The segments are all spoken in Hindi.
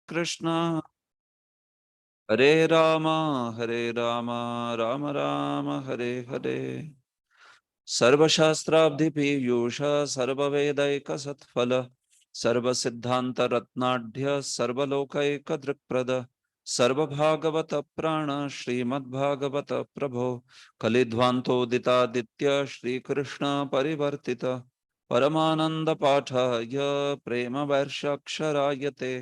कृष्ण हरे राम राम राम हरे हरे। सर्वशास्त्राब्धिपीयूष सर्ववेदैकसत्फल सर्वसिद्धान्तरत्नाढ्य सर्वलोकैकदृक्प्रद सर्वभागवत प्राण श्रीमद्भागवत प्रभो कलिध्वान्तोदितादित्य श्रीकृष्ण परिवर्तित परमानंद पाठाय प्रेम वर्षाक्षरायते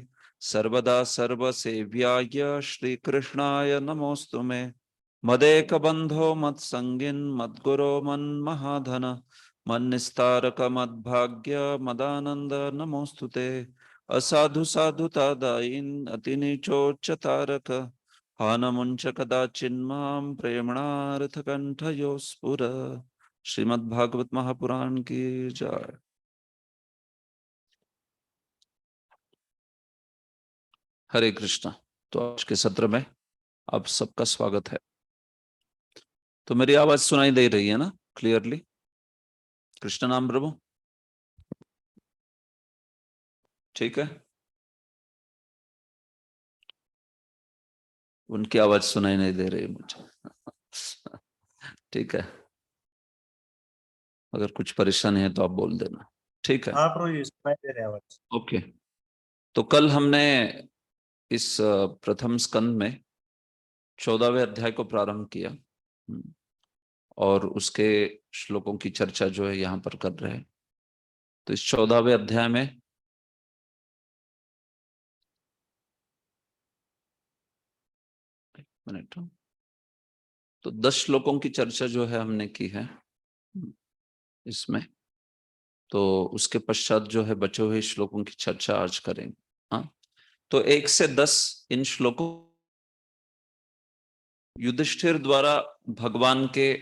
सर्वदा सर्वसेव्याय श्रीकृष्णाय नमोऽस्तु मे। मदेक बंधो मत्संगिन मद्गुरो मन्महाधन मन्निस्तारक मद्भाग्य मदानंद नमोस्तुते। असाधु साधुता दायिन अतिनीचोच्चतारक हानमुंच कदाचिन्मां प्रेमणार्थ कंठयो स्फुर। श्रीमद्भागवत महापुराण की जय। हरे कृष्णा। तो आज के सत्र में आप सबका स्वागत है। तो मेरी आवाज सुनाई दे रही है ना क्लियरली? कृष्ण नाम प्रभु ठीक है। उनकी आवाज सुनाई नहीं दे रही मुझे। ठीक है, अगर कुछ परेशानी है तो आप बोल देना। ठीक है। हाँ प्रभु जी, सुनाई दे रहे आवाज। ओके। तो कल हमने इस प्रथम स्कंद में 14वें अध्याय को प्रारंभ किया और उसके श्लोकों की चर्चा जो है यहाँ पर कर रहे हैं। तो इस 14वें अध्याय में मिनट, तो 10 श्लोकों की चर्चा जो है हमने की है इसमें। तो उसके पश्चात जो है बचे हुए श्लोकों की चर्चा आज करेंगे। हाँ, तो 1 से 10 इन श्लोकों युधिष्ठिर द्वारा भगवान के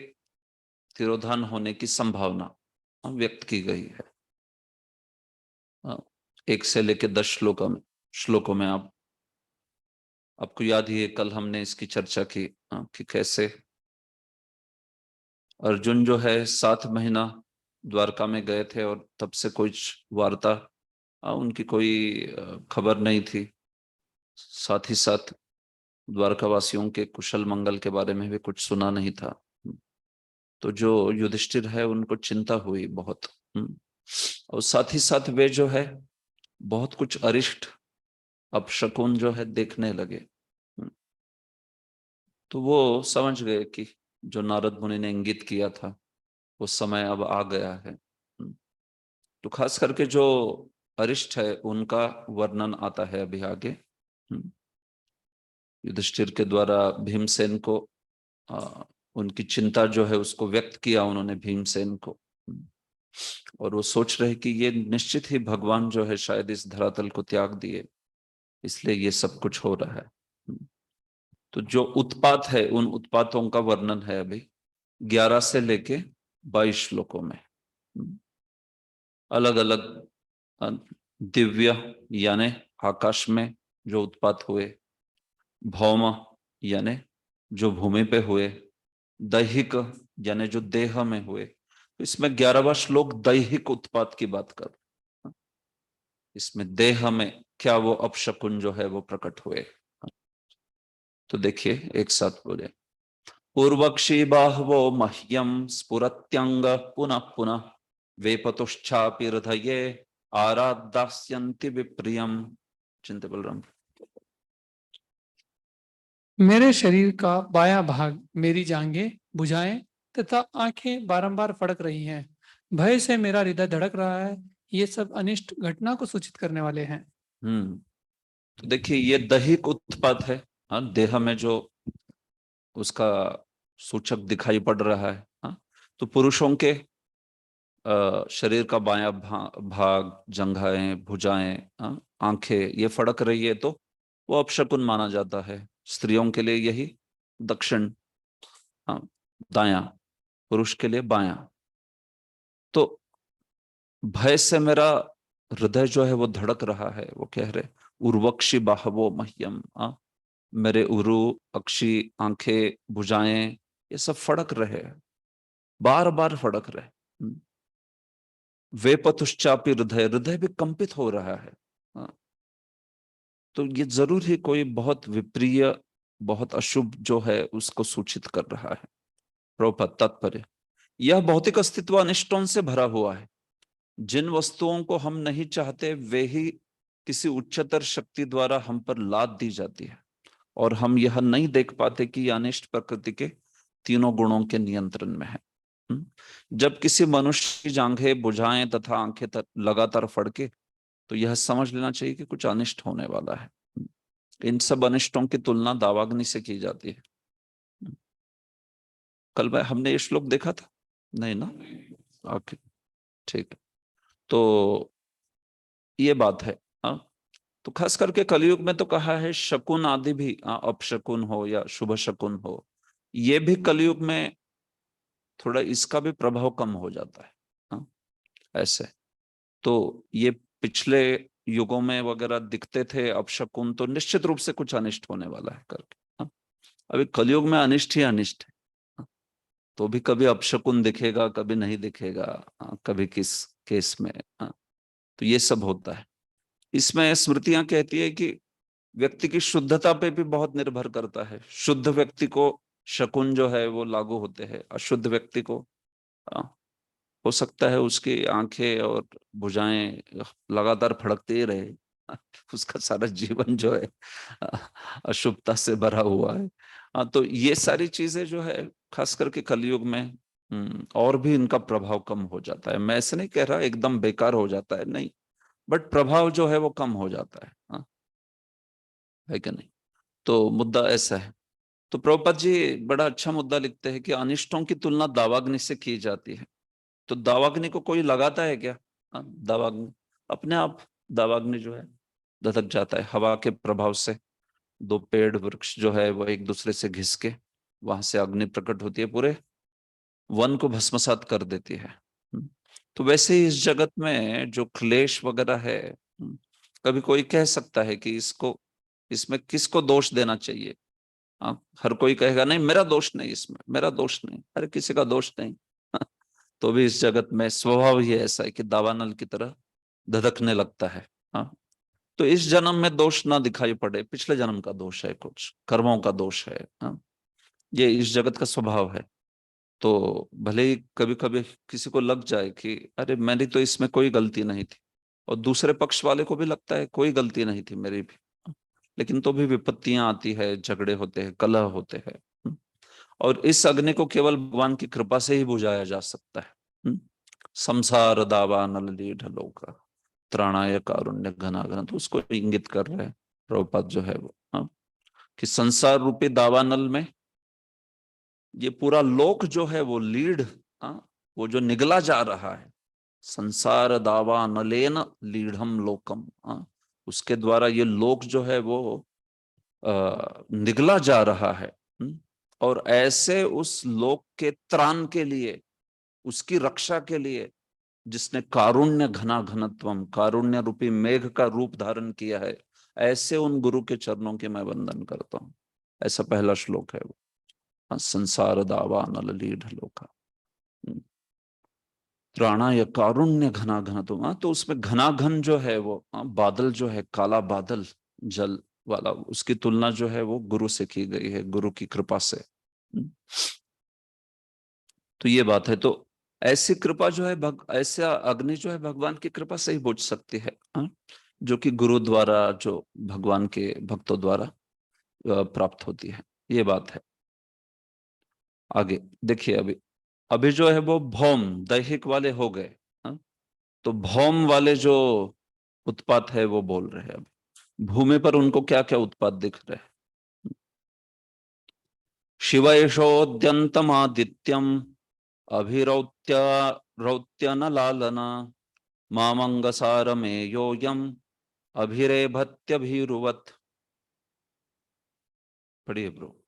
तिरोधान होने की संभावना व्यक्त की गई है। 1 से लेकर 10 श्लोकों में आपको याद ही है, कल हमने इसकी चर्चा की कि कैसे अर्जुन जो है 7 महीना द्वारका में गए थे और तब से कुछ वार्ता उनकी कोई खबर नहीं थी। साथ ही साथ द्वारकावासियों के कुशल मंगल के बारे में भी कुछ सुना नहीं था। तो जो युधिष्ठिर है उनको चिंता हुई बहुत। और साथ ही साथ वे जो है बहुत कुछ अरिष्ट अपशकुन जो है देखने लगे। तो वो समझ गए कि जो नारद मुनि ने इंगित किया था वो समय अब आ गया है। तो खास करके जो अरिष्ट है उनका वर्णन आता है अभी आगे। युधिष्ठिर के द्वारा भीमसेन को उनकी चिंता जो है उसको व्यक्त किया उन्होंने भीमसेन को। और वो सोच रहे कि ये निश्चित ही भगवान जो है शायद इस धरातल को त्याग दिए, इसलिए ये सब कुछ हो रहा है। तो जो उत्पात है उन उत्पातों का वर्णन है अभी 11 से लेके 22 श्लोकों में। अलग अलग दिव्य यानी आकाश में जो उत्पात हुए, भौम यानी जो भूमि पे हुए, दैहिक यानी जो देह में हुए। तो इसमें 11वां श्लोक दैहिक उत्पात की बात कर, इसमें देह में क्या वो अपशकुन जो है वो प्रकट हुए। तो देखिए एक साथ बोले, पूर्वक्षी बाहवो मह्यम स्फुरत्यंग पुनः पुनः वेपतुश्चापि हृदये आराधास्यन्ति विप्रियम। चिंता बलराम। मेरे शरीर का बायां भाग, मेरी जांघें, भुजाएं तथा आंखें बारंबार फड़क रही हैं। भय से मेरा हृदय धड़क रहा है। ये सब अनिष्ट घटना को सूचित करने वाले हैं। तो देखिए ये दैहिक उत्पात है। हाँ, देह में जो उसका सूचक दिखाई पड़ रहा है। हाँ, तो पुरुषों के शरीर का बायां भाग, जंघाएं, भुजाएं, हाँ, आंखें ये फड़क रही है तो वो अपशकुन माना जाता है। स्त्रियों के लिए यही दक्षिण, हाँ, दायां, पुरुष के लिए बायां। तो भय से मेरा हृदय जो है वो धड़क रहा है। वो कह रहे उर्वक्षी बाहवो मह्यम, मेरे उरु, अक्षी, आंखें, भुजाएं ये सब फड़क रहे, बार बार फड़क रहे। वे पतुश्चापी हृदय, हृदय भी कंपित हो रहा है। तो ये जरूर ही कोई बहुत विप्रिय, बहुत अशुभ जो है उसको सूचित कर रहा है। प्रभुपाद तात्पर्य, यह भौतिक अस्तित्व अनिष्टों से भरा हुआ है। जिन वस्तुओं को हम नहीं चाहते वे ही किसी उच्चतर शक्ति द्वारा हम पर लाद दी जाती है, और हम यह नहीं देख पाते कि यह अनिष्ट प्रकृति के तीनों गुणों के नियंत्रण में है। जब किसी मनुष्य की जांघें, भुजाएं तथा आंखें लगातार फड़के, तो यह समझ लेना चाहिए कि कुछ अनिष्ट होने वाला है। इन सब अनिष्टों की तुलना दावाग्नि से की जाती है। कल मैं हमने ये श्लोक देखा था, नहीं ना? ओके, ठीक है। तो ये बात है। हाँ, तो खास करके कलयुग में तो कहा है शकुन आदि भी, अपशकुन हो या शुभ शकुन हो, ये भी कलयुग में थोड़ा इसका भी प्रभाव कम हो जाता है। हाँ, ऐसे तो ये पिछले युगों में वगैरह दिखते थे अपशकुन, तो निश्चित रूप से कुछ अनिष्ट होने वाला है करके। हाँ, अभी कलयुग में अनिष्ट ही अनिष्ट है। हाँ, तो भी कभी अपशकुन दिखेगा, कभी नहीं दिखेगा। कभी किस केस में। हाँ, तो ये सब होता है। इसमें स्मृतियां कहती है कि व्यक्ति की शुद्धता पे भी बहुत निर्भर करता है। शुद्ध व्यक्ति को शकुन जो है वो लागू होते हैं, अशुद्ध व्यक्ति को हो सकता है उसकी आंखें और भुजाएं लगातार फड़कते ही रहे, उसका सारा जीवन जो है अशुभता से भरा हुआ है। तो ये सारी चीजें जो है खास करके कलयुग में और भी इनका प्रभाव कम हो जाता है। मैं ऐसे नहीं कह रहा एकदम बेकार हो जाता है, नहीं, बट प्रभाव जो है वो कम हो जाता है। है कि नहीं? तो मुद्दा ऐसा है। तो प्रभुपाद जी बड़ा अच्छा मुद्दा लिखते हैं कि अनिष्टों की तुलना दावाग्नि से की जाती है। तो दावाग्नि को कोई लगाता है क्या? दावाग्नि अपने आप, दावाग्नि जो है धधक जाता है हवा के प्रभाव से। दो पेड़ वृक्ष जो है वो एक दूसरे से घिस के वहां से अग्नि प्रकट होती है, पूरे वन को भस्मसात कर देती है। तो वैसे ही इस जगत में जो क्लेश वगैरह है, कभी कोई कह सकता है कि इसको, इसमें किसको दोष देना चाहिए? हर कोई कहेगा नहीं मेरा दोष नहीं, इसमें मेरा दोष नहीं। अरे किसी का दोष नहीं। तो भी इस जगत में स्वभाव ही ऐसा है कि दावानल की तरह धधकने लगता है। हाँ, तो इस जन्म में दोष ना दिखाई पड़े, पिछले जन्म का दोष है, कुछ कर्मों का दोष है। हाँ, ये इस जगत का स्वभाव है। तो भले ही कभी कभी किसी को लग जाए कि अरे मेरी तो इसमें कोई गलती नहीं थी, और दूसरे पक्ष वाले को भी लगता है कोई गलती नहीं थी मेरी भी, लेकिन तो भी विपत्तियां आती है, झगड़े होते हैं, कलह होते हैं। और इस अग्नि को केवल भगवान की कृपा से ही बुझाया जा सकता है। संसार दावा नल लीढ़ लोका त्राणाय कारुण्य घना घन, तो उसको इंगित कर रहे हैं प्रभुपाद जो है वो। कि संसार रूपी दावानल में ये पूरा लोक जो है वो लीढ़, वो जो निगला जा रहा है, संसार दावा नलेन लीढ़म लोकम, उसके द्वारा ये लोक जो है वो निगला जा रहा है। और ऐसे उस लोक के त्राण के लिए, उसकी रक्षा के लिए जिसने कारुण्य घना घनत्वम, कारुण्य रूपी मेघ का रूप धारण किया है, ऐसे उन गुरु के चरणों के मैं वंदन करता हूं। ऐसा पहला श्लोक है वो। संसार दावा नल लीढ़ लोका त्राणाय कारुण्य घना घनत्वम। तो उसमें घना घन जो है वो, बादल जो है, काला बादल जल वाला, उसकी तुलना जो है वो गुरु से की गई है, गुरु की कृपा से। तो ये बात है। तो ऐसी कृपा जो है ऐसा अग्नि जो है भगवान की कृपा से ही बुझ सकती है, जो कि गुरु द्वारा, जो भगवान के भक्तों द्वारा प्राप्त होती है। ये बात है। आगे देखिए, अभी अभी जो है वो भौम दैहिक वाले हो गए। तो भौम वाले जो उत्पात है वो बोल रहे हैं अभी भूमि पर उनको क्या क्या उत्पात दिख रहे हैं। शिवैषोद्यन्तमादित्यम अभिरौत्य रौत्यन लालना मामंगसार में योयम अभिरेभत्यभिरुवत। पढ़िए ब्रो।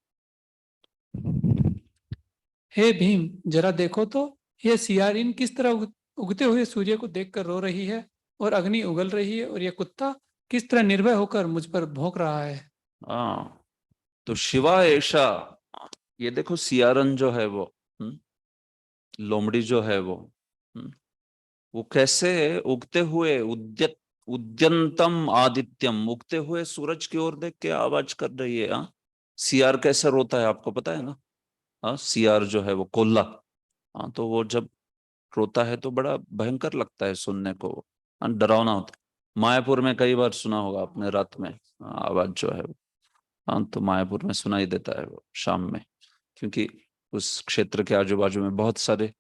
हे भीम, जरा देखो तो ये सियारिन किस तरह उगते हुए सूर्य को देखकर रो रही है, और अग्नि उगल रही है, और ये कुत्ता किस तरह निर्भय होकर मुझ पर भौंक रहा है। हाँ, तो शिवा ऐसा, ये देखो सियारन जो है वो, लोमड़ी जो है वो कैसे उगते हुए उद्यत उद्यंतम आदित्यम, उगते हुए सूरज की ओर देख के आवाज कर रही है। हाँ, सियार कैसे रोता है आपको पता है ना? हाँ, सियार जो है वो कोल्ला, हाँ, तो वो जब रोता है तो बड़ा भयंकर लगता है सुनने को, हाँ, डरावना होता है। मायापुर में कई बार सुना होगा आपने रात में, हाँ, आवाज जो है वो, हाँ, तो मायापुर में सुनाई देता है वो शाम में, क्योंकि उस क्षेत्र के आजू बाजू में बहुत सारे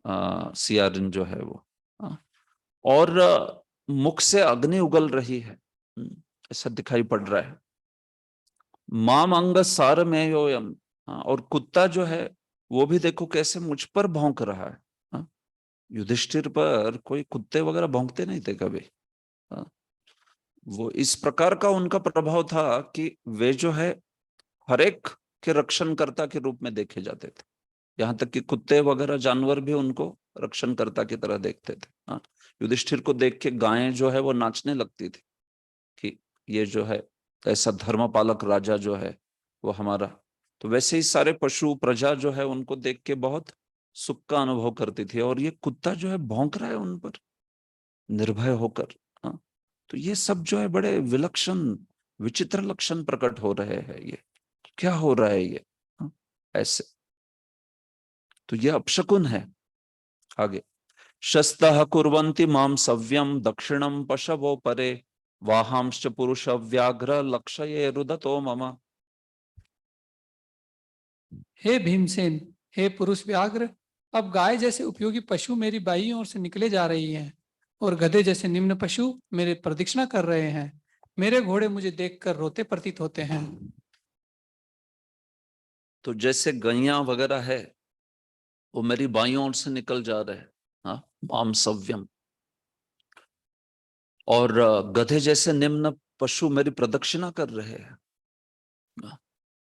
सियारिन जो है वो, हाँ, और मुख से अग्नि उगल रही है, ऐसा दिखाई पड़ रहा है। माम अंग सार में योयम, हाँ, और कुत्ता जो है वो भी देखो कैसे मुझ पर भौंक रहा है। हाँ, युधिष्ठिर पर कोई कुत्ते वगैरह भौंकते नहीं थे कभी। हाँ, वो इस प्रकार का उनका प्रभाव था कि वे जो है हर एक के रक्षणकर्ता के रूप में देखे जाते थे। यहाँ तक कि कुत्ते वगैरह जानवर भी उनको रक्षणकर्ता की तरह देखते थे। हाँ, युधिष्ठिर को देख के गायें जो है वो नाचने लगती थी कि ये जो है ऐसा धर्मपालक राजा जो है वो हमारा। तो वैसे ही सारे पशु प्रजा जो है उनको देख के बहुत सुख का अनुभव करती थी, और ये कुत्ता जो है भौंक रहा है उन पर निर्भय होकर। हाँ, तो ये सब जो है बड़े विलक्षण विचित्र लक्षण प्रकट हो रहे हैं। ये क्या हो रहा है ये? हाँ, ऐसे तो ये अपशकुन है। आगे, शस्तः कुर्वन्ति मां सव्यम दक्षिणम पशवो परे, वाहांश्च पुरुष व्याघ्र लक्षये रुदतो मम। हे भीमसेन, हे पुरुष व्याघ्र, अब गाय जैसे उपयोगी पशु मेरी बाईं ओर से निकले जा रही हैं और गधे जैसे निम्न पशु मेरे प्रदक्षिणा कर रहे हैं। मेरे घोड़े मुझे देखकर रोते प्रतीत होते हैं। तो जैसे गैया वगैरह है वो मेरी बाईं ओर से निकल जा रहे हैं, हाँ, माम सव्यम, और गधे जैसे निम्न पशु मेरी प्रदक्षिणा कर रहे हैं। हाँ,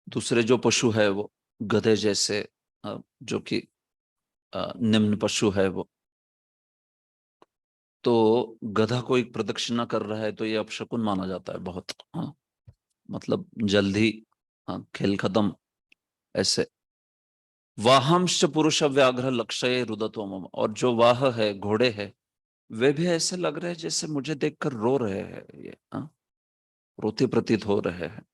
दूसरे जो पशु है वो गधे जैसे, जो कि निम्न पशु है वो, तो गधा कोई प्रदक्षिणा कर रहा है तो ये अपशकुन माना जाता है बहुत। हाँ, मतलब जल्दी, हाँ, खेल खत्म ऐसे। वाहंश पुरुष व्याघ्र लक्ष्य रुदतो मम, और जो वाह है घोड़े है वे भी ऐसे लग रहे हैं जैसे मुझे देखकर रो रहे हैं ये, हाँ, रोते प्रतीत हो रहे हैं,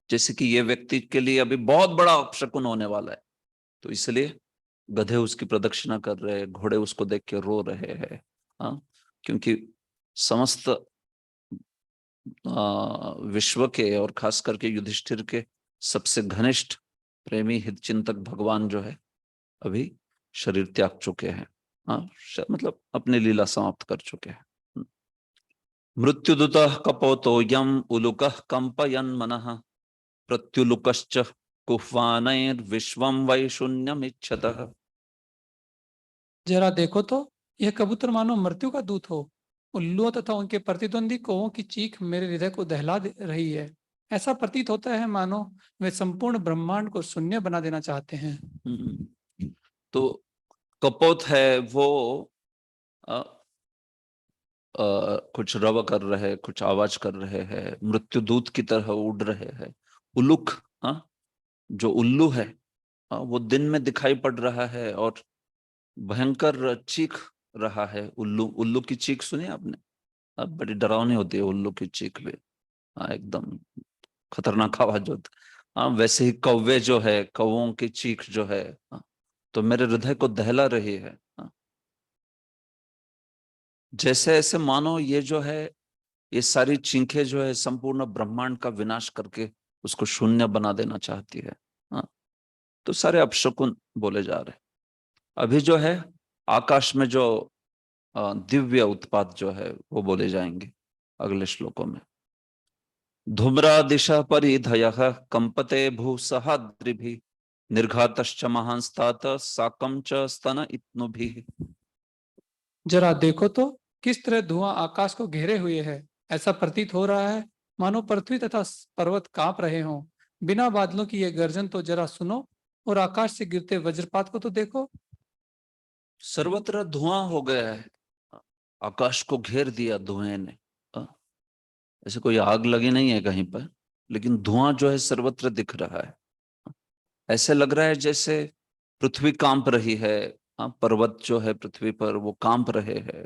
जैसे कि ये व्यक्ति के लिए अभी बहुत बड़ा अपशकुन होने वाला है। तो इसलिए गधे उसकी प्रदक्षिणा कर रहे हैं, घोड़े उसको देख के रो रहे हैं। हाँ, क्योंकि समस्त विश्व के और खास करके युधिष्ठिर के सबसे घनिष्ठ प्रेमी हितचिंतक भगवान जो है अभी शरीर त्याग चुके हैं। हाँ, मतलब अपनी लीला समाप्त कर चुके हैं। मृत्युदूतः कपोतो यम उलुकः कंपयन् मनः, प्रत्युलुकश्च कुह्वानैर्विश्वं वै शून्यमिच्छतः। जरा देखो तो, यह कबूतर मानो मृत्यु का दूत हो। उल्लुओं तथा उनके प्रतिद्वंदी कौवों की चीख मेरे हृदय को दहला रही है। ऐसा प्रतीत होता है मानो वे संपूर्ण ब्रह्मांड को शून्य बना देना चाहते हैं। तो कपोत है वो अ, कुछ रव कर रहे हैं, कुछ आवाज कर रहे हैं, मृत्युदूत की तरह उड़ रहे हैं। उल्लुक, हाँ, जो उल्लू है, हाँ, वो दिन में दिखाई पड़ रहा है और भयंकर चीख रहा है। उल्लू, उल्लू की चीख सुनी आपने? अब बड़ी डरावनी होती है उल्लू की चीख भी। हाँ, एकदम खतरनाक आवाज होती है। हाँ, वैसे ही कौवे जो है, कौवों की चीख जो है, हाँ, तो मेरे हृदय को दहला रही है। हाँ, जैसे ऐसे मानो ये जो है, ये सारी चीखें जो है संपूर्ण ब्रह्मांड का विनाश करके उसको शून्य बना देना चाहती है। हाँ, तो सारे अपशकुन बोले जा रहे हैं। अभी जो है आकाश में जो दिव्य उत्पात जो है वो बोले जाएंगे अगले श्लोकों में। धूम्रा दिशा परिधयः कंपते भूसहाद्रिभिः, निर्घातश्च महांस्तात साकं च स्तन इत्नुभिः। जरा देखो तो, किस तरह धुआं आकाश को घेरे हुए है। ऐसा प्रतीत हो रहा है मानो पृथ्वी तथा पर्वत कांप रहे हों। बिना बादलों की यह गर्जन तो जरा सुनो, और आकाश से गिरते वज्रपात को तो देखो। सर्वत्र धुआं हो गया है, आकाश को घेर दिया धुएं ने। ऐसे कोई आग लगी नहीं है कहीं पर, लेकिन धुआं जो है सर्वत्र दिख रहा है। ऐसे लग रहा है जैसे पृथ्वी कांप रही है। पर्वत जो है पृथ्वी पर वो कांप रहे हैं।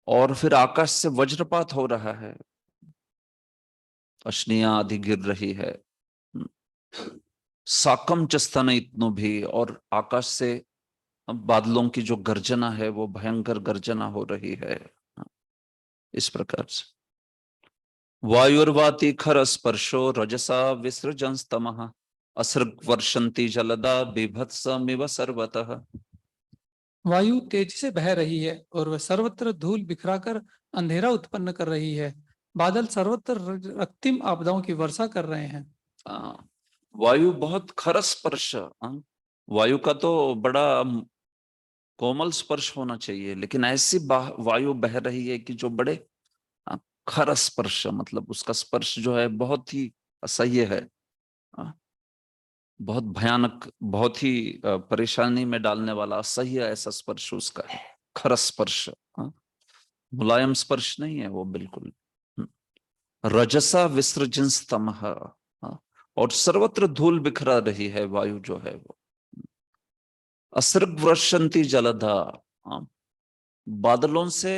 और फिर आकाश से वज्रपात हो रहा है, अश्नियां आदि गिर रही है। साकम च स्तन इतनो भी, और आकाश से बादलों की जो गर्जना है वो भयंकर गर्जना हो रही है। इस प्रकार से वायुर्वाति खर स्पर्शो रजसा विसृजंस्तमः असृग वर्षन्ति जलदा बीभत्समिव सर्वतः। वायु तेजी से बह रही है और वह सर्वत्र धूल बिखराकर अंधेरा उत्पन्न कर रही है। बादल सर्वत्र रक्तिम आपदाओं की वर्षा कर रहे हैं। वायु बहुत खर स्पर्श, वायु का तो बड़ा कोमल स्पर्श होना चाहिए, लेकिन ऐसी वायु बह रही है कि जो बड़े खर स्पर्श, मतलब उसका स्पर्श जो है बहुत ही असह्य है, बहुत भयानक, बहुत ही परेशानी में डालने वाला असह्य ऐसा स्पर्श उसका है, खर स्पर्श। मुलायम स्पर्श नहीं है वो बिल्कुल। रजसा विसृजंस तमः, और सर्वत्र धूल बिखरा रही है वायु जो है वो। असृग वर्षन्ति जलधा, बादलों से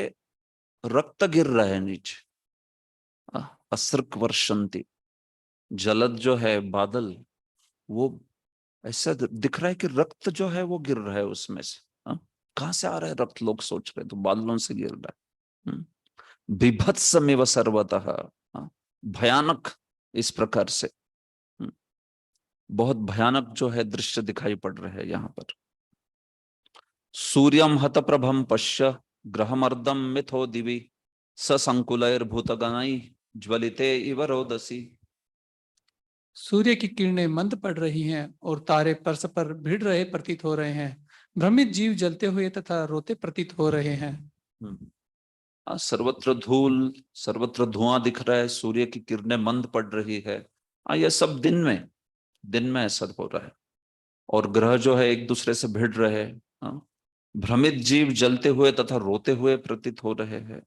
रक्त गिर रहा है नीचे। असृग वर्षन्ति, जलद जो है बादल, वो ऐसा दिख रहा है कि रक्त जो है वो गिर रहा है उसमें से। कहां से आ रहा है रक्त, लोग सोच रहे, तो बादलों से गिर रहा है। बीभत्समिव सर्वतः, भयानक, इस प्रकार से बहुत भयानक जो है दृश्य दिखाई पड़ रहे हैं यहाँ पर। सूर्यम हत प्रभम पश्य ग्रहमर्दम मिथो दिवि ससंकुलैर्भूतगणैः ज्वलिते इव रोदसी। सूर्य की किरणें मंद पड़ रही हैं और तारे परस्पर भिड़ रहे प्रतीत हो रहे हैं। भ्रमित जीव जलते हुए तथा रोते प्रतीत हो रहे हैं। सर्वत्र धूल, सर्वत्र धुआं दिख रहा है, सूर्य की किरणें मंद पड़ रही है। यह सब दिन में ऐसा हो रहा है, और ग्रह जो है एक दूसरे से भिड़ रहे हैं। भ्रमित जीव जलते हुए तथा रोते हुए प्रतीत हो रहे हैं।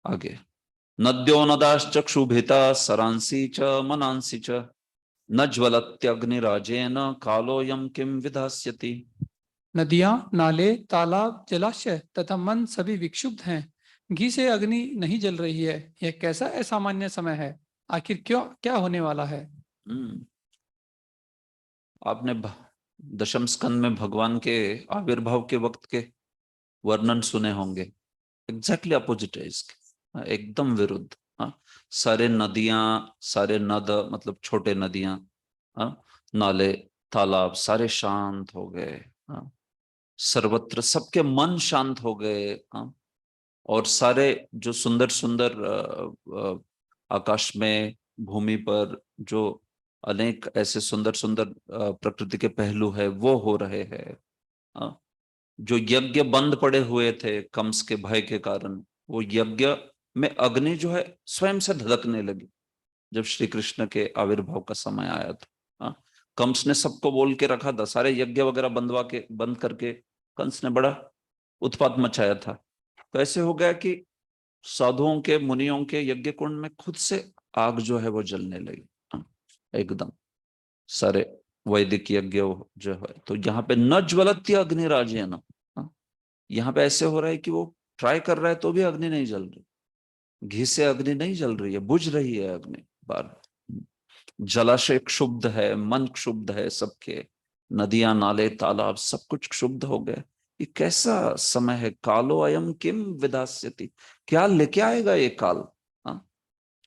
आगे, नद्यो नदाश्चक्षुभिता सरांसी च मनांसी च न ज्वलत्यग्निराजेन कालोयम किम विधास्यति। नदियां, नाले, तालाब, जलाशय तथा मन सभी विक्षुब्ध हैं। घी से अग्नि नहीं जल रही है। यह कैसा असामान्य समय है? आखिर क्यों, क्या होने वाला है? आपने दशम स्कंद में भगवान के आविर्भाव के वक्त के वर्णन सुने होंगे। एग्जैक्टली अपोजिट है इसके, एकदम विरुद्ध। सारे नदियां, सारे नद मतलब छोटे नदियां, नाले, तालाब सारे शांत हो गए। सर्वत्र सबके मन शांत हो गए। और सारे जो सुंदर सुंदर आकाश में, भूमि पर जो अनेक ऐसे सुंदर सुंदर प्रकृति के पहलू है वो हो रहे हैं। जो यज्ञ बंद पड़े हुए थे कंस के भय के कारण, वो यज्ञ में अग्नि जो है स्वयं से धधकने लगी जब श्री कृष्ण के आविर्भाव का समय आया था। कंस ने सबको बोल के रखा था, सारे यज्ञ वगैरह बंद करके कंस ने बड़ा उत्पात मचाया था। तो ऐसे हो गया कि साधुओं के, मुनियों के यज्ञ कुंड में खुद से आग जो है वो जलने लगी एकदम, सारे वैदिक यज्ञ जो है। तो यहाँ पे न ज्वलत्य अग्निराज्य न, यहाँ पे ऐसे हो रहा है कि वो ट्राई कर रहा है तो भी अग्नि नहीं जल रही, घी से अग्नि नहीं जल रही है, बुझ रही है अग्नि बार। जलाशय क्षुब्ध है, मन क्षुब्ध है सबके, नदियां, नाले, तालाब सब कुछ क्षुब्ध हो गए। ये कैसा समय है? कालो अयम किम विधास्यति, क्या लेके आएगा ये काल?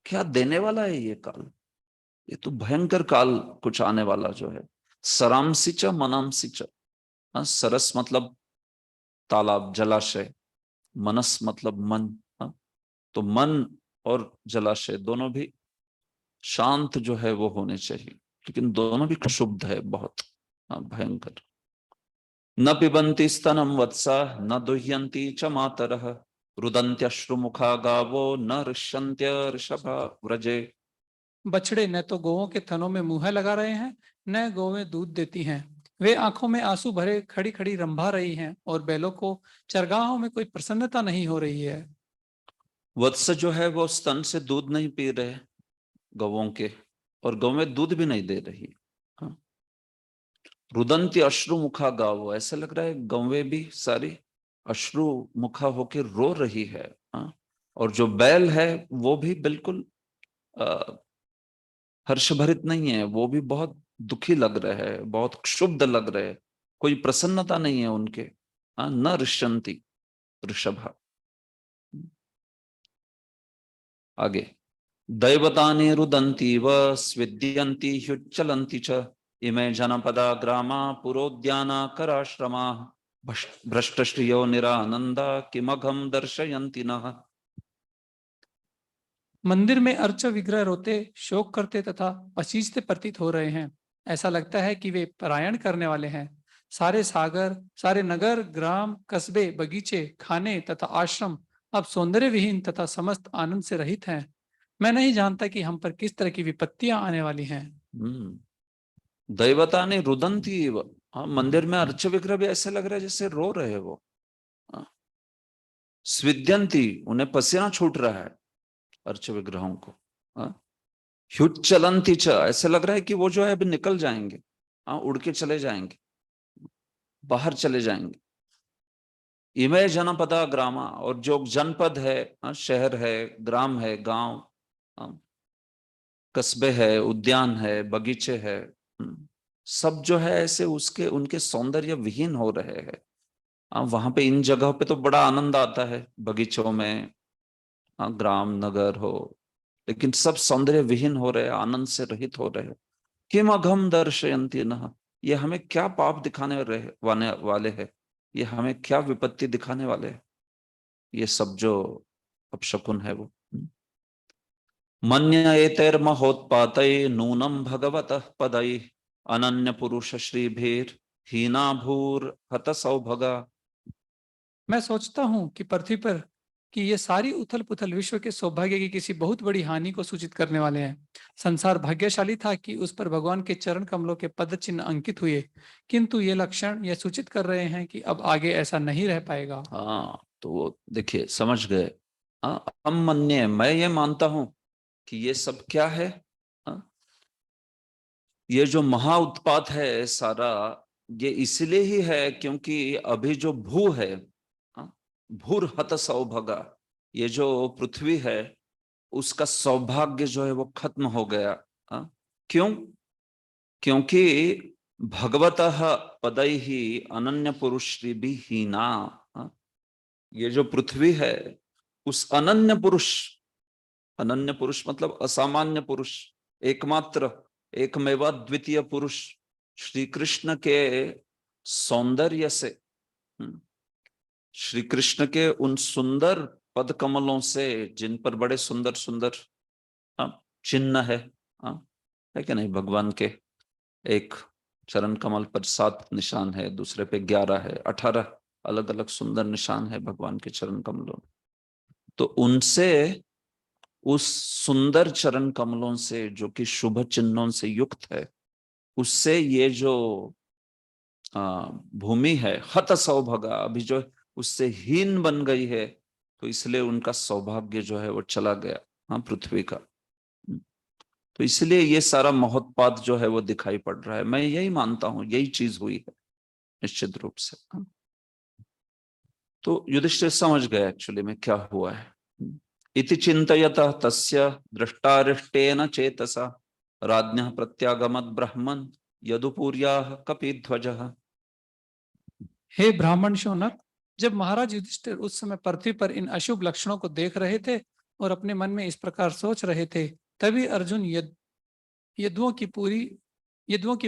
क्या देने वाला है ये काल? ये तो भयंकर काल कुछ आने वाला जो है। सरामसिच मनामसिच, सरस मतलब तालाब, जलाशय, मनस मतलब मन। तो मन और जलाशय दोनों भी शांत जो है वो होने चाहिए, लेकिन दोनों भी क्षुब्ध है बहुत भयंकर। न पिबंती स्तनम वत्सा न दुह्यंती च मातरः रुदंत्यश्रुमुखा गावो न ऋष्यन्त्य ऋषभा व्रजे। बछड़े न तो गौओं के थनों में मुंह लगा रहे हैं, न गौवें दूध देती हैं। वे आंखों में आंसू भरे खड़ी खड़ी रंभा रही हैं और बैलों को चरगाहों में कोई प्रसन्नता नहीं हो रही है। वत्स जो है वो स्तन से दूध नहीं पी रहे गौओं के, और गौवें दूध भी नहीं दे रही। रुदंती अश्रु मुखा गावो, ऐसा लग रहा है गौवें भी सारी अश्रु मुखा होकर रो रही है। हाँ? और जो बैल है वो भी बिल्कुल हर्षभरित नहीं है, वो भी बहुत दुखी लग रहे हैं, बहुत क्षुब्ध लग रहे हैं, कोई प्रसन्नता नहीं है उनके। हाँ, न ऋष्यन्ति ऋषभ। आगे, दैवतानि रुदन्ति व स्विद्यन्ति ह्युच्चलन्ति च इमे जनपदा ग्रामा पुरोद्याना कराश्रमा भ्रष्टश्रियो निरानंदा किमघम दर्शयन्ति नः। मंदिर में अर्च विग्रह रोते, शोक करते तथा पसीजते प्रतीत हो रहे हैं। ऐसा लगता है कि वे पलायन करने वाले हैं। सारे सागर, सारे नगर, ग्राम, कस्बे, बगीचे, खाने तथा आश्रम अब सौंदर्य विहीन तथा समस्त आनंद से रहित हैं। मैं नहीं जानता कि हम पर किस तरह की विपत्तियां आने वाली हैं। दैवतानि रुदन्ति व। हाँ, मंदिर में अर्च विग्रह भी ऐसे लग रहा है जैसे रो रहे हैं वो। हाँ। स्विद्यन्ति, उन्हें पसीना छूट रहा है अर्च विग्रहों को। हाँ। ह्युच्चलन्ति च, ऐसे लग रहा है कि वो जो है अभी निकल जाएंगे। हाँ, उड़ के चले जाएंगे, बाहर चले जाएंगे। इमे जनपदा ग्रामा, और जो जनपद है, हाँ, शहर है, ग्राम है, गांव, हाँ, कस्बे है, उद्यान है, बगीचे है, सब जो है ऐसे उसके उनके सौंदर्य विहीन हो रहे हैं। हाँ, वहां पे इन जगहों पे तो बड़ा आनंद आता है, बगीचों में, हाँ, ग्राम नगर हो, लेकिन सब सौंदर्य विहीन हो रहे हैं, आनंद से रहित हो रहे हैं। किम अघम दर्शयन्ति नः, ये हमें क्या पाप दिखाने वाले हैं, ये हमें क्या विपत्ति दिखाने वाले हैं, ये सब जो अपशकुन है वो। मन्येतैर्महोत्पातैः नूनं भगवतः पदैः अनन्य पुरुष श्रीभिर हीना भूर हत सौभगा। मैं सोचता हूँ कि पृथ्वी पर कि ये सारी उथल पुथल विश्व के सौभाग्य की किसी बहुत बड़ी हानि को सूचित करने वाले हैं। संसार भाग्यशाली था कि उस पर भगवान के चरण कमलों के पद चिन्ह अंकित हुए, किंतु ये लक्षण यह सूचित कर रहे हैं कि अब आगे ऐसा नहीं रह पाएगा। हाँ, तो वो देखिए समझ गए। हाँ, हम मन्य, मैं ये मानता हूं कि ये सब क्या है। हाँ, ये जो महा उत्पात है सारा, ये इसलिए ही है क्योंकि अभी जो भू है, हाँ, भूर हत सौभगा, ये जो पृथ्वी है उसका सौभाग्य जो है वो खत्म हो गया। हाँ, क्यों? क्योंकि भगवतः पदैहि अनन्य पुरुष श्रीभि हीना। हाँ, ये जो पृथ्वी है उस अनन्य पुरुष, अनन्य पुरुष मतलब असामान्य पुरुष, एकमात्र एकमेवा द्वितीय पुरुष श्री कृष्ण के सौंदर्य से, श्री कृष्ण के उन सुंदर पद कमलों से, जिन पर बड़े सुंदर सुंदर, हाँ, चिन्ह है। हाँ, है कि नहीं, भगवान के एक चरण कमल पर 7 निशान है, दूसरे पे 11 है, 18 अलग अलग सुंदर निशान है भगवान के चरण कमलों। तो उनसे, उस सुंदर चरण कमलों से जो कि शुभ चिन्हों से युक्त है, उससे ये जो भूमि है हत सौभगा, अभी जो उससे हीन बन गई है, तो इसलिए उनका सौभाग्य जो है वो चला गया। हाँ, पृथ्वी का। तो इसलिए ये सारा महोत्पात जो है वो दिखाई पड़ रहा है। मैं यही मानता हूं, यही चीज हुई है निश्चित रूप से। हाँ। तो युधिष्ठिर समझ गए एक्चुअली में क्या हुआ है। इति चिंतयतः तस्य दृष्टारिष्टेन चेतसा राज्ञः प्रत्यागमत् ब्राह्मण यदुपुर्याः कपिध्वजः। हे ब्राह्मण शौनक, जब महाराज युधिष्ठिर उस समय पृथ्वी पर इन अशुभ लक्षणों को देख रहे थे और अपने मन में इस प्रकार सोच रहे थे, तभी अर्जुन यदुओं की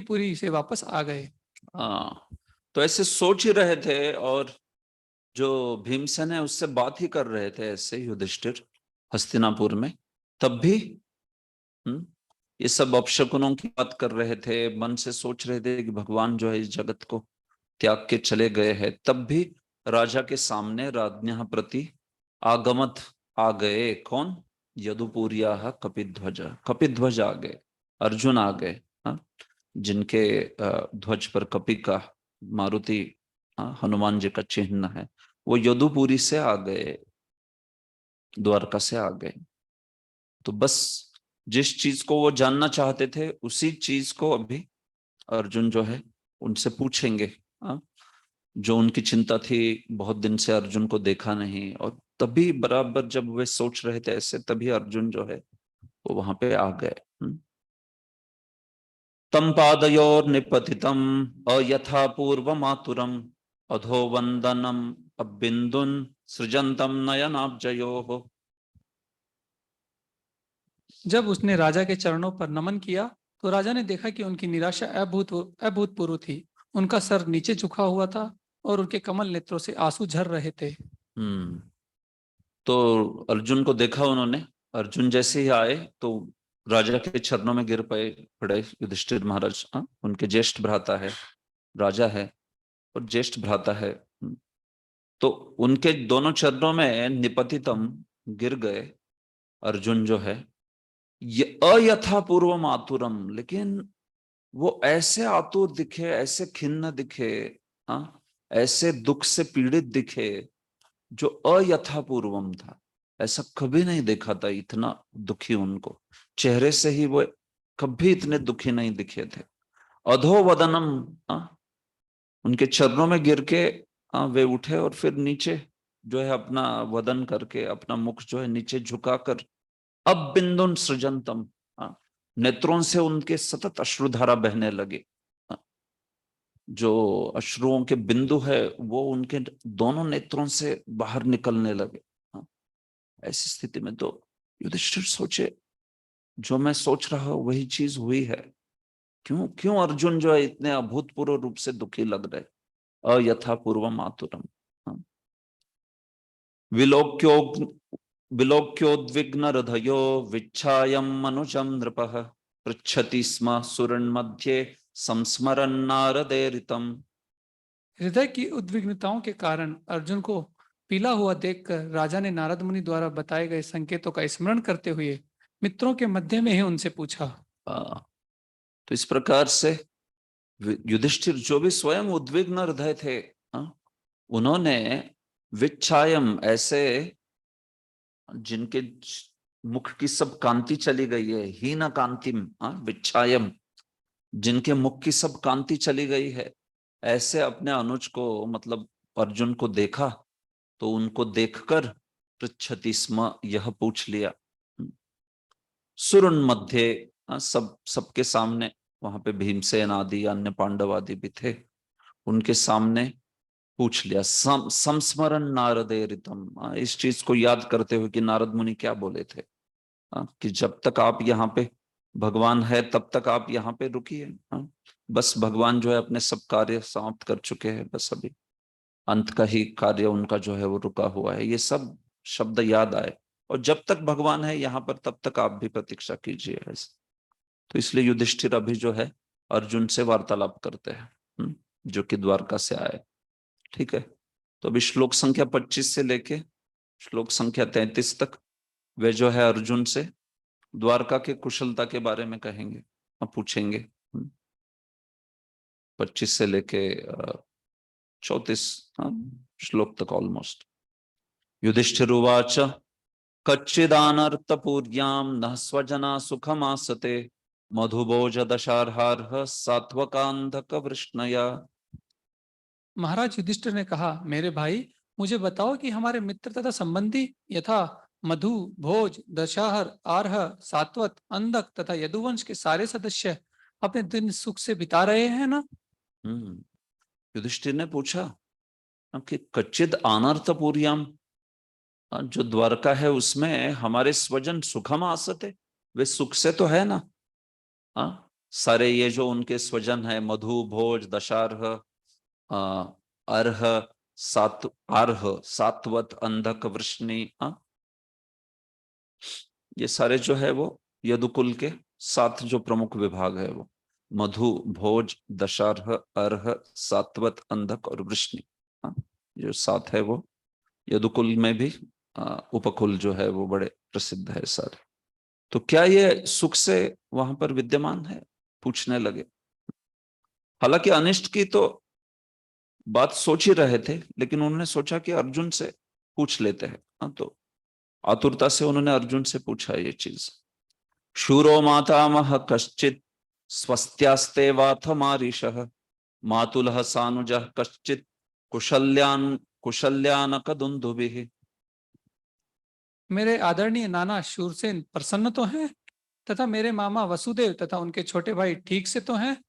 पुरी से वापस आ गए। हाँ, तो ऐसे सोच ही रहे थे, और जो भीमसेन है उससे बात ही कर रहे थे ऐसे युधिष्ठिर हस्तिनापुर में। तब भी ये सब अपशकुनों की बात कर रहे थे, मन से सोच रहे थे कि भगवान जो है इस जगत को त्याग के चले गए हैं। तब भी राजा के सामने राज्ञः प्रति आगमत आ गए। कौन? यदुपुरिया कपिध्वज, कपिध्वज आ गए, अर्जुन आ गए। हाँ, जिनके ध्वज पर कपि का, मारुति, हाँ, हनुमान जी का चिन्ह है, वो यदुपुरी से आ गए, द्वारका से आ गए। तो बस जिस चीज को वो जानना चाहते थे उसी चीज को अभी अर्जुन जो है उनसे पूछेंगे। हाँ, जो उनकी चिंता थी, बहुत दिन से अर्जुन को देखा नहीं, और तभी बराबर जब वे सोच रहे थे ऐसे, तभी अर्जुन जो है वो वहां पे आ गए। तम पादयोर निपतितम अयथा पूर्व मातुरम अधो वंदनम अबिंदुन सृजंतम नयनाब्जयोः। जब उसने राजा के चरणों पर नमन किया तो राजा ने देखा कि उनकी निराशा अभूतपूर्व थी। उनका सर नीचे झुका हुआ था और उनके कमल नेत्रों से आंसू झर रहे थे। तो अर्जुन को देखा उन्होंने, अर्जुन जैसे ही आए तो राजा के चरणों में गिर पड़े युधिष्ठिर महाराज। उनके ज्येष्ठ भ्राता है, राजा है और ज्येष्ठ भ्राता है। तो उनके दोनों चरणों में निपतितम गिर गए अर्जुन जो है, ये अयथा पूर्वम आतुरम, लेकिन वो ऐसे आतुर दिखे, ऐसे खिन्न दिखे, ऐसे दुख से पीड़ित दिखे जो अयथा पूर्वम था। ऐसा कभी नहीं देखा था, इतना दुखी उनको चेहरे से ही वो कभी इतने दुखी नहीं दिखे थे। अधो वदनम, उनके चरणों में गिर के वे उठे और फिर नीचे जो है अपना वदन करके, अपना मुख जो है नीचे झुकाकर, अब बिंदुन सृजंतम, नेत्रों से उनके सतत अश्रुधारा बहने लगे। जो अश्रुओं के बिंदु है वो उनके दोनों नेत्रों से बाहर निकलने लगे। ऐसी स्थिति में तो युधिष्ठिर सोचे, जो मैं सोच रहा हूं वही चीज हुई है। क्यों क्यों अर्जुन जो है इतने अभूतपूर्व रूप से दुखी लग रहे, अयथा पूर्वम आतुरम। विलोक्यो विलोक्योद्विग्न हृदयो विच्छायम मनुजम नृपः पृच्छति स्म सुरन्मध्ये संस्मरन् नारदेरितम्। हृदय की उद्विग्नताओं के कारण अर्जुन को पीला हुआ देखकर राजा ने नारद मुनि द्वारा बताए गए संकेतों का स्मरण करते हुए मित्रों के मध्य में ही उनसे पूछा। तो इस प्रकार से युधिष्ठिर जो भी स्वयं उद्विग्न हृदय थे, उन्होंने विच्छायम, ऐसे जिनके मुख की सब कांति चली गई है, हीन कांतिम, विच्छायम, जिनके मुख की सब कांति चली गई है, ऐसे अपने अनुज को, मतलब अर्जुन को देखा तो उनको देखकर पृच्छति स्म, यह पूछ लिया। सुरन मध्य, सबके सामने, वहां पे भीमसेन आदि अन्य पांडव आदि भी थे, उनके सामने पूछ लिया। संस्मरण नारदेरितम, इस चीज को याद करते हुए कि नारद मुनि क्या बोले थे, कि जब तक आप यहाँ पे भगवान है तब तक आप यहाँ पे रुकिए। बस भगवान जो है अपने सब कार्य समाप्त कर चुके हैं, बस अभी अंत का ही कार्य उनका जो है वो रुका हुआ है। ये सब शब्द याद आए, और जब तक भगवान है यहाँ पर तब तक आप भी प्रतीक्षा कीजिए ऐसे। तो इसलिए युधिष्ठिर अभी जो है अर्जुन से वार्तालाप करते हैं, जो कि द्वारका से आए। ठीक है, तो अभी श्लोक संख्या 25 से लेके श्लोक संख्या 33 तक वे जो है अर्जुन से द्वारका के कुशलता के बारे में कहेंगे, पूछेंगे। 25 से लेके 34 श्लोक तक ऑलमोस्ट। युधिष्ठिरुवाच कच्चिदानर्थपूर्यां न स्वजना सुखमासते मधुभोज दशार्हार्ह सात्वकांधक वृष्णया। महाराज युधिष्ठिर ने कहा, मेरे भाई, मुझे बताओ कि हमारे मित्र तथा संबंधी यथा मधु, भोज, दशाहर, आर्ह, सात्वत, अंधक तथा यदुवंश के सारे सदस्य अपने दिन सुख से बिता रहे हैं ना? युधिष्ठिर ने पूछा कि कच्चिद अनर्थपूर्याम, जो द्वारका है उसमें हमारे स्वजन सुखम आसते, वे सुख से तो है ना? सारे ये जो उनके स्वजन है, मधु, भोज, दशार्ह, अर्ह, आर्ह, सात्वत, अंधक, वृष्णि, ये सारे जो है वो यदुकुल के 7 जो प्रमुख विभाग है, वो मधु, भोज, दशार्ह, अर्ह, सात्वत, अंधक और वृष्णि, जो 7 है वो यदुकुल में भी उपकुल जो है वो बड़े प्रसिद्ध है सारे। तो क्या ये सुख से वहां पर विद्यमान है, पूछने लगे। हालांकि अनिष्ट की तो बात सोच ही रहे थे, लेकिन उन्होंने सोचा कि अर्जुन से पूछ लेते हैं। तो आतुरता से उन्होंने अर्जुन से पूछा ये चीज। शूरो मातामह कश्चित स्वस्त्यास्ते वाथ मारीशः मातुलः सानुजः कश्चित कुशल्यानक दुंदुभिः। मेरे आदरणीय नाना शूरसेन प्रसन्न तो हैं तथा मेरे मामा वसुदेव तथा उनके छोटे भाई ठीक से तो हैं।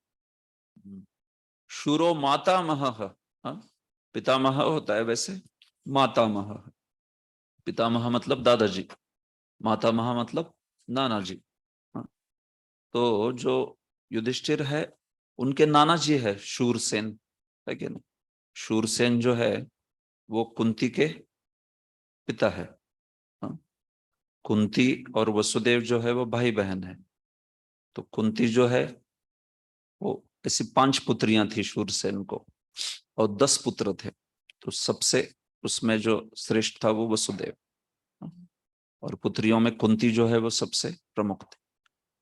शूरो मातामहः, हाँ, पितामह होता है वैसे, मातामह, पितामह मतलब दादाजी, मातामह मतलब नाना जी। हाँ, तो जो युधिष्ठिर है उनके नाना जी है शूरसेन, है कि नहीं। शूरसेन जो है वो कुंती के पिता है। हाँ, कुंती और वसुदेव जो है वो भाई बहन है। तो कुंती जो है वो ऐसी 5 पुत्रियां थी शूरसेन को, और 10 पुत्र थे। तो सबसे उसमें जो श्रेष्ठ था वो वसुदेव, और पुत्रियों में कुंती जो है वो सबसे प्रमुख थी।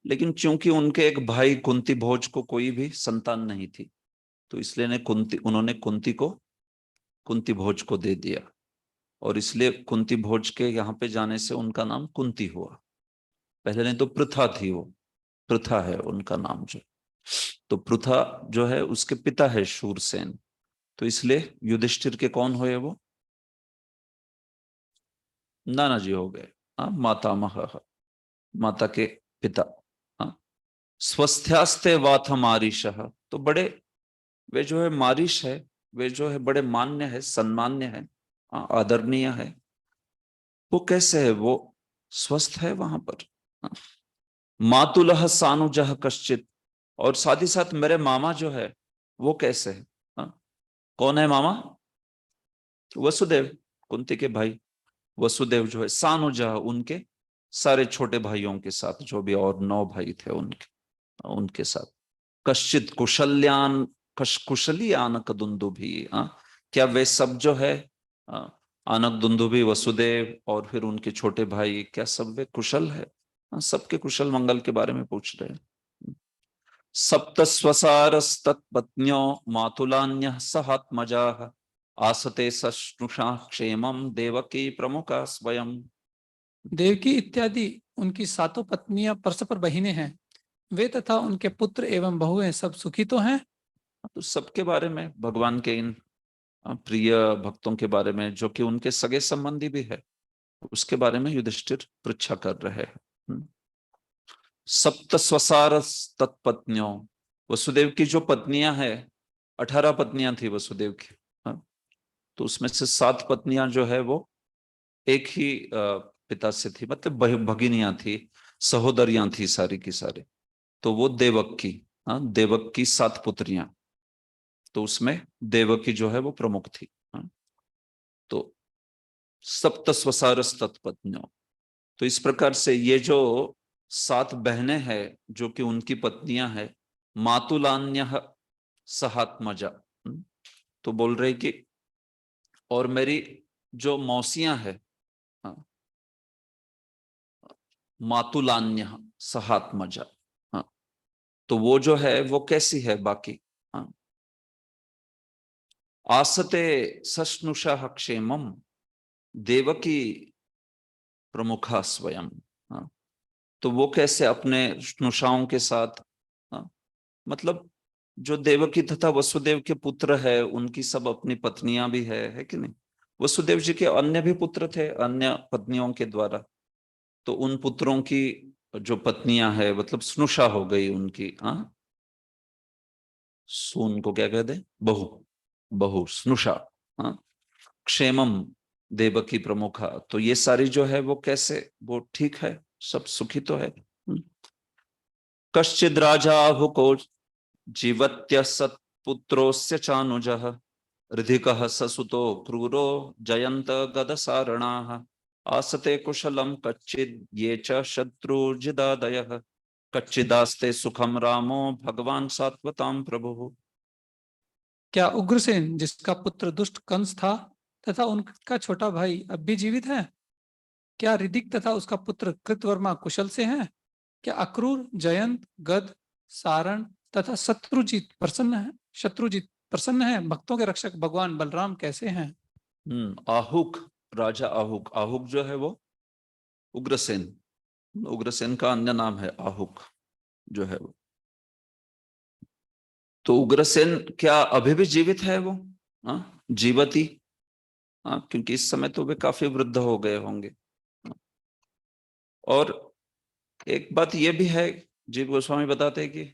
लेकिन चूंकि उनके एक भाई कुंती भोज को कोई भी संतान नहीं थी, तो इसलिए उन्होंने कुंती को कुंती भोज को दे दिया, और इसलिए कुंती भोज के यहाँ पे जाने से उनका नाम कुंती हुआ। पहले नहीं तो प्रथा थी, वो प्रथा है उनका नाम जो। तो प्रथा जो है उसके पिता है शूरसेन, तो इसलिए युधिष्ठिर के कौन हुए वो, नाना जी हो गए। हाँ, मातामह, माता के पिता। हाँ, स्वस्थ्यास्ते वाथ मारीशः, तो बड़े वे जो है मारिश है, वे जो है बड़े मान्य है, सम्मान्य है, आदरणीय है। वो कैसे है, वो स्वस्थ है वहां पर। हाँ, मातुलह सानुजह कश्चित, और साथ ही साथ मेरे मामा जो है वो कैसे है। हाँ, कौन है मामा, वसुदेव, कुंती के भाई वसुदेव जो है, सानुजह उनके सारे छोटे भाइयों के साथ, जो भी और 9 भाई थे उनके उनके साथ। कश्चित कुशली आनक दुंदुभी, क्या वे सब जो है, आनक दुंदुभी वसुदेव और फिर उनके छोटे भाई, क्या सब वे कुशल है। सबके कुशल मंगल के बारे में पूछ रहे हैं। सप्तस्वसारस्तत्पत्न्यो मातुलान्यः सहात्मजाः आसते सश्नुषा क्षेमं देवकी प्रमुखा स्वयं। देवकी इत्यादि उनकी 7 पत्नियां परस्पर बहिनें हैं। वे तथा उनके पुत्र एवं बहुएं सब सुखी तो हैं। तो सबके बारे में, भगवान के इन प्रिय भक्तों के बारे में, जो कि उनके सगे संबंधी भी है, उसके बारे में युधिष्ठिर पृच्छा कर रहे हैं। सप्त स्वसार तत्पत्नियों, वसुदेव की जो पत्नियां हैं, 18 पत्नियां थी वसुदेव की। हाँ, तो उसमें से 7 पत्नियां जो है वो एक ही पिता से थी, मतलब भगिनियां थी, सहोदरियां थी सारी की सारी। तो वो देवक की, देवक की 7 पुत्रियां, तो उसमें देवकी जो है वो प्रमुख थी। हाँ, तो सप्त स्वसारस तत्पत्नियों, तो इस प्रकार से ये जो 7 बहनें हैं जो कि उनकी पत्नियां हैं, मातुलान्य सहात्मजा, तो बोल रहे कि और मेरी जो मौसियां हैं, हाँ, मातुलान्य सहात्मजा, हाँ, तो वो जो है वो कैसी है बाकी। हाँ, आसते सश्नुषा क्षेमम देवकी प्रमुखा स्वयं। हाँ, तो वो कैसे अपने स्नुषाओं के साथ, हाँ, मतलब जो देवकी तथा वसुदेव के पुत्र है उनकी सब अपनी पत्नियां भी है कि नहीं। वसुदेव जी के अन्य भी पुत्र थे अन्य पत्नियों के द्वारा, तो उन पुत्रों की जो पत्नियां है, मतलब स्नुषा हो गई उनकी। हाँ, सून को क्या कहते, बहू, बहू स्नुषा। हाँ, क्षेमम देवकी प्रमुखा, तो ये सारी जो है वो कैसे, वो ठीक है, सब सुखी तो है। कश्चिद राजा हुको जीवत्य सत्पुत्रोस्य चानुजः ऋधिकः ससुतो क्रूरो जयंत गदसारणाः आसते कुशलम कच्चिद ये च शत्रुजिदादयः कच्चिदास्ते सुखम रामो भगवान सात्वताम प्रभु। क्या उग्रसेन जिसका पुत्र दुष्ट कंस था तथा उनका छोटा भाई अब भी जीवित है? क्या ऋदिक तथा उसका पुत्र कृतवर्मा कुशल से हैं? क्या अक्रूर, जयंत, गद, सारण तथा शत्रुजीत प्रसन्न है? भक्तों के रक्षक भगवान बलराम कैसे हैं? आहुक, राजा आहुक, आहुक जो है वो उग्रसेन, उग्रसेन का अन्य नाम है आहुक जो है वो। तो उग्रसेन क्या अभी भी जीवित है वो? जीवती, हाँ, क्योंकि इस समय तो वे काफी वृद्ध हो गए होंगे। और एक बात यह भी है, जीव गोस्वामी बताते हैं कि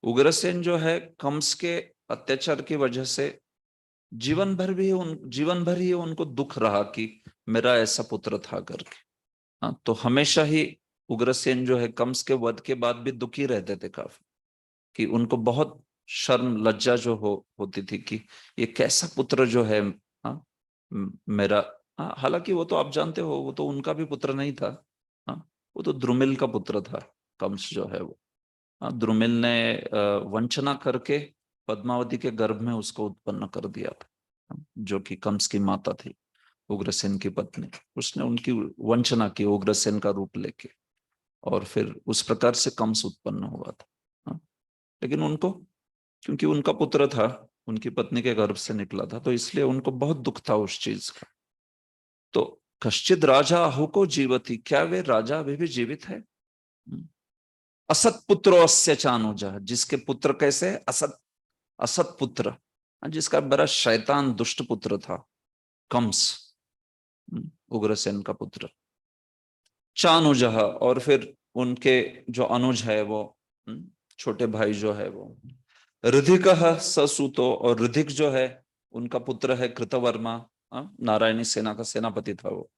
उग्रसेन जो है कंस के अत्याचार की वजह से जीवन भर ही उनको दुख रहा कि मेरा ऐसा पुत्र था करके। हाँ, तो हमेशा ही उग्रसेन जो है कंस के वध के बाद भी दुखी रहते थे काफी, कि उनको बहुत शर्म लज्जा जो होती थी कि ये कैसा पुत्र जो है, हाँ, मेरा। हाँ, हालांकि वो तो आप जानते हो वो तो उनका भी पुत्र नहीं था। हाँ, वो तो द्रुमिल का पुत्र था कंस जो है वो। हाँ, द्रुमिल ने वंचना करके पद्मावती के गर्भ में उसको उत्पन्न कर दिया था, जो कि कंस की माता थी, उग्रसेन की पत्नी। उसने उनकी वंचना की उग्रसेन का रूप लेके, और फिर उस प्रकार से कंस उत्पन्न हुआ था। हाँ, लेकिन उनको, क्योंकि उनका पुत्र था, उनकी पत्नी के गर्भ से निकला था, तो इसलिए उनको बहुत दुख था उस चीज का। तो कश्चित राजा अहुको जीवती, क्या वे राजा अभी भी जीवित है? असत पुत्रो अस्य चानुजा, जिसके पुत्र कैसे असत, असत पुत्र, जिसका बड़ा शैतान दुष्ट पुत्र था कंस, उग्रसेन का पुत्र चानुज। और फिर उनके जो अनुज है वो, छोटे भाई जो है वो ऋधिक ससुतो, और ऋधिक जो है उनका पुत्र है कृतवर्मा, नारायणी सेना का सेनापति था वो,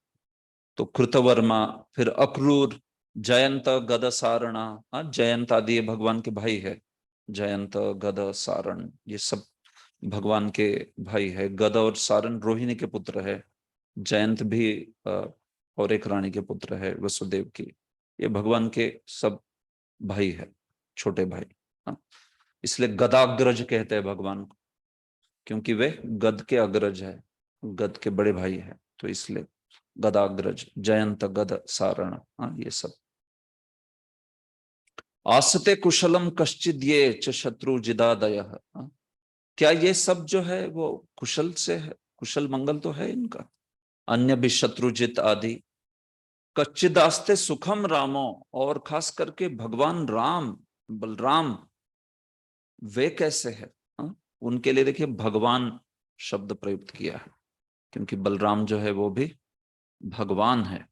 तो कृतवर्मा। फिर अक्रूर, जयंत, गद, सारणा, जयंत आदि ये भगवान के भाई है। जयंत, गद, सारण ये सब भगवान के भाई है। गद और सारण रोहिणी के पुत्र है। जयंत भी और एक रानी के पुत्र है वसुदेव की। ये भगवान के सब भाई है, छोटे भाई। हाँ, इसलिए गदाग्रज कहते हैं भगवान को, क्योंकि वे गद के अग्रज है, गद के बड़े भाई है, तो इसलिए गदाग्रज। जयंत, गद, सारण, हाँ ये सब। आसते कुशलम कश्चिद ये च शत्रु जिदादय, क्या ये सब जो है वो कुशल से है? कुशल मंगल तो है इनका। अन्य भी शत्रुजित आदि। कच्चिदास्ते सुखम रामो, और खास करके भगवान राम, बलराम, वे कैसे है? हाँ? उनके लिए देखिए भगवान शब्द प्रयुक्त किया है, क्योंकि बलराम जो है वो भी भगवान है।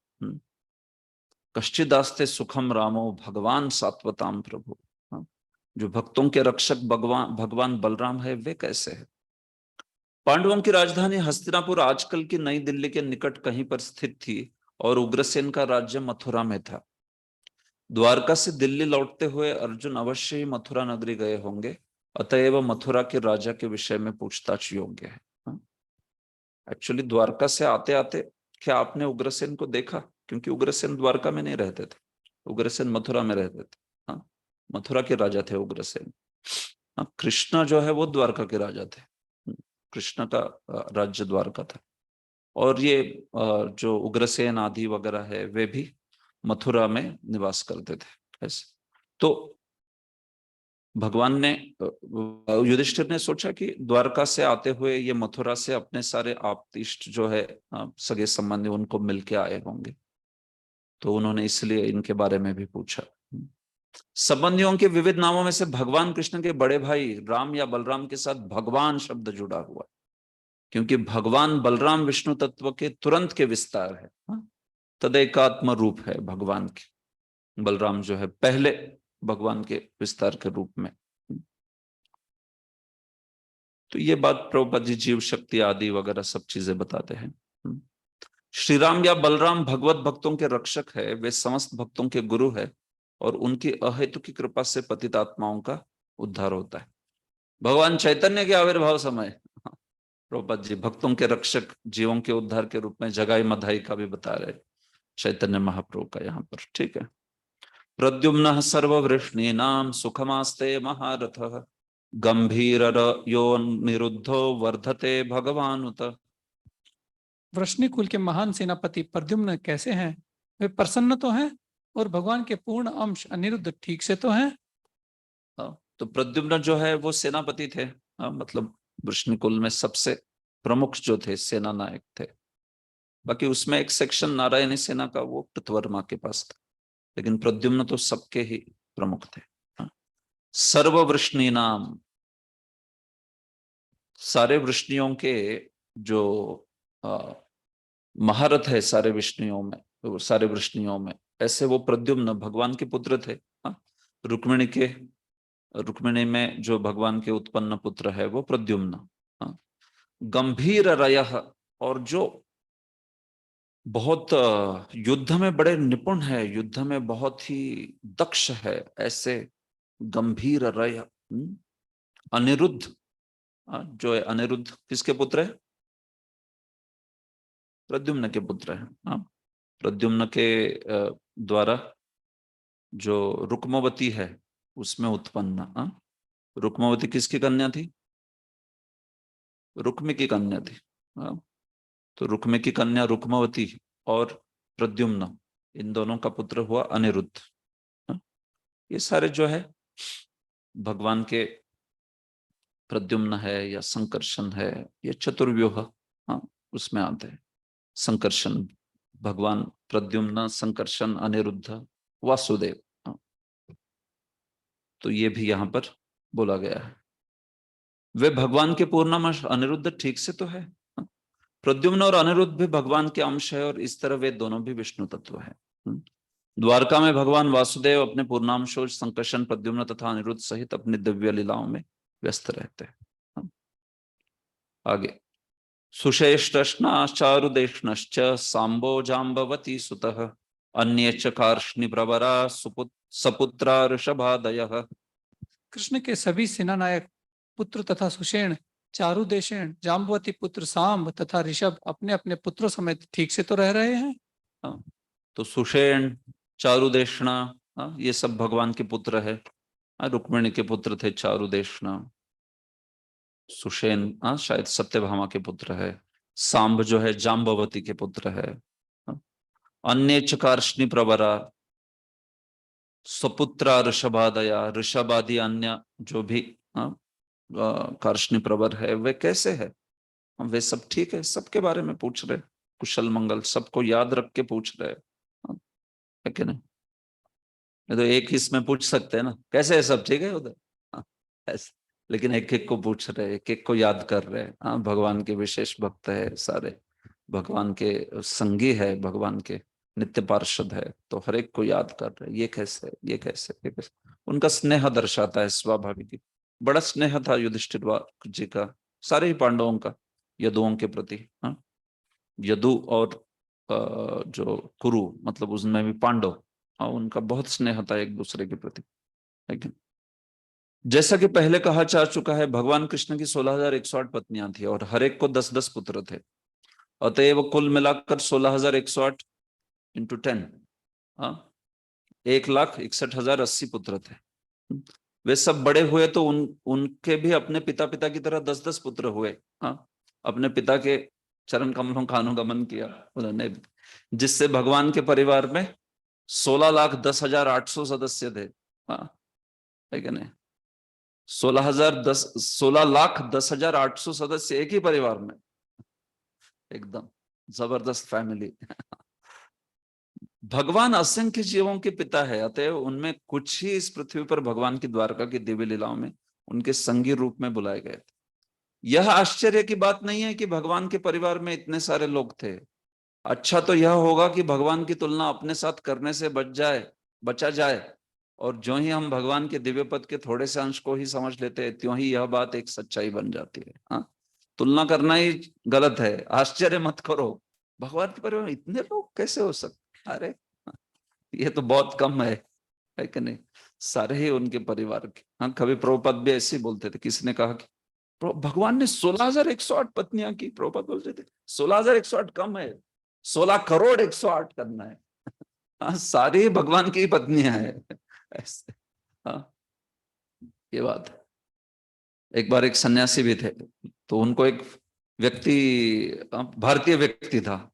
कश्चिदास्ते सुखम रामो भगवान सात्वताम प्रभु, हाँ? जो भक्तों के रक्षक भगवान भगवान बलराम है वे कैसे है? पांडवों की राजधानी हस्तिनापुर आजकल की नई दिल्ली के निकट कहीं पर स्थित थी, और उग्रसेन का राज्य मथुरा में था। द्वारका से दिल्ली लौटते हुए अर्जुन अवश्य ही मथुरा नगरी गए होंगे, अतएव मथुरा के राजा के विषय में पूछताछ योग्य है। एक्चुअली द्वारका से आते आते क्या आपने उग्रसेन को देखा? क्योंकि उग्रसेन द्वारका में नहीं रहते थे, उग्रसेन मथुरा में रहते थे। हाँ, मथुरा के राजा थे उग्रसेन। हाँ, कृष्णा जो है वो द्वारका के राजा थे। कृष्ण का राज्य द्वारका था। और ये जो उग्रसेन आदि वगैरह है वे भी मथुरा में निवास करते थे ऐसे। तो भगवान ने, युधिष्ठिर ने सोचा कि द्वारका से आते हुए ये मथुरा से अपने सारे आप्तिष्ट जो है, सगे संबंधी, उनको मिलके आए होंगे, तो उन्होंने इसलिए इनके बारे में भी पूछा। संबंधियों के विविध नामों में से भगवान कृष्ण के बड़े भाई राम या बलराम के साथ भगवान शब्द जुड़ा हुआ, क्योंकि भगवान बलराम विष्णु तत्व के तुरंत के विस्तार है। तदेकात्म रूप है भगवान के। बलराम जो है पहले भगवान के विस्तार के रूप में। तो ये बात प्रभुपाद जी जीव शक्ति आदि वगैरह सब चीजें बताते हैं। श्री राम या बलराम भगवत भक्तों के रक्षक है, वे समस्त भक्तों के गुरु है, और उनकी अहेतु की कृपा से पतित आत्माओं का उद्धार होता है। भगवान चैतन्य के आविर्भाव समय प्रभुपाद जी भक्तों के रक्षक, जीवों के उद्धार के रूप में जगाई मधाई का भी बता रहे चैतन्य महाप्रभु का यहाँ पर। ठीक है। प्रद्युम्न सर्ववृष्णीनां सुखमास्ते महारथः, गंभीर यो निरुद्धो वर्धते भगवानुत। वृष्णि कुल के महान सेनापति प्रद्युम्न कैसे हैं? वे प्रसन्न तो हैं, और भगवान के पूर्ण अंश अनिरुद्ध ठीक से तो हैं। तो प्रद्युम्न जो है वो सेनापति थे, मतलब वृष्णि कुल में सबसे प्रमुख जो थे सेना नायक थे। बाकी उसमें एक सेक्शन नारायणी सेना का वो कृतवर्मा के पास था, लेकिन प्रद्युम्न तो सबके ही प्रमुख थे। सर्ववृष्णि नाम, सारे वृष्णियों के जो महारथ है सारे विष्णुओं में, सारे वृष्णियों में, ऐसे वो प्रद्युम्न भगवान के पुत्र थे। रुक्मिणी में जो भगवान के उत्पन्न पुत्र है वो प्रद्युम्न। गंभीर रयः, और जो बहुत युद्ध में बड़े निपुण है, युद्ध में बहुत ही दक्ष है, ऐसे गंभीर रय। अनिरुद्ध, जो है अनिरुद्ध किसके पुत्र है? प्रद्युम्न के पुत्र है। प्रद्युम्न के द्वारा जो रुक्मवती है उसमें उत्पन्न। रुक्मवती किसकी कन्या थी? रुक्मी की कन्या थी। तो रुक्मी की कन्या रुक्मवती और प्रद्युम्न, इन दोनों का पुत्र हुआ अनिरुद्ध। ये सारे जो है भगवान के, प्रद्युम्न है या संकर्षण है, ये चतुर्व्यूह उसमें आते हैं। संकर्षण भगवान, प्रद्युम्न, संकर्षण, अनिरुद्ध, वासुदेव। तो ये भी यहां पर बोला गया है। वे भगवान के पूर्णांश, अनिरुद्ध ठीक से तो है, प्रद्युम्न और अनिरुद्ध भी भगवान के अंश है, और इस तरह वे दोनों भी विष्णु तत्व है। द्वारका में भगवान वासुदेव अपने पूर्णांशों संकर्षण, प्रद्युम्न तथा अनिरुद्ध सहित अपनी दिव्य लीलाओं में व्यस्त रहते हैं। आगे, सुषेष्टश्चारुदेष्णश्च सांबो जाम्बवती सुतः अन्ये च कार्ष्णि प्रवरा सपुत्रा ऋषभादयः। कृष्ण के सभी सेनानायक पुत्र तथा सुषेण, चारुदेशेण, जाम्बवती पुत्र सांब तथा ऋषभ अपने अपने पुत्रों समेत ठीक से तो रह रहे हैं। तो सुषेण, चारुदेशना, ये सब भगवान के पुत्र है। रुक्मिणी के पुत्र थे चारुदेशना। सुषेण शायद सत्यभामा के पुत्र है। सांब जो है जाम्बवती के पुत्र है। अन्य चकारष्णि प्रवरा, स्वपुत्रा ऋषभादया, ऋषभादि अन्य जो भी कार्ष्णि प्रवर है, वे कैसे है? वे सब ठीक है, सबके बारे में पूछ रहे, कुशल मंगल सबको याद रख के पूछ रहे है कि नहीं? तो एक ही इसमें पूछ सकते हैं ना, कैसे है, सब ठीक है उधर, ऐसे। लेकिन एक एक को पूछ रहे, एक एक को याद कर रहे। भगवान के विशेष भक्त है सारे, भगवान के संगी है, भगवान के नित्य पार्षद है, तो हर एक को याद कर रहे, ये कैसे, ये कैसे, ये कैसे। उनका स्नेह दर्शाता है स्वाभाविक। बड़ा स्नेह था युधिष्ठिर जी का सारे ही पांडवों का यदुओं के प्रति। यदु और जो कुरु, मतलब उसमें भी पांडव, उनका बहुत स्नेह था एक दूसरे के प्रति। लेकिन जैसा कि पहले कहा जा चुका है, भगवान कृष्ण की 16,108 पत्नियां थी और हर एक को 10-10 पुत्र थे। अतएव कुल मिलाकर 16,108 इंटू 10, 1,61,080 पुत्र थे। वे सब बड़े हुए तो उनके भी अपने पिता की तरह 10-10 पुत्र हुए। अपने पिता के चरण कमलों का अनुगमन किया उन्होंने, जिससे भगवान के परिवार में 16,10,800 सदस्य थे। है कि नहीं? 16,10,800 सदस्य एक ही परिवार में, एकदम जबरदस्त फैमिली। भगवान असंख्य जीवों के पिता है, अतएव उनमें कुछ ही इस पृथ्वी पर भगवान की द्वारका की दिव्य लीलाओं में उनके संगी रूप में बुलाए गए थे। यह आश्चर्य की बात नहीं है कि भगवान के परिवार में इतने सारे लोग थे। अच्छा तो यह होगा कि भगवान की तुलना अपने साथ करने से बचा जाए, और जो ही हम भगवान के दिव्य पद के थोड़े से अंश को ही समझ लेते हैं, त्यों ही यह बात एक सच्चाई बन जाती है। तुलना करना ही गलत है। आश्चर्य मत करो, भगवान के परिवार में इतने लोग कैसे हो सकते? अरे ये तो बहुत कम है कि नहीं? सारे ही उनके परिवार के। कभी प्रभुपाद भी ऐसे ही बोलते थे, किसी ने कहा कि भगवान ने 16,108 पत्नियां की। प्रभुपाद बोलते थे 16,108 कम है, 16,01,08 करना है। सारी भगवान की पत्नियां हैं ऐसे। ये बात है। एक बार एक सन्यासी भी थे, तो उनको एक व्यक्ति, भारतीय व्यक्ति था,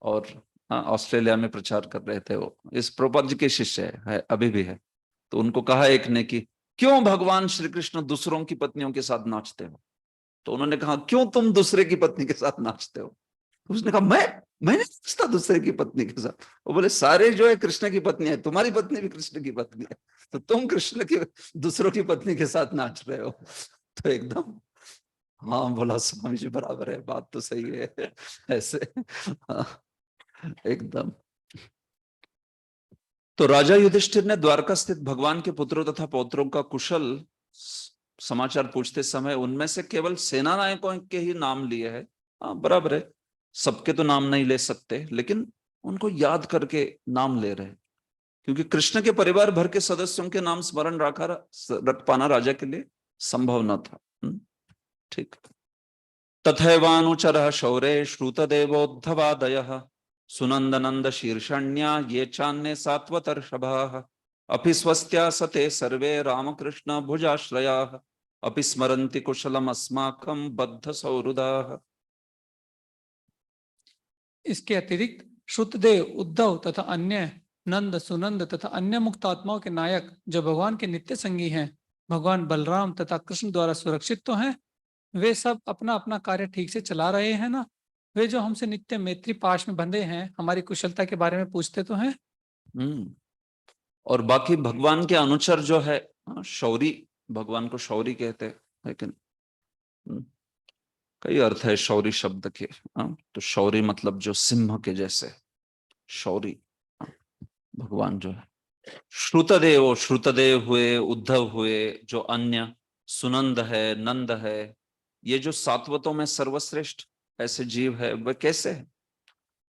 और ऑस्ट्रेलिया में प्रचार कर रहे थे। वो इस प्रभुपाद जी के शिष्य है, अभी भी है। तो उनको कहा एक ने कि क्यों भगवान श्री कृष्ण दूसरों की पत्नियों के साथ नाचते हो? तो उन्होंने कहा क्यों तुम दूसरे की पत्नी के साथ नाचते हो? उसने कहा मैं नहीं नाचता दूसरे की पत्नी के साथ। वो बोले सारे जो है कृष्ण की पत्नी है, तुम्हारी पत्नी भी कृष्ण की पत्नी है, तो तुम कृष्ण की दूसरों की पत्नी के साथ नाच रहे हो। तो एकदम हाँ बोला स्वामी जी, बराबर है, बात तो सही है। ऐसे हाँ, एकदम। तो राजा युधिष्ठिर ने द्वारका स्थित भगवान के पुत्रों तथा पौत्रों का कुशल समाचार पूछते समय उनमें से केवल सेना नायकों के ही नाम लिए है। हाँ बराबर है, सबके तो नाम नहीं ले सकते, लेकिन उनको याद करके नाम ले रहे हैं, क्योंकि कृष्ण के परिवार भर के सदस्यों के नाम स्मरण रख पाना राजा के लिए संभव न था। ठीक। तथैवानुचरः शौरे श्रुतदेवोद्धवादयः सुनंदनंद शीर्षण्या ये चान्ये सात्वतर्षभाः अपि स्वस्त्या सते सर्वे रामकृष्ण भुजाश्रयाः अपि स्मरन्ति कुशलम् अस्माकं बद्ध सौहृदाः। इसके अतिरिक्त श्रुतदेव, उद्धव तथा अन्य नंद, सुनंद तथा अन्य मुक्त आत्माओं के नायक जो भगवान के नित्य संगी हैं, भगवान बलराम तथा कृष्ण द्वारा सुरक्षित तो हैं, वे सब अपना अपना कार्य ठीक से चला रहे हैं ना? वे जो हमसे नित्य मैत्री पाश में बंधे हैं, हमारी कुशलता के बारे में पूछते तो हैं। और बाकी भगवान के अनुचर जो है, शौरी, भगवान को शौरी कहते हैं, लेकिन कई अर्थ है शौरी शब्द के। तो शौरी मतलब जो सिंह के जैसे, शौरी भगवान जो है। श्रुतदेव, श्रुतदेव हुए, उद्धव हुए, जो अन्य सुनंद है, नंद है, ये जो सात्वतों में सर्वश्रेष्ठ ऐसे जीव है, वे कैसे है?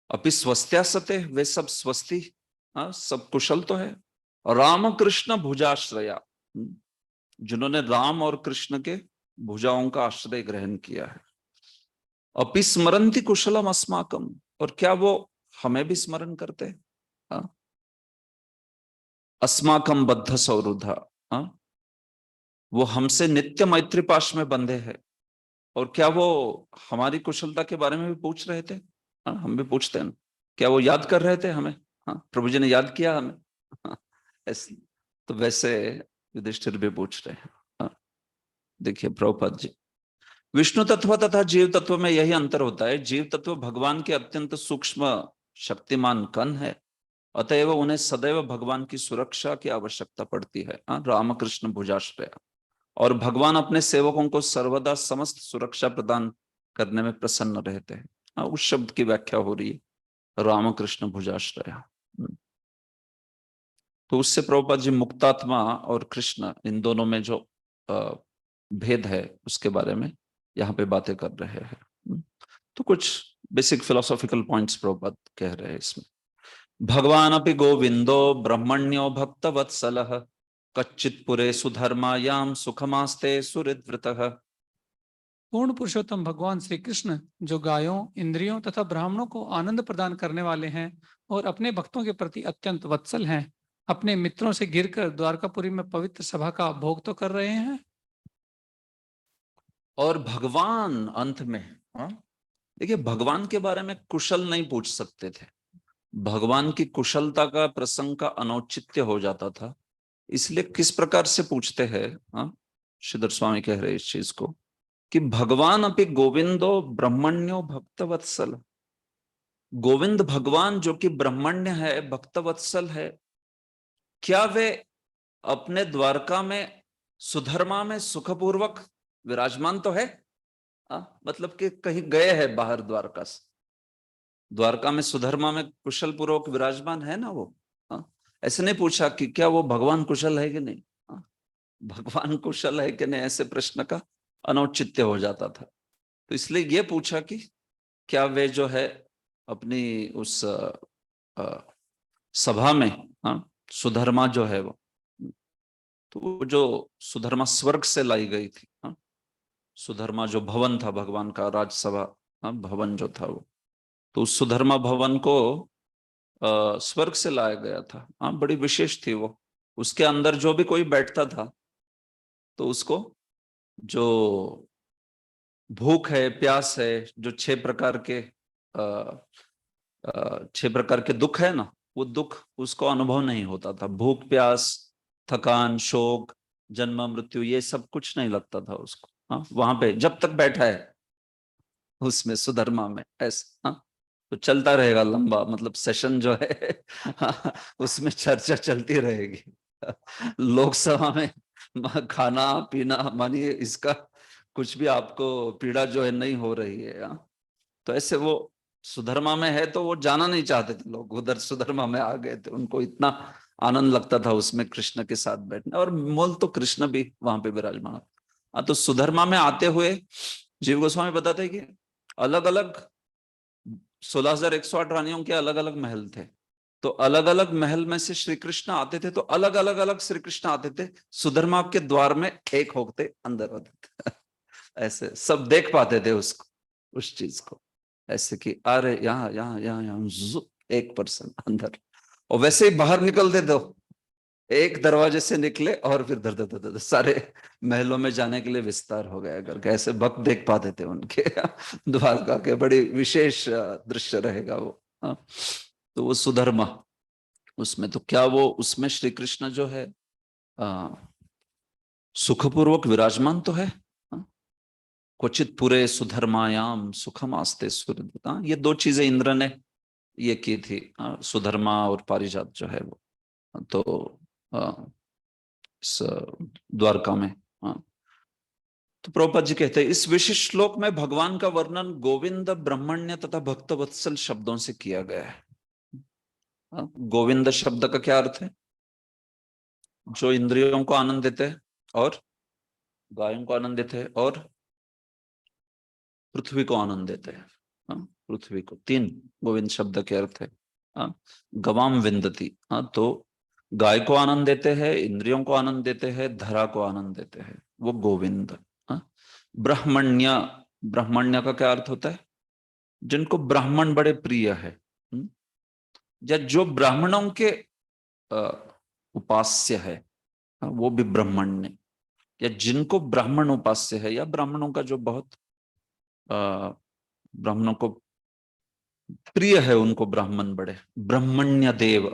अपि स्वस्त्या सते, वे सब स्वस्ति, सब कुशल तो है। राम कृष्ण भुजाश्रया, जिन्होंने राम और कृष्ण के भुजाओं का आश्रय ग्रहण किया है। अपि स्मरन्ति कुशलम अस्माकम, और क्या वो हमें भी स्मरण करते हैं? अस्माकम बद्ध सौहृदा, वो हमसे नित्य मैत्री पाश में बंधे हैं। और क्या वो हमारी कुशलता के बारे में भी पूछ रहे थे? हम भी पूछते हैं, क्या वो याद कर रहे थे हमें? प्रभु जी ने याद किया हमें। ऐसे तो वैसे युधिष्ठिर भी पूछ रहे हैं। देखिए प्रभुपाद जी, विष्णु तत्व तथा जीव तत्व में यही अंतर होता है। जीव तत्व भगवान के अत्यंत सूक्ष्म शक्तिमान कण है, अतएव उन्हें सदैव भगवान की सुरक्षा की आवश्यकता पड़ती है। रामकृष्ण भुजाश्रय, और भगवान अपने सेवकों को सर्वदा समस्त सुरक्षा प्रदान करने में प्रसन्न रहते हैं। उस शब्द की व्याख्या हो रही है रामकृष्ण भुजाश्रय। तो उससे प्रभुपाद जी मुक्तात्मा और कृष्ण, इन दोनों में जो भेद है उसके बारे में यहाँ पे बातें कर रहे हैं। तो कुछ बेसिक फिलोसॉफिकल पॉइंट्स प्रभुपाद कह रहे हैं इसमें। भगवान अपि गोविंदो ब्रह्मण्यो भक्त वत्सलः कच्चित पुरे सुधर्मायाम सुखमास्ते सुहृद्वृतः। पूर्ण पुरुषोत्तम भगवान श्री कृष्ण जो गायों, इंद्रियों तथा ब्राह्मणों को आनंद प्रदान करने वाले हैं और अपने भक्तों के प्रति अत्यंत वत्सल हैं, अपने मित्रों से घिरकर द्वारकापुरी में पवित्र सभा का भोग तो कर रहे हैं। और भगवान अंत में, देखिए भगवान के बारे में कुशल नहीं पूछ सकते थे। भगवान की कुशलता का प्रसंग का अनौचित्य हो जाता था। इसलिए किस प्रकार से पूछते हैं, श्रीधर स्वामी कह रहे इस चीज को कि भगवान अपि गोविंदो ब्रह्मण्यो भक्तवत्सल। गोविंद भगवान जो कि ब्रह्मण्य है, भक्तवत्सल है, क्या वे अपने द्वारका में सुधर्मा में सुखपूर्वक विराजमान तो है? मतलब कि कहीं गए हैं बाहर द्वारका से? द्वारका में सुधर्मा में कुशल पूर्वक विराजमान है ना वो? ऐसे नहीं पूछा कि क्या वो भगवान कुशल है कि नहीं। भगवान कुशल है कि नहीं, ऐसे प्रश्न का अनौचित्य हो जाता था। तो इसलिए ये पूछा कि क्या वे जो है अपनी उस सभा में, सुधर्मा जो है वो, तो वो जो सुधर्मा स्वर्ग से लाई गई थी। सुधर्मा जो भवन था भगवान का, राजसभा भवन जो था वो, तो उस सुधर्मा भवन को स्वर्ग से लाया गया था। बड़ी विशेष थी वो। उसके अंदर जो भी कोई बैठता था तो उसको जो भूख है, प्यास है, जो 6 प्रकार के 6 प्रकार के दुख है ना, वो दुख उसको अनुभव नहीं होता था। भूख, प्यास, थकान, शोक, जन्म मृत्यु, ये सब कुछ नहीं लगता था उसको। वहां पे जब तक बैठा है उसमें सुधर्मा में, ऐसा तो चलता रहेगा लंबा, मतलब सेशन जो है उसमें चर्चा चलती रहेगी। लोकसभा में खाना पीना, मानिए इसका कुछ भी आपको पीड़ा जो है नहीं हो रही है। हाँ? तो ऐसे वो सुधर्मा में है तो वो जाना नहीं चाहते थे लोग, उधर सुधर्मा में आ गए थे, उनको इतना आनंद लगता था उसमें कृष्ण के साथ बैठने, और मूल तो कृष्ण भी वहां पे विराजमान। हाँ, तो सुधर्मा में आते हुए जीव गोस्वामी बताते हैं कि अलग अलग 16,108 रानियों के अलग अलग महल थे, तो अलग अलग महल में से श्री कृष्ण आते थे, तो अलग अलग अलग श्री कृष्ण आते थे, सुधर्मा के द्वार में एक होते अंदर होते थे। ऐसे सब देख पाते थे उसको, उस चीज को, ऐसे कि अरे यहाँ यहाँ यहाँ यहाँ एक पर्सन अंदर, और वैसे ही बाहर निकलते थे, एक दरवाजे से निकले और फिर धर धर धर धर सारे महलों में जाने के लिए विस्तार हो गया करके, ऐसे भक्त देख पाते थे उनके द्वारका के, बड़ी विशेष दृश्य रहेगा वो। हाँ, तो वो सुधर्मा उसमें, तो क्या वो उसमें श्री कृष्ण जो है सुखपूर्वक विराजमान तो है। हाँ? क्वचित पूरे सुधर्मायाम सुखम आस्ते सुहृद। ये दो चीजें इंद्र ने ये की थी, सुधर्मा और पारिजात जो है वो, तो इस द्वारका में। हाँ, तो प्रभुपाद जी कहते हैं इस विशिष्ट श्लोक में भगवान का वर्णन गोविंद, ब्रह्मण्य तथा भक्तवत्सल शब्दों से किया गया है। हाँ, गोविंद शब्द का क्या अर्थ है? जो इंद्रियों को आनंद देते हैं और गायों को आनंद देते हैं और पृथ्वी को आनंद देते हैं। हाँ, पृथ्वी को, तीन गोविंद शब्द के अर्थ है। हाँ, गवाम विंदती, हाँ, तो गाय को आनंद देते हैं, इंद्रियों को आनंद देते हैं, धरा को आनंद देते हैं, वो गोविंद। हाँ, ब्राह्मण्य, ब्राह्मण्य का क्या अर्थ होता है? जिनको ब्राह्मण बड़े प्रिय है, या जो ब्राह्मणों के उपास्य है, हाँ, वो भी ब्राह्मण्य, या जिनको ब्राह्मण उपास्य है, या ब्राह्मणों का जो बहुत ब्राह्मणों को प्रिय है, उनको ब्राह्मण बड़े। ब्रह्मण्य देव,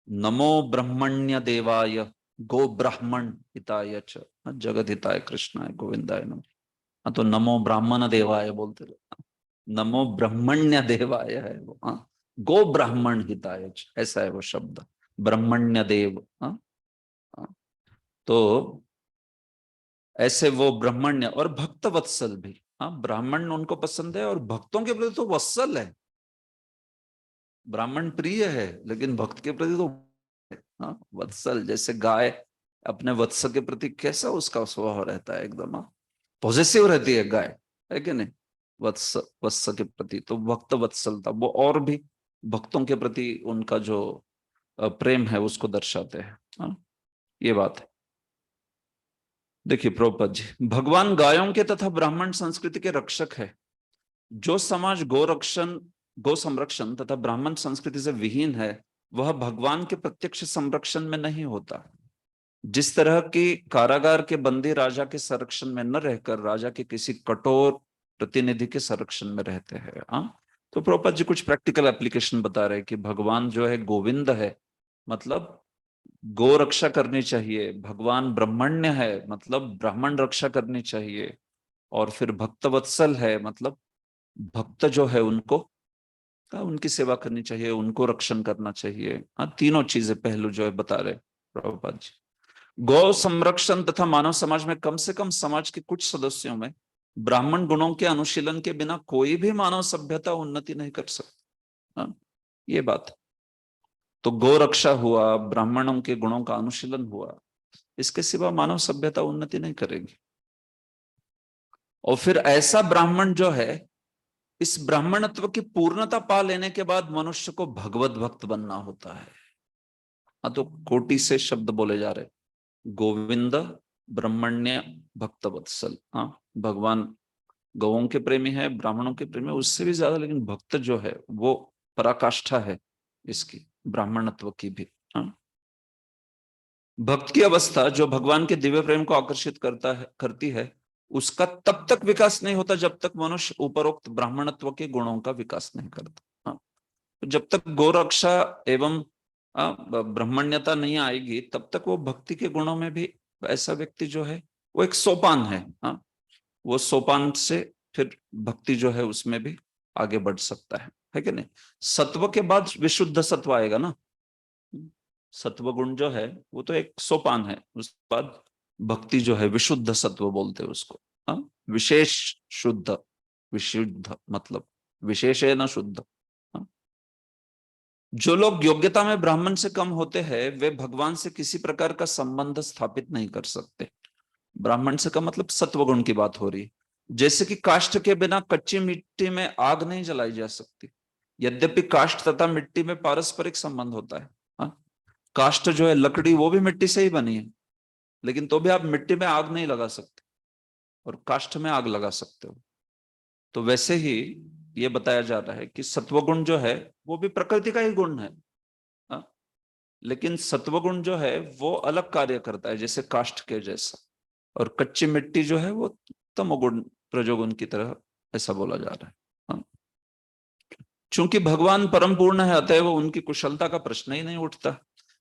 नमो ब्रह्मण्य देवाय गो ब्राह्मण हिताय च जगत हिताय कृष्णाय गोविंदाय नमः। तो नमो ब्राह्मण देवाय बोलते लोग, नमो ब्रह्मण्य देवाय है वो। गो ब्राह्मण हिताय च, ऐसा है वो शब्द, ब्रह्मण्य देव। तो ऐसे वो ब्राह्मण्य और भक्त वत्सल भी। ब्राह्मण उनको पसंद है और भक्तों के प्रति तो वत्सल है, ब्राह्मण प्रिय है लेकिन भक्त के प्रति तो वत्सल, जैसे गाय अपने वत्स के प्रति कैसा उसका स्वभाव रहता है, एकदम पॉजिटिव रहती है गाय, है कि नहीं? वत्स, वत्स के प्रति तो भक्त वत्सलता, वो और भी भक्तों के प्रति उनका जो प्रेम है उसको दर्शाते हैं। ये बात है। देखिए प्रभुपाद जी, भगवान गायों के तथा ब्राह्मण संस्कृति के रक्षक है। जो समाज गोरक्षण, गो संरक्षण तथा ब्राह्मण संस्कृति से विहीन है, वह भगवान के प्रत्यक्ष संरक्षण में नहीं होता। जिस तरह की कारागार के बंदी राजा के संरक्षण में न रहकर राजा के किसी कठोर प्रतिनिधि के संरक्षण में रहते हैं। तो प्रभुपाद जी कुछ प्रैक्टिकल एप्लीकेशन बता रहे हैं कि भगवान जो है गोविंद है, मतलब गो रक्षा करनी चाहिए, भगवान ब्रह्मण्य है मतलब ब्राह्मण रक्षा करनी चाहिए, और फिर भक्तवत्सल है मतलब भक्त जो है उनको उनकी सेवा करनी चाहिए, उनको रक्षण करना चाहिए। तीनों चीजें पहलू जो है बता रहे प्रभुपाद जी। गौ संरक्षण तथा मानव समाज में कम से कम समाज के कुछ सदस्यों में ब्राह्मण गुणों के अनुशीलन के बिना कोई भी मानव सभ्यता उन्नति नहीं कर सकती। ये बात, तो गौ रक्षा हुआ, ब्राह्मणों के गुणों का अनुशीलन हुआ, इसके सिवा मानव सभ्यता उन्नति नहीं करेगी। और फिर ऐसा ब्राह्मण जो है, इस ब्राह्मणत्व की पूर्णता पा लेने के बाद मनुष्य को भगवत भक्त बनना होता है। तो कोटि से शब्द बोले जा रहे, गोविंद, ब्रह्मण्य, भक्तवत्सल। भगवान गौओं के प्रेमी है, ब्राह्मणों के प्रेमी, उससे भी ज्यादा लेकिन भक्त जो है वो पराकाष्ठा है इसकी, ब्राह्मणत्व की भी। भक्त की अवस्था जो भगवान के दिव्य प्रेम को आकर्षित करती है, उसका तब तक विकास नहीं होता जब तक मनुष्य उपरोक्त ब्राह्मणत्व के गुणों का विकास नहीं करता। तो जब तक गोरक्षा एवं ब्राह्मण्यता नहीं आएगी तब तक वो भक्ति के गुणों में भी ऐसा व्यक्ति जो है वो एक सोपान है। वो सोपान से फिर भक्ति जो है उसमें भी आगे बढ़ सकता है कि नहीं? सत्व के बाद विशुद्ध सत्व आएगा ना, सत्व गुण जो है वो तो एक सोपान है, उसके बाद भक्ति जो है विशुद्ध सत्व बोलते हैं उसको। हाँ, विशेष शुद्ध, विशुद्ध मतलब विशेष है ना शुद्ध। हाँ? जो लोग योग्यता में ब्राह्मण से कम होते हैं वे भगवान से किसी प्रकार का संबंध स्थापित नहीं कर सकते। ब्राह्मण से कम मतलब सत्वगुण की बात हो रही है। जैसे कि काष्ठ के बिना कच्ची मिट्टी में आग नहीं जलाई जा सकती, यद्यपि काष्ठ तथा मिट्टी में पारस्परिक संबंध होता है। हाँ? काष्ठ जो है लकड़ी वो भी मिट्टी से ही बनी है, लेकिन तो भी आप मिट्टी में आग नहीं लगा सकते और काष्ठ में आग लगा सकते हो। तो वैसे ही ये बताया जा रहा है कि सत्वगुण जो है वो भी प्रकृति का ही गुण है। हाँ? लेकिन सत्वगुण जो है वो अलग कार्य करता है, जैसे काष्ठ के जैसा, और कच्ची मिट्टी जो है वो तमोगुण प्रजोगुण की तरह, ऐसा बोला जा रहा है। हाँ? चूंकि भगवान परम पूर्ण है अतएव उनकी कुशलता का प्रश्न ही नहीं उठता।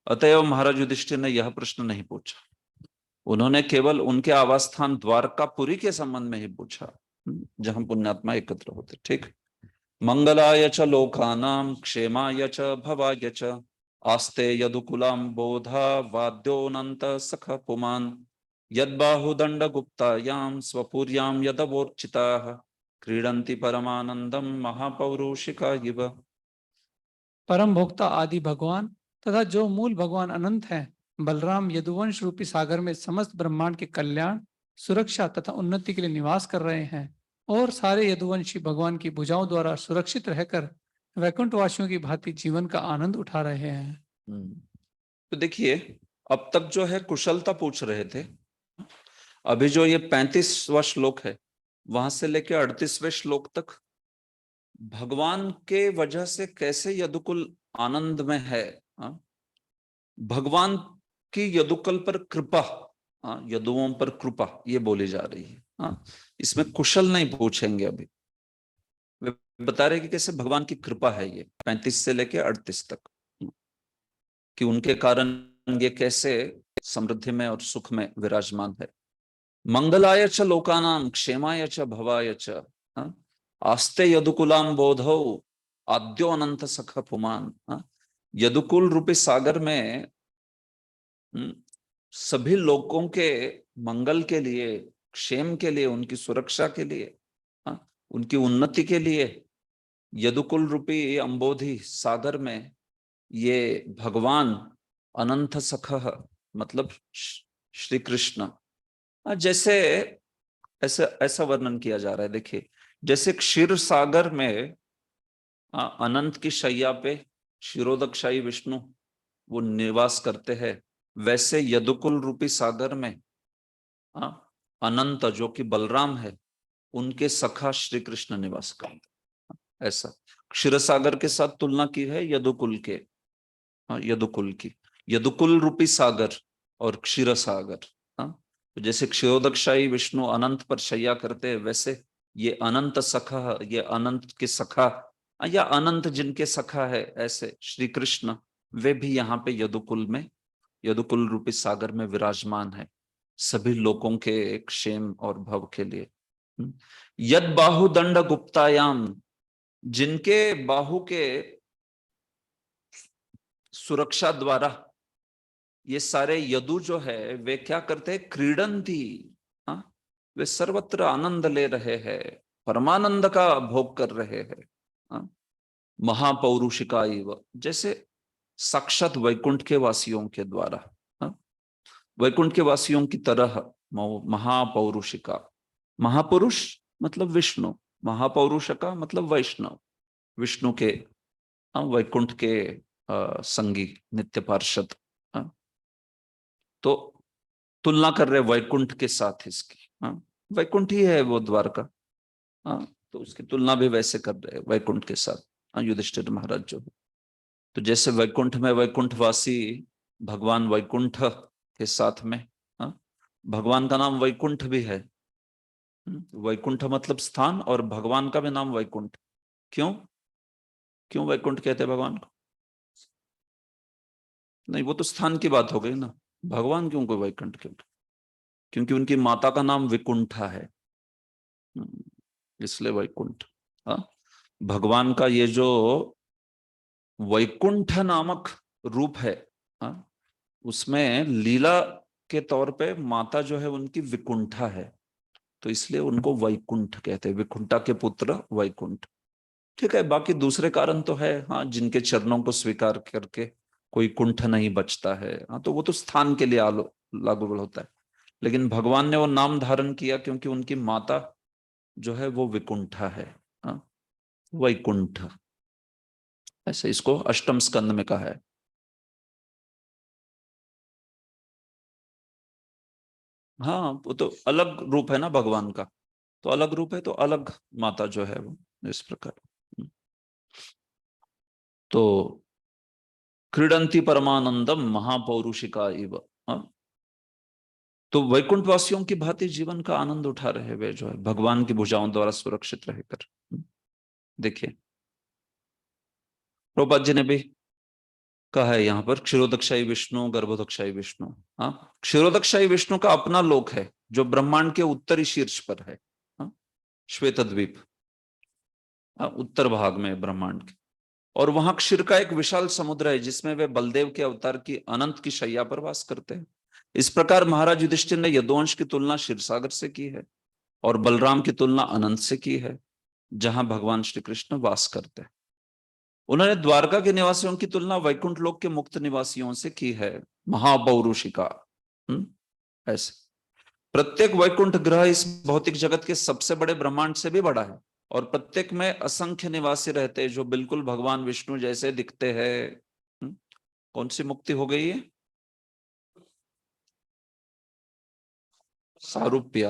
अतएव महाराज युधिष्ठिर ने यह प्रश्न नहीं पूछा, उन्होंने केवल उनके आवास स्थान द्वारकापुरी के संबंध में ही पूछा, जहां पुण्यात्मा एकत्र होते। ठीक। मंगलाय च लोकानां क्षेमाय च भवाय च आस्ते यदुकुलां बोधा वाद्योऽनंत सख पुमान् यद्बाहुदंड गुप्तायां स्वपुर्यां यदवोर्चिताः क्रीडन्ति परमानंदम महापौरुषिका इव। परम भोक्ता आदि भगवान तथा जो मूल भगवान अनंत हैं, बलराम यदुवंश रूपी सागर में समस्त ब्रह्मांड के कल्याण, सुरक्षा तथा उन्नति के लिए निवास कर रहे हैं और सारे यदुवंशी भगवान की भुजाओं द्वारा सुरक्षित रहकर वैकुंठ वासियों की भांति जीवन का आनंद उठा रहे हैं। तो देखिए, अब तक जो है कुशलता पूछ रहे थे। अभी जो ये 35वां श्लोक है, वहां से लेकर 38वें श्लोक तक भगवान के वजह से कैसे यदुकुल आनंद में है। हाँ? भगवान की यदुकुल पर कृपा, हाँ, यदुओं पर कृपा ये बोली जा रही है। हाँ? इसमें कुशल नहीं पूछेंगे अभी, वे बता रहे कि कैसे भगवान की कृपा है ये 35 से लेके 38 तक, कि उनके कारण ये कैसे समृद्धि में और सुख में विराजमान है। मंगलाय च लोकानां क्षेमाय च भवाय च आस्ते यदुकुलां बोधौ आद्यो अनंत सख पुमान। यदुकुल रूपी सागर में सभी लोगों के मंगल के लिए, क्षेम के लिए, उनकी सुरक्षा के लिए, उनकी उन्नति के लिए यदुकुल रूपी अंबोधि सागर में ये भगवान अनंत सख मतलब श्री कृष्ण, जैसे ऐसा ऐसा वर्णन किया जा रहा है। देखिए, जैसे क्षीर सागर में अनंत की शैया पे क्षीरोदकशाही विष्णु वो निवास करते हैं, वैसे यदुकुल रूपी सागर में अनंत जो कि बलराम है उनके सखा श्री कृष्ण निवास करते हैं। ऐसा क्षीर सागर के साथ तुलना की है यदुकुल के, यदुकुल की, यदुकुल रूपी सागर और क्षीर सागर। तो जैसे क्षीरोदकशाही विष्णु अनंत पर शैया करते हैं, वैसे ये अनंत सखा, ये अनंत के सखा या अनंत जिनके सखा है ऐसे श्री कृष्ण, वे भी यहाँ पे यदुकुल में, यदुकुल रूपी सागर में विराजमान है सभी लोगों के क्षेम और भव के लिए। यद बाहुदंड गुप्तायाम, जिनके बाहु के सुरक्षा द्वारा ये सारे यदु जो है वे क्या करते हैं, क्रीडंती, वे सर्वत्र आनंद ले रहे हैं, परमानंद का भोग कर रहे हैं। महापौरुषिका इव, जैसे साक्षात वैकुंठ के वासियों के द्वारा, वैकुंठ के वासियों की तरह महापौरुषिका। महापुरुष मतलब विष्णु, महापौरुषिका मतलब वैष्णव, विष्णु के वैकुंठ के संगी नित्य पार्षद। तो तुलना कर रहे वैकुंठ के साथ इसकी। वैकुंठ ही है वो द्वारका, तो उसकी तुलना भी वैसे कर रहे वैकुंठ के साथ युधिष्ठिर महाराज जो है। तो जैसे वैकुंठ में वैकुंठवासी भगवान वैकुंठ के साथ में, भगवान का नाम वैकुंठ भी है। वैकुंठ मतलब स्थान, और भगवान का भी नाम वैकुंठ। क्यों क्यों वैकुंठ कहते हैं भगवान को? नहीं, वो तो स्थान की बात हो गई ना, भगवान क्यों को वैकुंठ क्यों? क्योंकि उनकी माता का नाम विकुंठा है, इसलिए वैकुंठ। भगवान का ये जो वैकुंठ नामक रूप है, उसमें लीला के तौर पे माता जो है उनकी विकुंठा है। तो इसलिए उनको वैकुंठ कहते हैं, विकुंठा के पुत्र वैकुंठ। ठीक है, बाकी दूसरे कारण तो है, हाँ, जिनके चरणों को स्वीकार करके कोई कुंठ नहीं बचता है, हाँ, तो वो तो स्थान के लिए लागू होता है। लेकिन भगवान ने वो नाम धारण किया क्योंकि उनकी माता जो है वो विकुंठा है, हाँ, वैकुंठ, ऐसे इसको अष्टम स्कंद में कहा है। हाँ, वो तो अलग रूप है ना भगवान का, तो अलग रूप है तो अलग माता जो है वो, इस प्रकार। तो क्रीडंती परमानंदम महापौरुषिका इव, हाँ? तो वैकुंठ वासियों की भांति जीवन का आनंद उठा रहे वे जो है भगवान की भुजाओं द्वारा सुरक्षित रहकर। देखिए प्रभुपाद जी ने भी कहा है यहाँ पर, क्षीरोदक्षाई विष्णु गर्भोदक्षाई विष्णु। हाँ, क्षीरोदक्षाई विष्णु का अपना लोक है जो ब्रह्मांड के उत्तरी शीर्ष पर है, हाँ? श्वेत द्वीप, हाँ, उत्तर भाग में ब्रह्मांड के, और वहां क्षीर का एक विशाल समुद्र है जिसमें वे बलदेव के अवतार की अनंत की शैया पर वास करते हैं। इस प्रकार महाराज युधिष्ठिर ने यदुवंश की तुलना क्षीरसागर से की है और बलराम की तुलना अनंत से की है जहां भगवान श्री कृष्ण वास करते हैं। उन्होंने द्वारका के निवासियों की तुलना वैकुंठ लोक के मुक्त निवासियों से की है, महापौरुषिका। ऐसे प्रत्येक वैकुंठ ग्रह इस भौतिक जगत के सबसे बड़े ब्रह्मांड से भी बड़ा है और प्रत्येक में असंख्य निवासी रहते हैं जो बिल्कुल भगवान विष्णु जैसे दिखते हैं। कौन सी मुक्ति हो गई है? सारूप्य।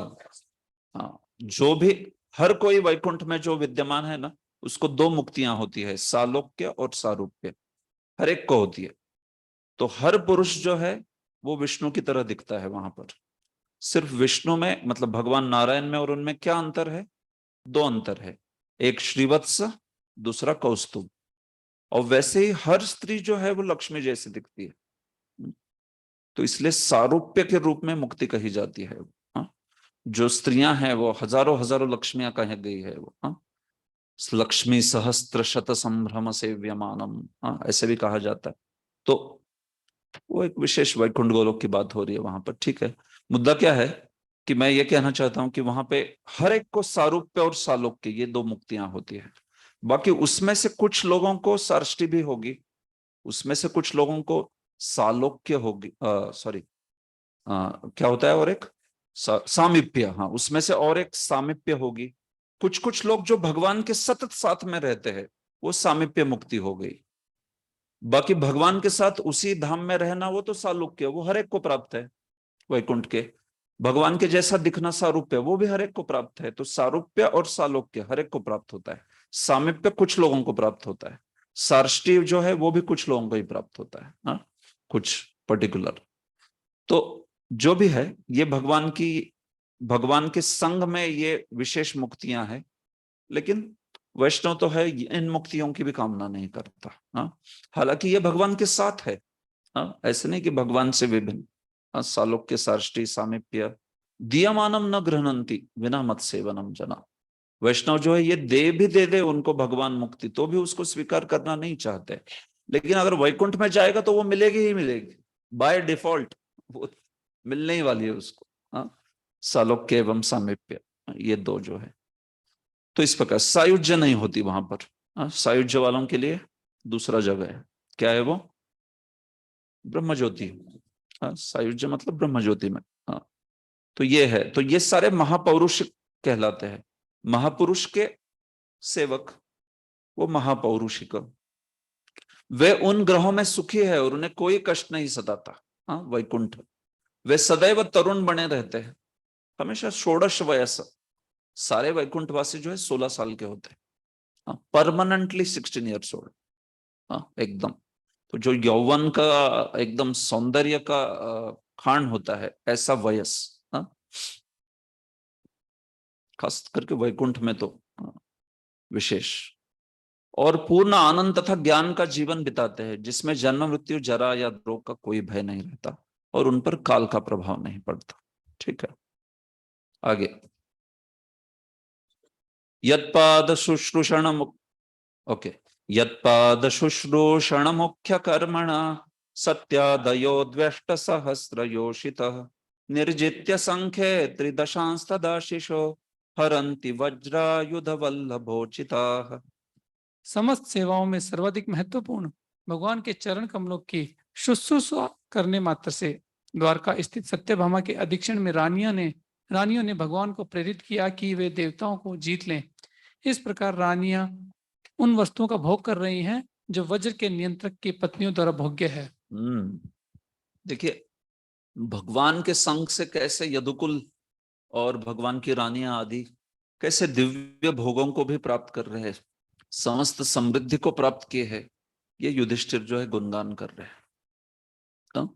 हाँ, जो भी हर कोई वैकुंठ में जो विद्यमान है ना, उसको दो मुक्तियां होती है, सालोक्य और सारूप्य, हर एक को होती है। तो हर पुरुष जो है वो विष्णु की तरह दिखता है वहां पर। सिर्फ विष्णु में मतलब भगवान नारायण में और उनमें क्या अंतर है? दो अंतर है, एक श्रीवत्स, दूसरा कौस्तुभ। और वैसे ही हर स्त्री जो है वो लक्ष्मी जैसी दिखती है, तो इसलिए सारूप्य के रूप में मुक्ति कही जाती है। हाँ? जो स्त्रियां हैं वो हजारों हजारों लक्ष्मियां कह गई है वो, हाँ? लक्ष्मी सहस्त्र शत संभ्रम से व्यमानम, हाँ, ऐसे भी कहा जाता है। तो वो एक विशेष वैकुंठ गोलोक की बात हो रही है वहां पर। ठीक है, मुद्दा क्या है कि मैं ये कहना चाहता हूं कि वहां पे हर एक को सारूप्य और सालोक्य ये दो मुक्तियां होती है। बाकी उसमें से कुछ लोगों को सार्ष्टी भी होगी, उसमें से कुछ लोगों को सालोक्य होगी, सॉरी, क्या होता है और एक सामीप्य, हाँ, उसमें से और एक सामीप्य होगी। कुछ कुछ लोग जो भगवान के सतत साथ में रहते हैं वो सामीप्य मुक्ति हो गई। बाकी भगवान के साथ उसी धाम में रहना वो तो सालोक्य, वो हर एक को प्राप्त है। वैकुंठ के भगवान के जैसा दिखना सारूप्य, वो भी हर एक को प्राप्त है। तो सारूप्य और सालोक्य हर एक को प्राप्त होता है, सामीप्य कुछ लोगों को प्राप्त होता है, सार्ष्टी जो है वो भी कुछ लोगों को ही प्राप्त होता है, हाँ? कुछ पर्टिकुलर। तो जो भी है ये भगवान के संग में ये विशेष मुक्तियां हैं। लेकिन वैष्णव तो है इन मुक्तियों की भी कामना नहीं करता, हाँ? हालांकि ये भगवान के साथ है, हाँ? ऐसे नहीं कि भगवान से विभिन्न, हाँ? सालोक्य सार्ष्टी सामीप्य दीयमानम न गृह्णन्ति विना मत सेवनम जना। वैष्णव जो है ये दे भी दे उनको भगवान मुक्ति तो भी उसको स्वीकार करना नहीं चाहते। लेकिन अगर वैकुंठ में जाएगा तो वो मिलेगी ही मिलेगी, बाय डिफॉल्ट वो मिलने ही वाली है उसको, हाँ? सालोक्य एवं सामीप्य ये दो जो है। तो इस प्रकार सायुज्य नहीं होती वहां पर, हाँ? सायुज्य वालों के लिए दूसरा जगह है, क्या है वो? ब्रह्म ज्योति, हाँ, सायुज्य मतलब ब्रह्म ज्योति में, हाँ। तो ये है, तो ये सारे महापौरुष कहलाते हैं, महापुरुष के सेवक, वो महापौरुषिक। वे उन ग्रहों में सुखी है और उन्हें कोई कष्ट नहीं सताता, हाँ, वैकुंठ। वे सदैव तरुण बने रहते हैं, हमेशा षोडश वयस, सारे वैकुंठवासी जो है 16 साल के होते हैं, हाँ, परमानेंटली 16 ईयर्स ओल्ड, हाँ, एकदम। तो जो यौवन का एकदम सौंदर्य का खान होता है ऐसा वयस, हाँ, खास करके वैकुंठ में तो विशेष। और पूर्ण आनंद तथा ज्ञान का जीवन बिताते हैं जिसमें जन्म मृत्यु जरा या रोग का कोई भय नहीं रहता और उन पर काल का प्रभाव नहीं पड़ता। ठीक है, आगे यत्पाद शुश्रूषण, ओके, यत्पाद शुश्रूषण मुख्य कर्मण सत्यादयो द्वेष्ट सहस्र योषितः निर्जित्य संख्ये त्रिदशांस्तदाशिषो हरन्ति वज्रायुध वल्लभोचिताः। समस्त सेवाओं में सर्वाधिक महत्वपूर्ण भगवान के चरण कमलों की शुश्रूषा करने मात्र से द्वारका स्थित सत्यभामा के अधीक्षण में रानियों ने भगवान को प्रेरित किया कि वे देवताओं को जीत लें। इस प्रकार रानियां उन वस्तुओं का भोग कर रही हैं जो वज्र के नियंत्रक की पत्नियों द्वारा भोग्य है। देखिए भगवान के संग से कैसे यदुकुल और भगवान की रानियां आदि कैसे दिव्य भोगों को भी प्राप्त कर रहे हैं, समस्त समृद्धि को प्राप्त किए हैं, ये युधिष्ठिर जो है गुणगान कर रहे हैं। तो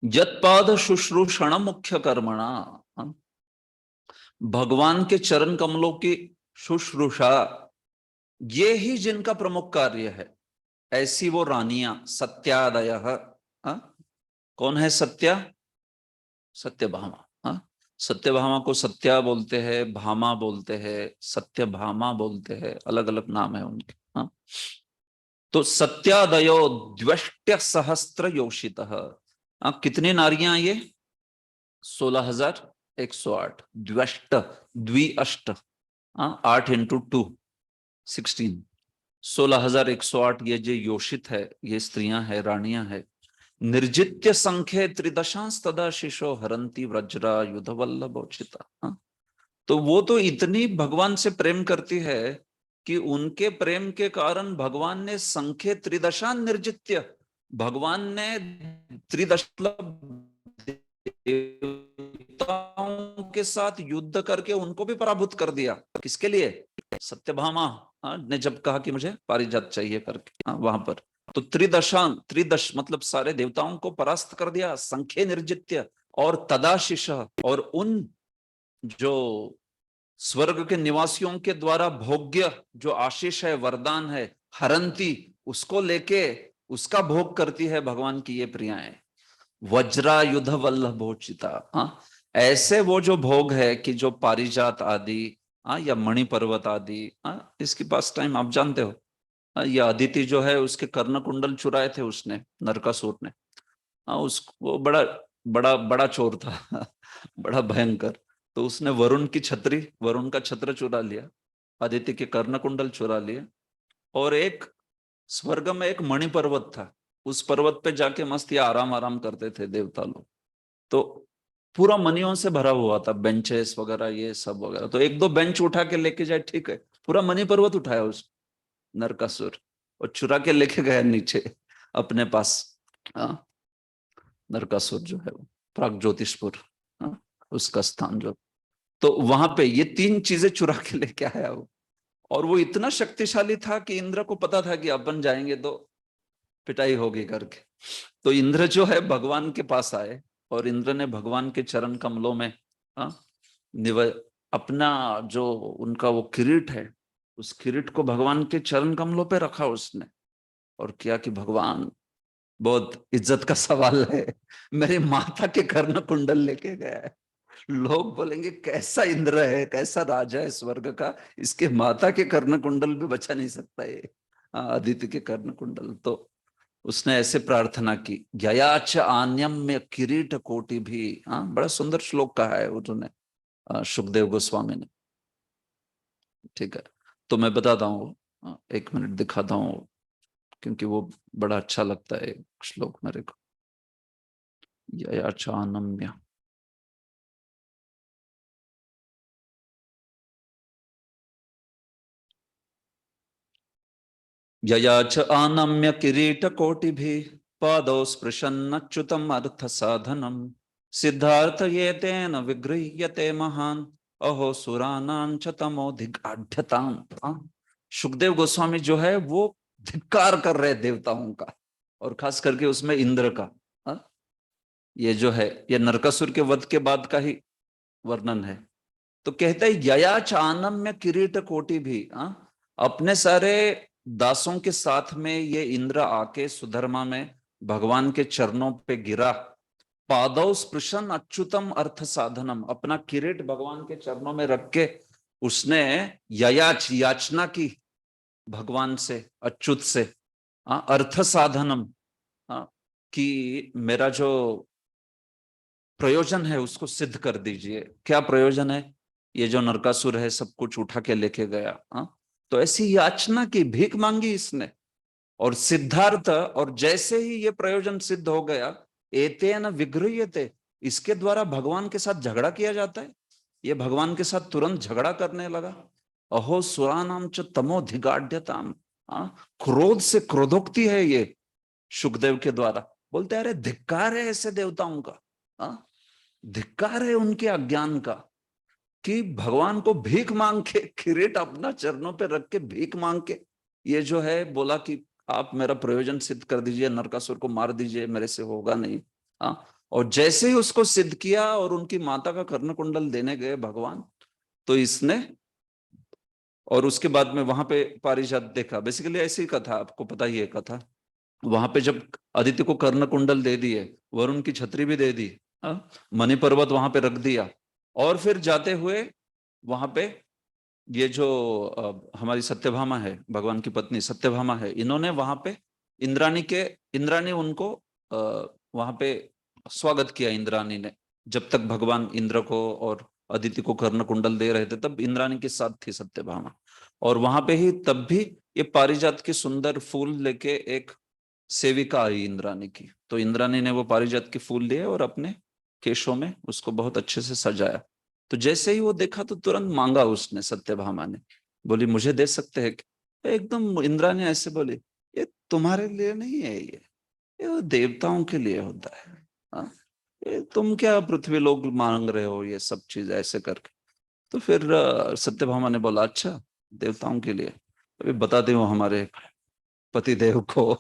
यत्पाद शुश्रूषण मुख्य कर्मणा, भगवान के चरण कमलों की शुश्रूषा ये ही जिनका प्रमुख कार्य है, ऐसी वो रानियां सत्यादयः। कौन है सत्या? सत्यभामा। सत्यभामा को सत्या बोलते हैं, भामा बोलते हैं, सत्यभामा बोलते हैं, अलग अलग नाम है उनके। तो सत्यादयो द्वष्ट्य सहस्त्र योषितः। कितनी नारियां ये? 16,108। द्वष्ट द्वि अष्ट 8 × 2 16। 16,108 ये जो योषित है, ये स्त्रियां है, रानियां है। निर्जित्य संख्ये त्रिदशांस्तदा शिशो हरंती वज्रा युध वल्लभोचिता। तो वो तो इतनी भगवान से प्रेम करती है कि उनके प्रेम के कारण भगवान ने संख्ये त्रिदशा निर्जित्य, भगवान ने देवताओं के साथ युद्ध करके उनको भी पराभूत कर दिया। किसके लिए? सत्यभामा ने जब कहा कि मुझे पारिजात चाहिए करके, वहां पर तो त्रिदश मतलब सारे देवताओं को परास्त कर दिया, संख्ये निर्जित्य। और तदाशिष, और उन जो स्वर्ग के निवासियों के द्वारा भोग्य जो आशीष है, वरदान है, हरंती, उसको लेके उसका भोग करती है भगवान की ये प्रियाएं। वज्रायुध वल्लभोचिता। ऐसे वो जो भोग है कि जो पारिजात आदि या मणि पर्वत आदि, इसके पास टाइम आप जानते हो। ये अदिति जो है उसके कर्ण कुंडल चुराए थे उसने, नरकासुर ने। वो बड़ा बड़ा बड़ा चोर था बड़ा भयंकर। तो उसने वरुण की छतरी, वरुण का छत्र चुरा लिया, अदिति के कर्ण कुंडल चुरा लिए, और एक स्वर्ग में एक मणि पर्वत था, उस पर्वत पे जाके मस्त या आराम आराम करते थे देवता लोग। तो पूरा मणियों से भरा हुआ था, बेंचेस वगैरह ये सब वगैरह। तो एक दो बेंच उठा के लेके जाए, ठीक है, पूरा मणि पर्वत उठाया उस नरकासुर और चुरा के लेके गया नीचे अपने पास। नरकासुर जो है वो प्रागज्योतिषपुर, उसका स्थान जो, तो वहां पे ये 3 चीजें चुरा के लेके आया वो। और वो इतना शक्तिशाली था कि इंद्र को पता था कि अपन जाएंगे तो पिटाई होगी करके। तो इंद्र जो है भगवान के पास आए, और इंद्र ने भगवान के चरण कमलों में अपना जो उनका वो किरीट है, उस किरीट को भगवान के चरण कमलों पे रखा उसने, और किया कि भगवान बहुत इज्जत का सवाल है, मेरे माता के कर्ण कुंडल लेके गया है। लोग बोलेंगे कैसा इंद्र है, कैसा राजा है स्वर्ग का, इसके माता के कर्ण कुंडल भी बचा नहीं सकता ये अदिति के कर्ण कुंडल। तो उसने ऐसे प्रार्थना की, ययाच आन्यम्य किरीट कोटि भी। बड़ा सुंदर श्लोक कहा है उन्होंने, सुखदेव गोस्वामी ने। ठीक है, तो मैं बताता हूँ, 1 मिनट दिखाता हूँ, क्योंकि वो बड़ा अच्छा लगता है श्लोक मेरे को। ययाच आनम्य, ययाच आनम्य किरीट कोटि भी पादौ स्पृशन्नच्युतम अर्थ साधनम सिद्धार्थ ये तेन विगृह्यते महान अहो सुरानां च तमोधिगाढ्यताम्। सुखदेव गोस्वामी जो है वो धिक्कार कर रहे देवताओं का, और खास करके उसमें इंद्र का। ये जो है ये नरकासुर के वध के बाद का ही वर्णन है। तो कहते हैं ययाच आनम्य किरीट कोटि भी, अपने सारे दासों के साथ में ये इंद्र आके सुधर्मा में भगवान के चरणों पे गिरा। पादौ स्पृशन अच्युतम अर्थ साधनम, अपना किरीट भगवान के चरणों में रख के उसने ययाच याचना की भगवान से, अच्युत से, अर्थ साधनम, कि मेरा जो प्रयोजन है उसको सिद्ध कर दीजिए। क्या प्रयोजन है? ये जो नरकासुर है सब कुछ उठा के लेके गया। तो ऐसी याचना की, भीख मांगी इसने, और सिद्धार्थ, और जैसे ही ये प्रयोजन सिद्ध हो गया, एतेन विगृह्यते, इसके द्वारा भगवान के साथ झगड़ा किया जाता है। ये भगवान के साथ तुरंत झगड़ा करने लगा। अहो सुरानाम च तमोधिगाढ़ताम, क्रोध से क्रोधोक्ति है ये शुकदेव के द्वारा। बोलते अरे धिक्कार है ऐसे देवताओं का, धिक्कार है उनके अज्ञान का, कि भगवान को भीख मांग के, किरीट अपना चरणों पे रख के भीख मांग के ये जो है बोला कि आप मेरा प्रयोजन सिद्ध कर दीजिए, नरकासुर को मार दीजिए, मेरे से होगा नहीं। और जैसे ही उसको सिद्ध किया और उनकी माता का कर्ण कुंडल देने गए भगवान, तो इसने, और उसके बाद में वहां पे पारिजात देखा। बेसिकली ऐसी कथा, आपको पता ही है कथा। वहां पे जब आदित्य को कर्ण कुंडल दे दिए, वरुण की छतरी भी दे दी, मणि पर्वत वहां पे रख दिया, और फिर जाते हुए वहां पे ये जो हमारी सत्यभामा है, भगवान की पत्नी सत्यभामा है, इन्होंने वहां पे इंद्राणी उनको वहां पे स्वागत किया। इंद्राणी ने, जब तक भगवान इंद्र को और अदिति को कर्ण कुंडल दे रहे थे, तब इंद्राणी के साथ थी सत्यभामा। और वहां पे ही तब भी ये पारिजात के सुंदर फूल लेके एक सेविका आई इंद्राणी की, तो इंद्राणी ने वो पारिजात के फूल लिए और अपने केशों में उसको बहुत अच्छे से सजाया। तो जैसे ही वो देखा तो तुरंत मांगा उसने, सत्यभामा ने बोली मुझे दे सकते हैं? एकदम इंद्राणी ऐसे बोली, ये तुम्हारे लिए नहीं है, ये देवताओं के लिए होता है। ये तुम क्या पृथ्वी लोग मांग रहे हो ये सब चीज ऐसे करके? तो फिर सत्यभामा ने बोला अच्छा देवताओं के लिए, अभी बताती हूँ हमारे पतिदेव को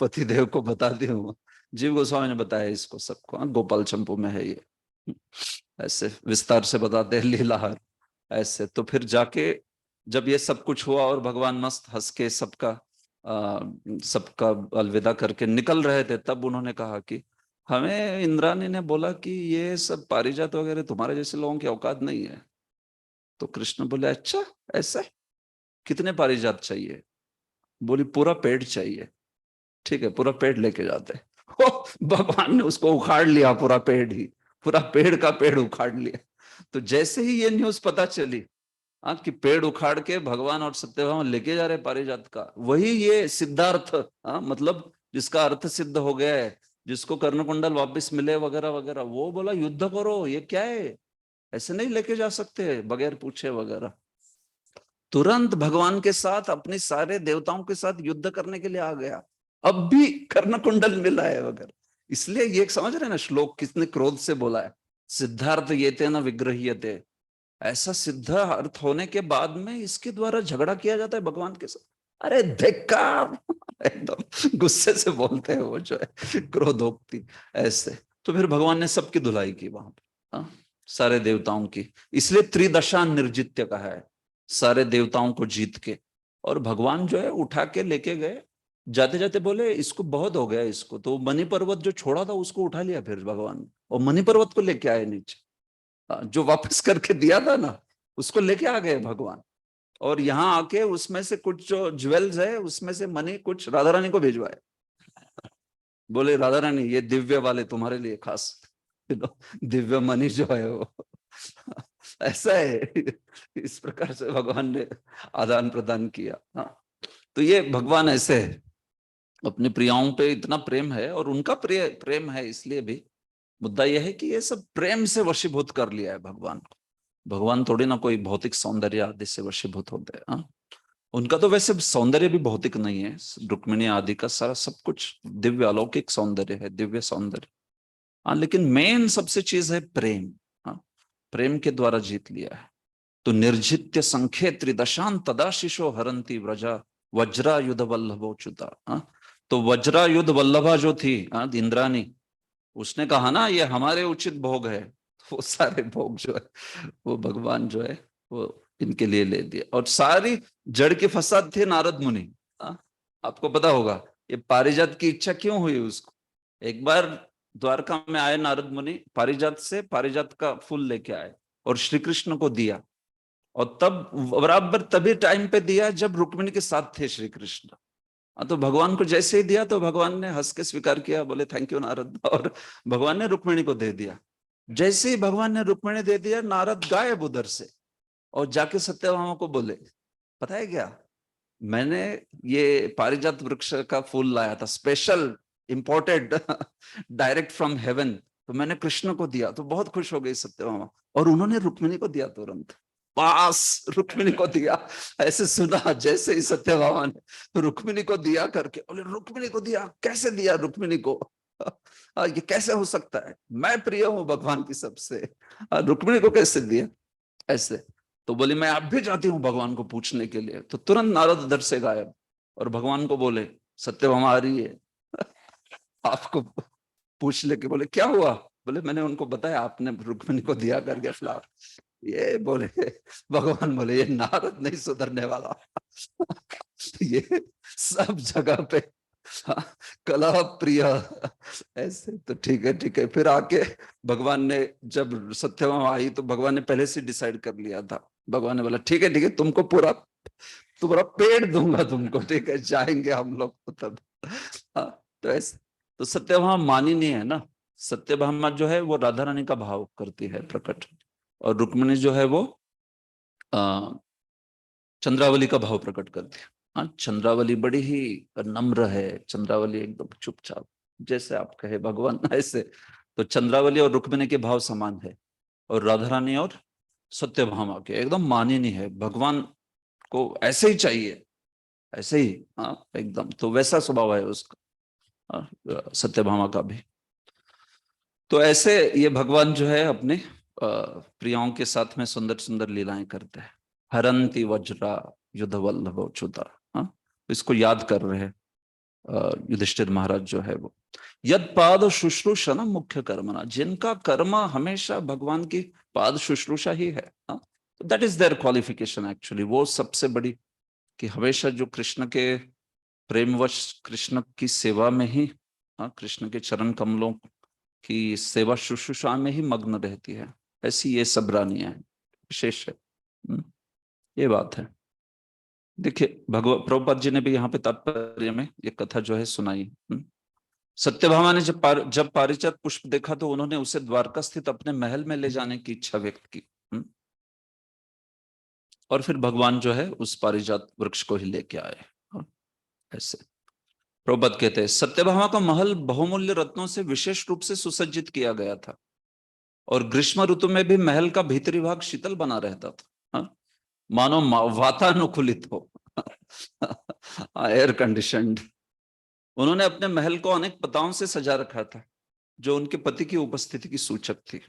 पतिदेव को बताती हूँ। जीव गोस्वामी ने बताया इसको सबको, गोपाल चंपू में है ये, ऐसे विस्तार से बताते हैं लीलाहार ऐसे। तो फिर जाके जब ये सब कुछ हुआ और भगवान मस्त हंस के सबका अलविदा करके निकल रहे थे, तब उन्होंने कहा कि हमें इंद्राणी ने बोला कि ये सब पारिजात वगैरह तुम्हारे जैसे लोगों की औकात नहीं है। तो कृष्ण बोले अच्छा ऐसा, कितने पारिजात चाहिए? बोली पूरा पेड़ चाहिए। ठीक है, पूरा पेड़ लेके जाते। भगवान ने उसको उखाड़ लिया, पूरा पेड़ ही, पूरा पेड़ का पेड़ उखाड़ लिया। तो जैसे ही ये न्यूज पता चली कि पेड़ उखाड़ के भगवान और सत्यभामा लेके जा रहे पारिजात का, वही ये सिद्धार्थ, मतलब जिसका अर्थ सिद्ध हो गया है, जिसको कर्णकुंडल वापस मिले वगैरह वगैरह, वो बोला युद्ध करो, ये क्या है, ऐसे नहीं लेके जा सकते बगैर पूछे वगैरह। तुरंत भगवान के साथ, अपने सारे देवताओं के साथ युद्ध करने के लिए आ गया। अब भी कर्ण कुंडल मिला है वगैरह। इसलिए ये समझ रहे ना श्लोक किसने क्रोध से बोला है, सिद्धार्थ ये तेना विग्रह्यते, ऐसा सिद्ध अर्थ होने के बाद में इसके द्वारा झगड़ा किया जाता है भगवान के साथ। अरे धिक्कार, एकदम गुस्से से बोलते हैं वो जो है, क्रोधोक्ति ऐसे। तो फिर भगवान ने सबकी धुलाई की वहां पर, सारे देवताओं की। इसलिए त्रिदशा निर्जित्य कहा है, सारे देवताओं को जीत के। और भगवान जो है उठा के लेके गए, जाते जाते बोले इसको बहुत हो गया इसको, तो मणि पर्वत जो छोड़ा था उसको उठा लिया फिर भगवान ने, और मणि पर्वत को लेके आए नीचे, जो वापस करके दिया था ना उसको लेके आ गए भगवान। और यहाँ आके उसमें से कुछ जो ज्वेल्स है उसमें से मणि कुछ राधा रानी को भिजवाए। बोले राधा रानी ये दिव्य वाले तुम्हारे लिए खास, दिव्य मणि जो है वो ऐसा है। इस प्रकार से भगवान ने आदान प्रदान किया। तो ये भगवान ऐसे है, अपने प्रियाओं पे इतना प्रेम है, और उनका प्रेम है इसलिए भी। मुद्दा यह है कि ये सब प्रेम से वशीभूत कर लिया है भगवान को। भगवान थोड़ी ना कोई भौतिक सौंदर्य आदि से वशीभूत होते हैं। उनका तो वैसे सौंदर्य भी भौतिक नहीं है, रुक्मिणी आदि का सारा सब कुछ दिव्य अलौकिक सौंदर्य है, दिव्य सौंदर्य। लेकिन मेन सबसे चीज है प्रेम। प्रेम के द्वारा जीत लिया है। तो निर्जित्य संख्ये त्रिदशान तदाशिशो हरंती व्रजा वज्रायुध वल्लभो च्युता। तो वज्रायुध वल्लभा जो थी इंद्राणी, उसने कहा ना ये हमारे उचित भोग है, वो सारे भोग जो है वो भगवान जो है वो इनके लिए ले दिया। और सारी जड़ के फसाद थे नारद मुनि। आपको पता होगा ये पारिजात की इच्छा क्यों हुई उसको। एक बार द्वारका में आए नारद मुनि, पारिजात से पारिजात का फूल लेके आए और श्री कृष्ण को दिया, और तब बराबर तभी टाइम पे दिया जब रुक्मिणी के साथ थे श्री कृष्ण। तो भगवान को जैसे ही दिया तो भगवान ने हंस के स्वीकार किया, बोले थैंक यू नारद, और भगवान ने रुक्मिणी को दे दिया। जैसे ही भगवान ने रुक्मिणी दे दिया, नारद गायब उधर से, और जाके सत्यभामा को बोले पता है क्या, मैंने ये पारिजात वृक्ष का फूल लाया था, special imported direct from heaven, तो मैंने कृष्ण को दिया। तो बहुत खुश हो गई सत्यभामा, और उन्होंने रुक्मिणी को दिया तुरंत, पास रुक्मिणी को दिया। ऐसे सुना जैसे ही सत्यभामा ने रुक्मिणी को दिया करके, बोले रुक्मिणी को दिया, कैसे दिया रुक्मिणी को? ये कैसे हो सकता है, मैं प्रिय हूं भगवान की सबसे, रुक्मिणी को कैसे दिया ऐसे? तो बोली मैं अब भी जाती हूँ भगवान को पूछने के लिए। तो तुरंत नारद उधर से गायब, और भगवान को बोले सत्यभामा आ रही है आपको पूछ लेके। बोले क्या हुआ? बोले मैंने उनको बताया आपने रुक्मिणी को दिया करके फ्लावर। ये बोले, भगवान बोले ये नारद नहीं सुधरने वाला ये सब जगह पे कला प्रिय ऐसे। तो ठीक है। फिर आके भगवान ने जब सत्यभामा आई तो भगवान ने पहले से डिसाइड कर लिया था। भगवान ने बोला ठीक है तुमको पूरा पेड़ दूंगा तुमको, ठीक है जाएंगे हम लोग तो तब। तो ऐसे तो सत्यभामा मानी नहीं है ना। सत्यभामा जो है वो राधा रानी का भाव करती है प्रकट, और रुक्मिणी जो है वो चंद्रावली का भाव प्रकट करती है। हाँ, चंद्रावली बड़ी ही नम्र है, चंद्रावली एकदम चुपचाप, जैसे आप कहे भगवान ऐसे। तो चंद्रावली और रुक्मिणी के भाव समान है, और राधा रानी और सत्यभामा के एकदम मानिनी है, भगवान को ऐसे ही चाहिए, ऐसे ही। हाँ एकदम, तो वैसा स्वभाव है उसका, सत्यभामा का भी। तो ऐसे ये भगवान जो है अपने प्रियाओं के साथ में सुंदर सुंदर लीलाएं करते हैं। हरंती वज्रा युद्ध वल्लभो च्युता, हाँ इसको याद कर रहे हैं युधिष्ठिर महाराज जो है वो। यद पाद शुश्रूषा ना मुख्य कर्मना, जिनका कर्म हमेशा भगवान की पाद शुश्रूषा ही है, that is their qualification actually. वो सबसे बड़ी, कि हमेशा जो कृष्ण के प्रेमवश कृष्ण की सेवा में ही, कृष्ण के चरण कमलों की सेवा शुश्रूषा में ही मग्न रहती है, ऐसी ये सब रानियां हैं, विशेष है। ये बात है। देखिए प्रभुपाद जी ने भी यहाँ पे तात्पर्य में ये कथा जो है सुनाई। सत्यभामा ने जब पारिजात पुष्प देखा तो उन्होंने उसे द्वारका स्थित अपने महल में ले जाने की इच्छा व्यक्त की, और फिर भगवान जो है उस पारिजात वृक्ष को ही लेके आए। ऐसे प्रभुपाद कहते हैं सत्यभामा का महल बहुमूल्य रत्नों से विशेष रूप से सुसज्जित किया गया था, और ग्रीष्म ऋतु में भी महल का भीतरी भाग शीतल बना रहता था, मानो वातानुकूलित हो एयर कंडीशनड। उन्होंने अपने महल को अनेक पताओं से सजा रखा था, जो उनके पति की उपस्थिति की सूचक थी।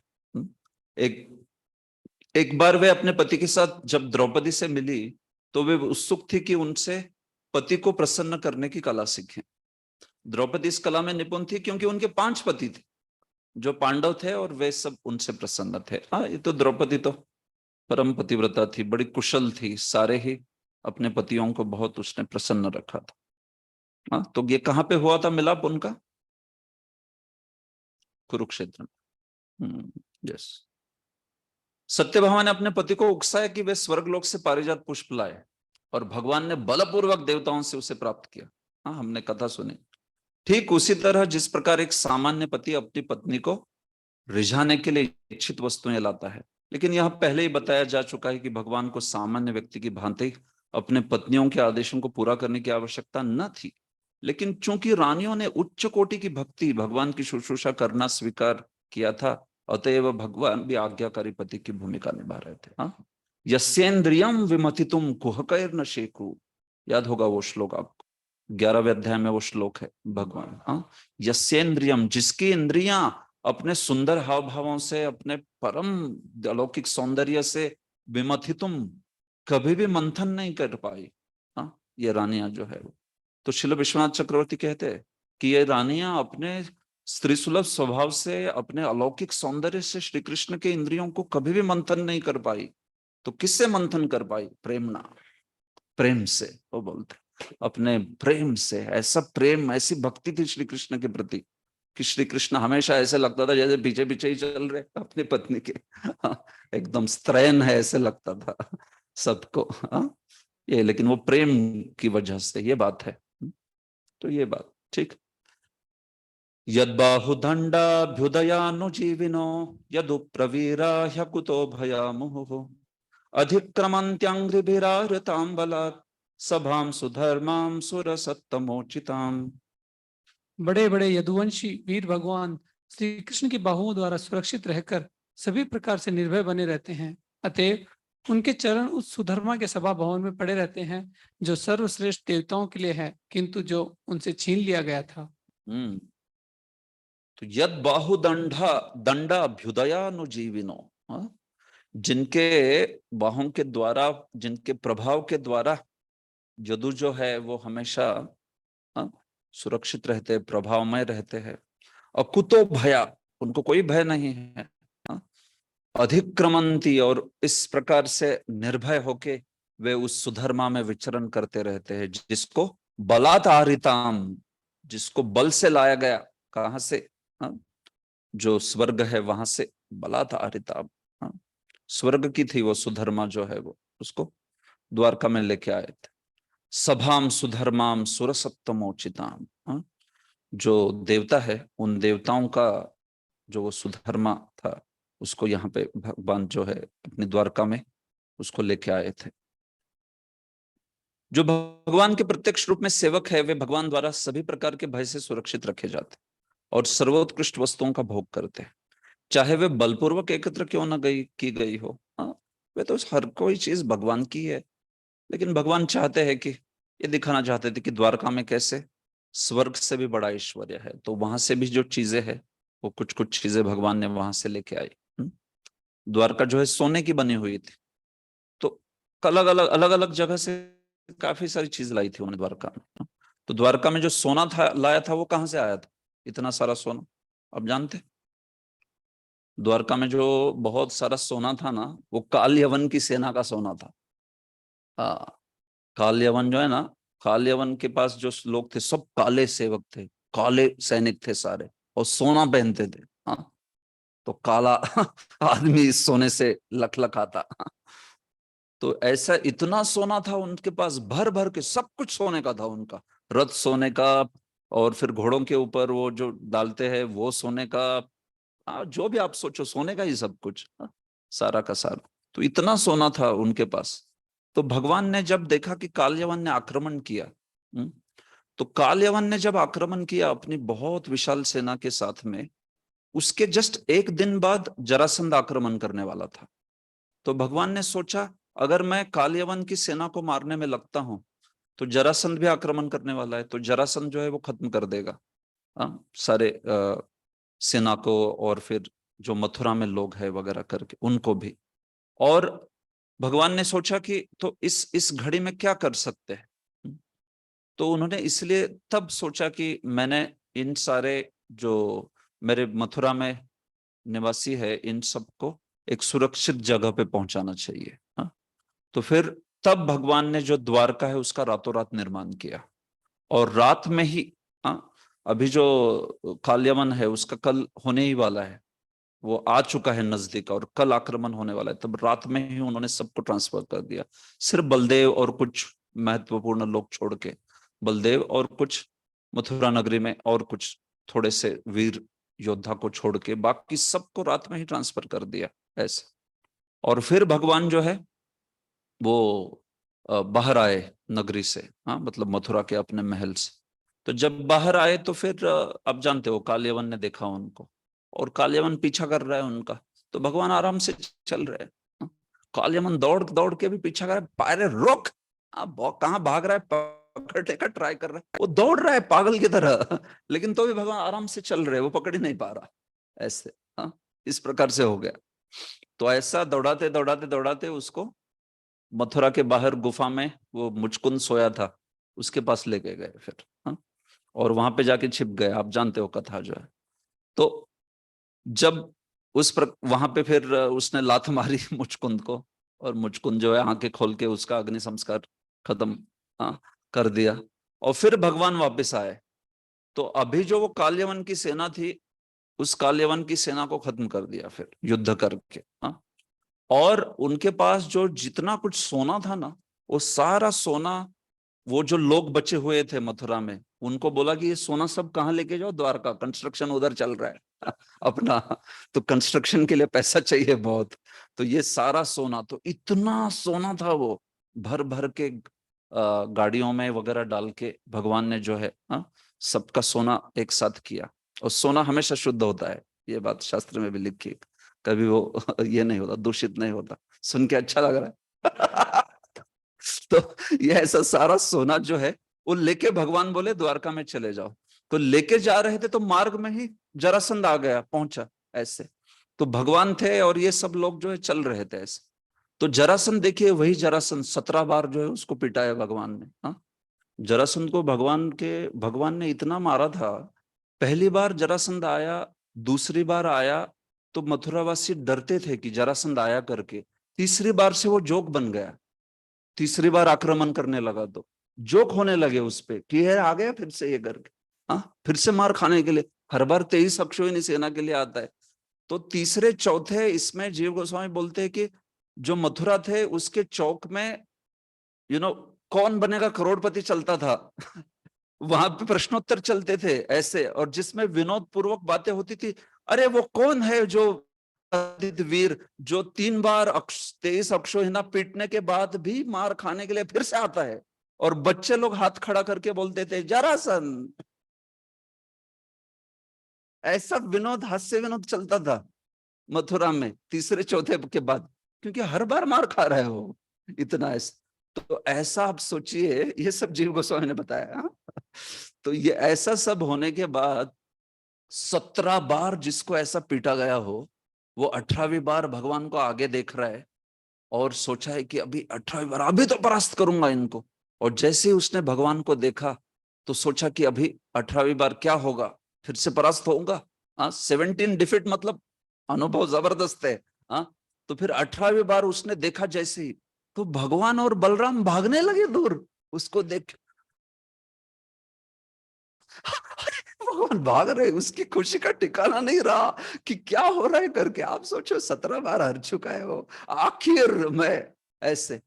एक बार वे अपने पति के साथ जब द्रौपदी से मिली तो वे उत्सुक थी कि उनसे पति को प्रसन्न करने की कला सीखें। द्रौपदी इस कला में निपुण थी क्योंकि उनके 5 पति थे जो पांडव थे, और वे सब उनसे प्रसन्न थे। ये तो द्रौपदी तो परम पतिव्रता थी, बड़ी कुशल थी, सारे ही अपने पतियों को बहुत उसने प्रसन्न रखा था। तो ये कहाँ पे हुआ था मिलाप उनका? कुरुक्षेत्र में। यस। सत्यभामा ने अपने पति को उकसाया कि वे स्वर्गलोक से पारिजात पुष्प लाए, और भगवान ने बलपूर्वक देवताओं से उसे प्राप्त किया। हमने कथा सुनी। ठीक उसी तरह जिस प्रकार एक सामान्य पति अपनी पत्नी को रिझाने के लिए इच्छित वस्तुएं लाता है, लेकिन यह पहले ही बताया जा चुका है कि भगवान को सामान्य व्यक्ति की भांति अपने पत्नियों के आदेशों को पूरा करने की आवश्यकता न थी, लेकिन चूंकि रानियों ने उच्च कोटि की भक्ति भगवान की शुश्रूषा करना स्वीकार किया था, अतएव भगवान भी आज्ञाकारी पति की भूमिका निभा रहे थे। यस्येन्द्रियम विमथितुम कुहकैर्न शेकु, याद होगा वो श्लोक आपको, 11वें अध्याय में वो श्लोक है भगवान। यस्येन्द्रियम, जिसकी इंद्रियां अपने सुंदर हाव भावों से, अपने परम अलौकिक सौंदर्य से विमथितुम, कभी भी मंथन नहीं कर पाई, ये रानियां जो है वो। तो श्रील विश्वनाथ चक्रवर्ती कहते हैं कि ये रानियां अपने स्त्री सुलभ स्वभाव से, अपने अलौकिक सौंदर्य से श्री कृष्ण के इंद्रियों को कभी भी मंथन नहीं कर पाई। तो किससे मंथन कर पाई? प्रेम से। वो बोलते अपने प्रेम से, ऐसा प्रेम, ऐसी भक्ति थी श्री कृष्ण के प्रति कि श्री कृष्ण हमेशा ऐसे लगता था जैसे पीछे पीछे ही चल रहे अपनी पत्नी के। एकदम स्त्रैन है ऐसे लगता था सबको। ये लेकिन वो प्रेम की वजह से ये बात है। तो ये बात ठीक। यद्बाहुदंडाभ्युदयानुजीविनो यदुप्रवीरा ह्यकुतो भयामुहुः अधिक्रमन्त्यांघ्रिभिराहृतां बलात् सभां सुधर्मां सुरसत्तमोचिताम्। बड़े बड़े यदुवंशी वीर भगवान श्री कृष्ण की बाहुओं द्वारा सुरक्षित रहकर सभी प्रकार से निर्भय बने रहते हैं। अतएव उनके चरण उस सुधर्मा के सभा भवन में पड़े रहते हैं जो सर्वश्रेष्ठ देवताओं के लिए है, किंतु जो उनसे छीन लिया गया था। तो यद दंडा अभ्युदयानुजीविनो, जिनके बाहों के द्वारा, जिनके प्रभाव के द्वारा यदु जो है वो हमेशा सुरक्षित रहते, प्रभावमय रहते हैं। अकुतो भया, उनको कोई भय नहीं है। अधिक्रमंती, और इस प्रकार से निर्भय होके वे उस सुधर्मा में विचरण करते रहते हैं, जिसको बलात् आरिताम, जिसको बल से लाया गया। कहां से? जो स्वर्ग है वहां से बलात् आरिताम, स्वर्ग की थी वो सुधर्मा जो है वो, उसको द्वारका में लेके आए थे। सभाम सुधर्माम सुरसत्तमोचिताम, जो देवता है उन देवताओं का जो वो सुधर्मा था, उसको यहाँ पे भगवान जो है अपनी द्वारका में उसको लेके आए थे। जो भगवान के प्रत्यक्ष रूप में सेवक है, वे भगवान द्वारा सभी प्रकार के भय से सुरक्षित रखे जाते और सर्वोत्कृष्ट वस्तुओं का भोग करते हैं, चाहे वे बलपूर्वक एकत्र क्यों न की गई हो। वे तो हर कोई चीज भगवान की है, लेकिन भगवान चाहते हैं कि, ये दिखाना चाहते थे कि द्वारका में कैसे स्वर्ग से भी बड़ा ऐश्वर्य है, तो वहां से भी जो चीजें है वो कुछ कुछ चीजें भगवान ने वहां से लेके आई। द्वारका जो है सोने की बनी हुई थी, तो अलग अलग जगह से काफी सारी चीज लाई थी उन्होंने द्वारका में। तो द्वारका में जो सोना था लाया था, वो कहां से आया था इतना सारा सोना? अब जानते? द्वारका में जो बहुत सारा सोना था ना, वो काल यवन की सेना का सोना था। काल यवन जो है ना, काल यवन के पास जो लोग थे सब काले सेवक थे, काले सैनिक थे सारे, और सोना पहनते थे। तो काला आदमी इस सोने से लखलखाता। तो ऐसा इतना सोना था उनके पास, भर भर के सब कुछ सोने का था उनका। रथ सोने का, और फिर घोड़ों के ऊपर वो जो डालते हैं वो सोने का, जो भी आप सोचो सोने का ही सब कुछ, सारा का सारा। तो इतना सोना था उनके पास। तो भगवान ने जब देखा कि कालयवन ने आक्रमण किया, तो कालयवन ने जब आक्रमण किया अपनी बहुत विशाल सेना के साथ में, उसके जस्ट एक दिन बाद जरासंध आक्रमण करने वाला था। तो भगवान ने सोचा, अगर मैं कालयवन की सेना को मारने में लगता हूं तो जरासंध भी आक्रमण करने वाला है, तो जरासंध जो है वो खत्म कर देगा सारे सेना को, और फिर जो मथुरा में लोग हैं वगैरह करके उनको भी। और भगवान ने सोचा कि तो इस घड़ी में क्या कर सकते हैं। तो उन्होंने इसलिए तब सोचा कि मैंने इन सारे जो मेरे मथुरा में निवासी है, इन सबको एक सुरक्षित जगह पे पहुंचाना चाहिए। तो फिर तब भगवान ने जो द्वारका है उसका रातों रात निर्माण किया, और रात में ही अभी जो कालयवन है उसका कल होने ही वाला है, वो आ चुका है नजदीक, और कल आक्रमण होने वाला है। तब रात में ही उन्होंने सबको ट्रांसफर कर दिया, सिर्फ बलदेव और कुछ महत्वपूर्ण लोग छोड़ के, बलदेव और कुछ मथुरा नगरी में और कुछ थोड़े से वीर योद्धा को छोड़ के बाकी सबको रात में ही ट्रांसफर कर दिया ऐसे। और फिर भगवान जो है वो बाहर आए नगरी से, मतलब मथुरा के अपने महल से। तो जब बाहर आए तो फिर अब जानते हो कालयवन ने देखा उनको, और कालयवन पीछा कर रहा है उनका। तो भगवान आराम से चल रहे हैं, कालयवन दौड़ दौड़ के भी पीछा कर रहा है, पायरे रोक, कहाँ भाग रहा है, पकड़ने का ट्राई कर रहा है, वो दौड़ रहा है पागल की तरह, लेकिन तो भी भगवान आराम से चल रहे, वो पकड़ ही नहीं पा रहा ऐसे। इस प्रकार से हो गया। तो ऐसा दौड़ाते दौड़ाते दौड़ाते उसको मथुरा के बाहर गुफा में वो मुचकुंद सोया था उसके पास लेके गए फिर, और वहां पे जाके छिप गए। आप जानते हो कथा जो है। तो जब वहां पे फिर उसने लात मारी मुचकुंद को, और मुचकुंद जो है आंखें खोल के उसका अग्नि संस्कार खत्म कर दिया, और फिर भगवान वापस आए। तो अभी जो वो कालयवन की सेना थी, उस कालयवन की सेना को खत्म कर दिया फिर युद्ध करके। और उनके पास जो जितना कुछ सोना था ना, वो सारा सोना वो जो लोग बचे हुए थे मथुरा में, उनको बोला कि ये सोना सब कहाँ लेके जाओ, द्वारका, कंस्ट्रक्शन उधर चल रहा है अपना, तो कंस्ट्रक्शन के लिए पैसा चाहिए बहुत, तो ये सारा सोना, तो इतना सोना था वो, भर भर के गाड़ियों में वगैरह डाल के भगवान ने जो है सबका सोना एक साथ किया। और सोना हमेशा शुद्ध होता है, ये बात शास्त्र में भी लिखी है, कभी वो ये नहीं होता, दूषित नहीं होता। सुन के अच्छा लग रहा है तो ये ऐसा सारा सोना जो है वो लेके भगवान बोले द्वारका में चले जाओ। तो लेके जा रहे थे तो मार्ग में ही जरासंध आ गया, पहुंचा ऐसे। तो भगवान थे और ये सब लोग जो है चल रहे थे ऐसे। तो जरासंध देखिए, वही जरासंध 17 बार जो है उसको पिटाया भगवान ने। हाँ, जरासंध को भगवान ने इतना मारा था। पहली बार जरासंध आया, दूसरी बार आया तो मथुरावासी डरते थे कि जरासंध आया करके। तीसरी बार से वो जोक बन गया, तीसरी बार आक्रमण करने लगा तो जोक होने लगे उस पे कि ये आ गया फिर से ये करके, हाँ फिर से मार खाने के लिए। हर बार 23 अक्षोहिणी सेना के लिए आता है। तो तीसरे चौथे इसमें जीव गोस्वामी बोलते हैं कि जो मथुरा थे उसके चौक में कौन बनेगा करोड़पति चलता था वहां पे प्रश्नोत्तर चलते थे ऐसे, और जिसमें विनोद पूर्वक बातें होती थी। अरे वो कौन है जो वीर जो 3 बार 23 अक्षोहिणी पीटने के बाद भी मार खाने के लिए फिर से आता है, और बच्चे लोग हाथ खड़ा करके बोलते थे जरासंध। ऐसा विनोद, हास्य विनोद चलता था मथुरा में तीसरे चौथे के बाद, क्योंकि हर बार मार खा रहे हो इतना ऐसा। तो ऐसा आप सोचिए, ये सब जीव गोस्वामी ने बताया। तो ये ऐसा सब होने के बाद 17 बार जिसको ऐसा पीटा गया हो, वो 18वीं बार भगवान को आगे देख रहा है और सोचा है कि अभी 18वीं बार अभी तो परास्त करूंगा इनको। और जैसे ही उसने भगवान को देखा तो सोचा कि अभी 18वीं बार क्या होगा, फिर से परास्त होऊंगा। 17 डिफीट मतलब अनुभव जबरदस्त है। तो फिर 18वीं बार उसने देखा जैसे ही, तो भगवान और बलराम भागने लगे दूर उसको देख। भगवान भाग रहे, उसकी खुशी का ठिकाना नहीं रहा कि क्या हो रहा है करके। आप सोचो 17 बार हार चुका है वो, आखिर में ऐसे।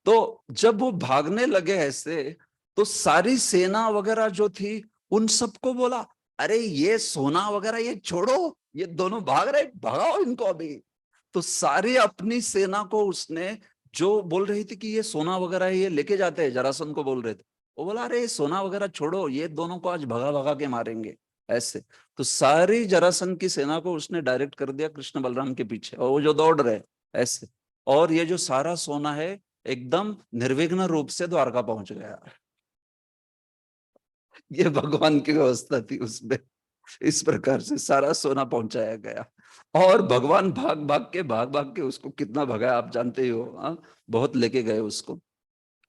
तो जब वो भागने लगे ऐसे, तो सारी सेना वगैरह जो थी उन सबको बोला अरे ये सोना वगैरह ये छोड़ो, ये दोनों भाग रहे, भगाओ इनको अभी। तो सारी अपनी सेना को उसने, जो बोल रही थी कि ये सोना वगैरह ये लेके जाते हैं, जरासंध को बोल रहे थे, वो बोला अरे सोना वगैरह छोड़ो, ये दोनों को आज भगा भगा के मारेंगे ऐसे। तो सारी जरासंध की सेना को उसने डायरेक्ट कर दिया कृष्ण बलराम के पीछे, और वो जो दौड़ रहे ऐसे। और ये जो सारा सोना है एकदम निर्विघ्न रूप से द्वारका पहुंच गया। ये भगवान की व्यवस्था थी उसमें, इस प्रकार से सारा सोना पहुंचाया गया। और भगवान भाग भाग के उसको कितना भगाया आप जानते ही हो। बहुत लेके गए उसको।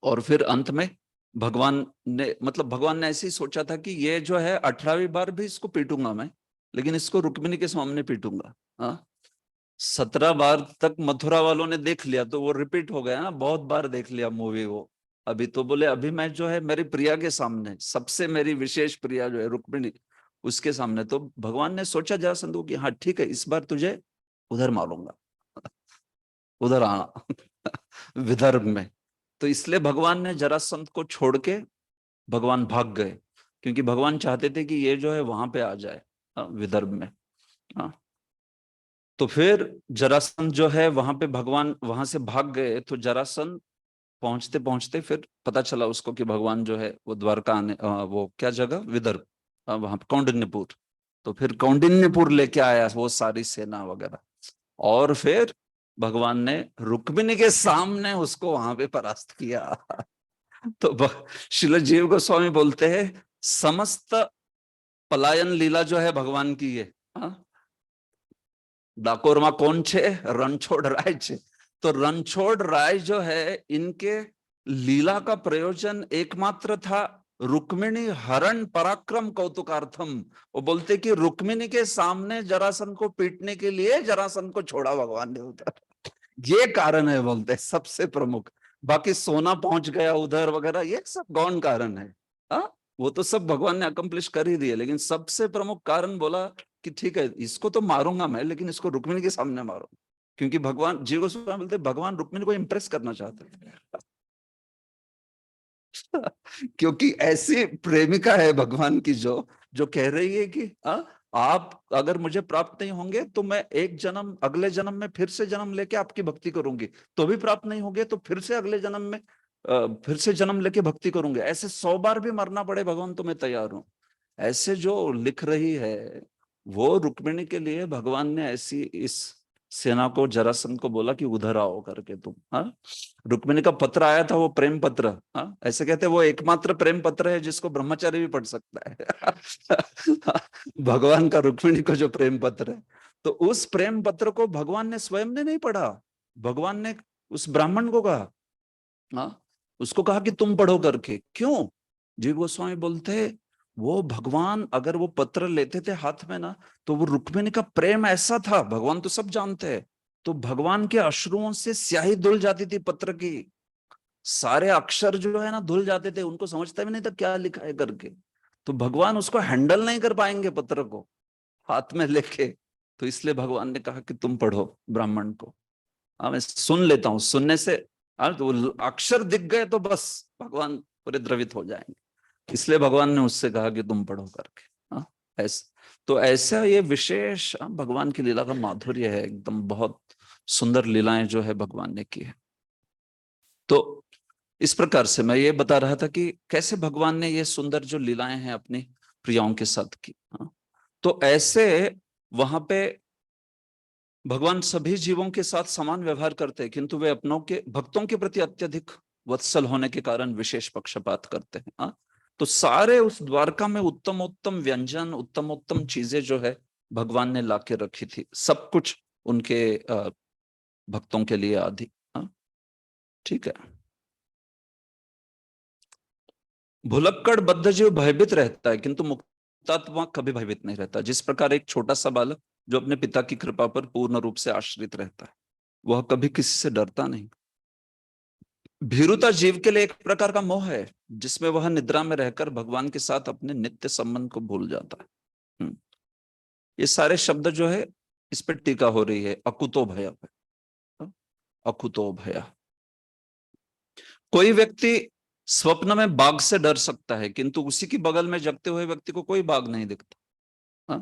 और फिर अंत में भगवान ने ऐसे ही सोचा था कि ये जो है 18वीं बार भी इसको पीटूंगा मैं, लेकिन इसको रुक्मिणी के सामने पीटूंगा। 17 बार तक मथुरा वालों ने देख लिया तो वो रिपीट हो गया ना, बहुत बार देख लिया मूवी वो। अभी तो बोले अभी मैं जो है मेरी प्रिया के सामने, सबसे मेरी विशेष प्रिया जो है रुक्मिणी, उसके सामने। तो भगवान ने सोचा जरासंध को कि हाँ ठीक है, इस बार तुझे उधर मारूंगा, उधर आना विदर्भ में। तो इसलिए भगवान ने जरासंध को छोड़ के भगवान भाग गए, क्योंकि भगवान चाहते थे कि ये जो है वहां पे आ जाए विदर्भ में। तो फिर जरासंध जो है वहां पे, भगवान वहां से भाग गए। तो जरासंध पहुंचते पहुंचते फिर पता चला उसको कि भगवान जो है वो द्वारका आने, वो क्या जगह, विदर्भ, वहां कौंडिन्यपुर। तो फिर कौंडिन्यपुर लेके आया वो सारी सेना वगैरह, और फिर भगवान ने रुक्मिणी के सामने उसको वहां पे परास्त किया। तो श्रील जीव गोस्वामी बोलते हैं समस्त पलायन लीला जो है भगवान की है। डाकोर में कौन छे, रणछोड़ राय छे। तो रणछोड़ राय जो है इनके लीला का प्रयोजन एकमात्र था रुक्मिणी हरण पराक्रम कौतुकार्थम। वो बोलते कि रुक्मिणी के सामने जरासंध को पीटने के लिए जरासंध को छोड़ा भगवान ने उधर, ये कारण है बोलते सबसे प्रमुख। बाकी सोना पहुंच गया उधर वगैरह ये सब गौण कारण है। वो तो सब भगवान ने अकम्प्लिश कर ही दिए, लेकिन सबसे प्रमुख कारण बोला कि ठीक है इसको तो मारूंगा मैं, लेकिन इसको रुक्मिणी के सामने मारो। क्योंकि भगवान जीव गोस्वामी बोलते भगवान रुक्मिणी को इंप्रेस करना चाहते थे। क्योंकि ऐसी प्रेमिका है भगवान की जो कह रही है कि आप अगर मुझे प्राप्त नहीं होंगे तो मैं एक जन्म अगले जन्म में फिर से जन्म लेके आपकी भक्ति करूंगी, तो भी प्राप्त नहीं होंगे तो फिर से अगले जन्म में फिर से जन्म लेके भक्ति करूंगे, ऐसे 100 बार भी मरना पड़े भगवान तो मैं तैयार हूं। ऐसे जो लिख रही है वो रुक्मिणी के लिए भगवान ने ऐसी इस सेना को जरासंध को बोला कि उधर आओ करके तुम। रुक्मिणी का पत्र आया था वो प्रेम पत्र, ऐसे कहते हैं वो एकमात्र प्रेम पत्र है जिसको ब्रह्मचारी भी पढ़ सकता है। भगवान का रुक्मिणी को जो प्रेम पत्र है, तो उस प्रेम पत्र को भगवान ने स्वयं ने नहीं पढ़ा, भगवान ने उस ब्राह्मण को कहा, उसको कहा कि तुम पढ़ो करके। क्यों? जीव गोस्वामी बोलते वो भगवान अगर वो पत्र लेते थे हाथ में ना, तो वो रुक्मिणी का प्रेम ऐसा था, भगवान तो सब जानते हैं, तो भगवान के अश्रुओं से स्याही धुल जाती थी पत्र की, सारे अक्षर जो है ना धुल जाते थे, उनको समझता भी नहीं था क्या लिखा है करके। तो भगवान उसको हैंडल नहीं कर पाएंगे पत्र को हाथ में लेके, तो इसलिए भगवान ने कहा कि तुम पढ़ो ब्राह्मण को। मैं सुन लेता हूं, सुनने से तो अक्षर दिख गए तो बस भगवान पूरे द्रवित हो जाएंगे, इसलिए भगवान ने उससे कहा कि तुम पढ़ो करके। ऐसे तो ऐसा ये विशेष भगवान की लीला का माधुर्य है, एकदम बहुत सुंदर लीलाएं जो है भगवान ने की है। तो इस प्रकार से मैं ये बता रहा था कि कैसे भगवान ने ये सुंदर जो लीलाएं हैं अपनी प्रियाओं के साथ की। तो ऐसे वहां पे भगवान सभी जीवों के साथ समान व्यवहार करते हैं, किंतु वे अपनों के भक्तों के प्रति अत्यधिक वत्सल होने के कारण विशेष पक्षपात करते हैं। तो सारे उस द्वारका में उत्तम उत्तम व्यंजन, उत्तम उत्तम चीजें जो है भगवान ने लाके रखी थी, सब कुछ उनके भक्तों के लिए आदि। ठीक है। भुलक्कड़ बद्ध जीव भयभीत रहता है, किंतु मुक्तात्मा कभी भयभीत नहीं रहता। जिस प्रकार एक छोटा सा बालक जो अपने पिता की कृपा पर पूर्ण रूप से आश्रित रहता है, वह कभी किसी से डरता नहीं। भीरुता जीव के लिए एक प्रकार का मोह है, जिसमें वह निद्रा में रहकर भगवान के साथ अपने नित्य संबंध को भूल जाता है। ये सारे शब्द जो है इस पर टीका हो रही है, अकुतो भया पे। अकुतो भया। कोई व्यक्ति स्वप्न में बाघ से डर सकता है, किंतु उसी की बगल में जगते हुए व्यक्ति को कोई बाघ नहीं दिखता।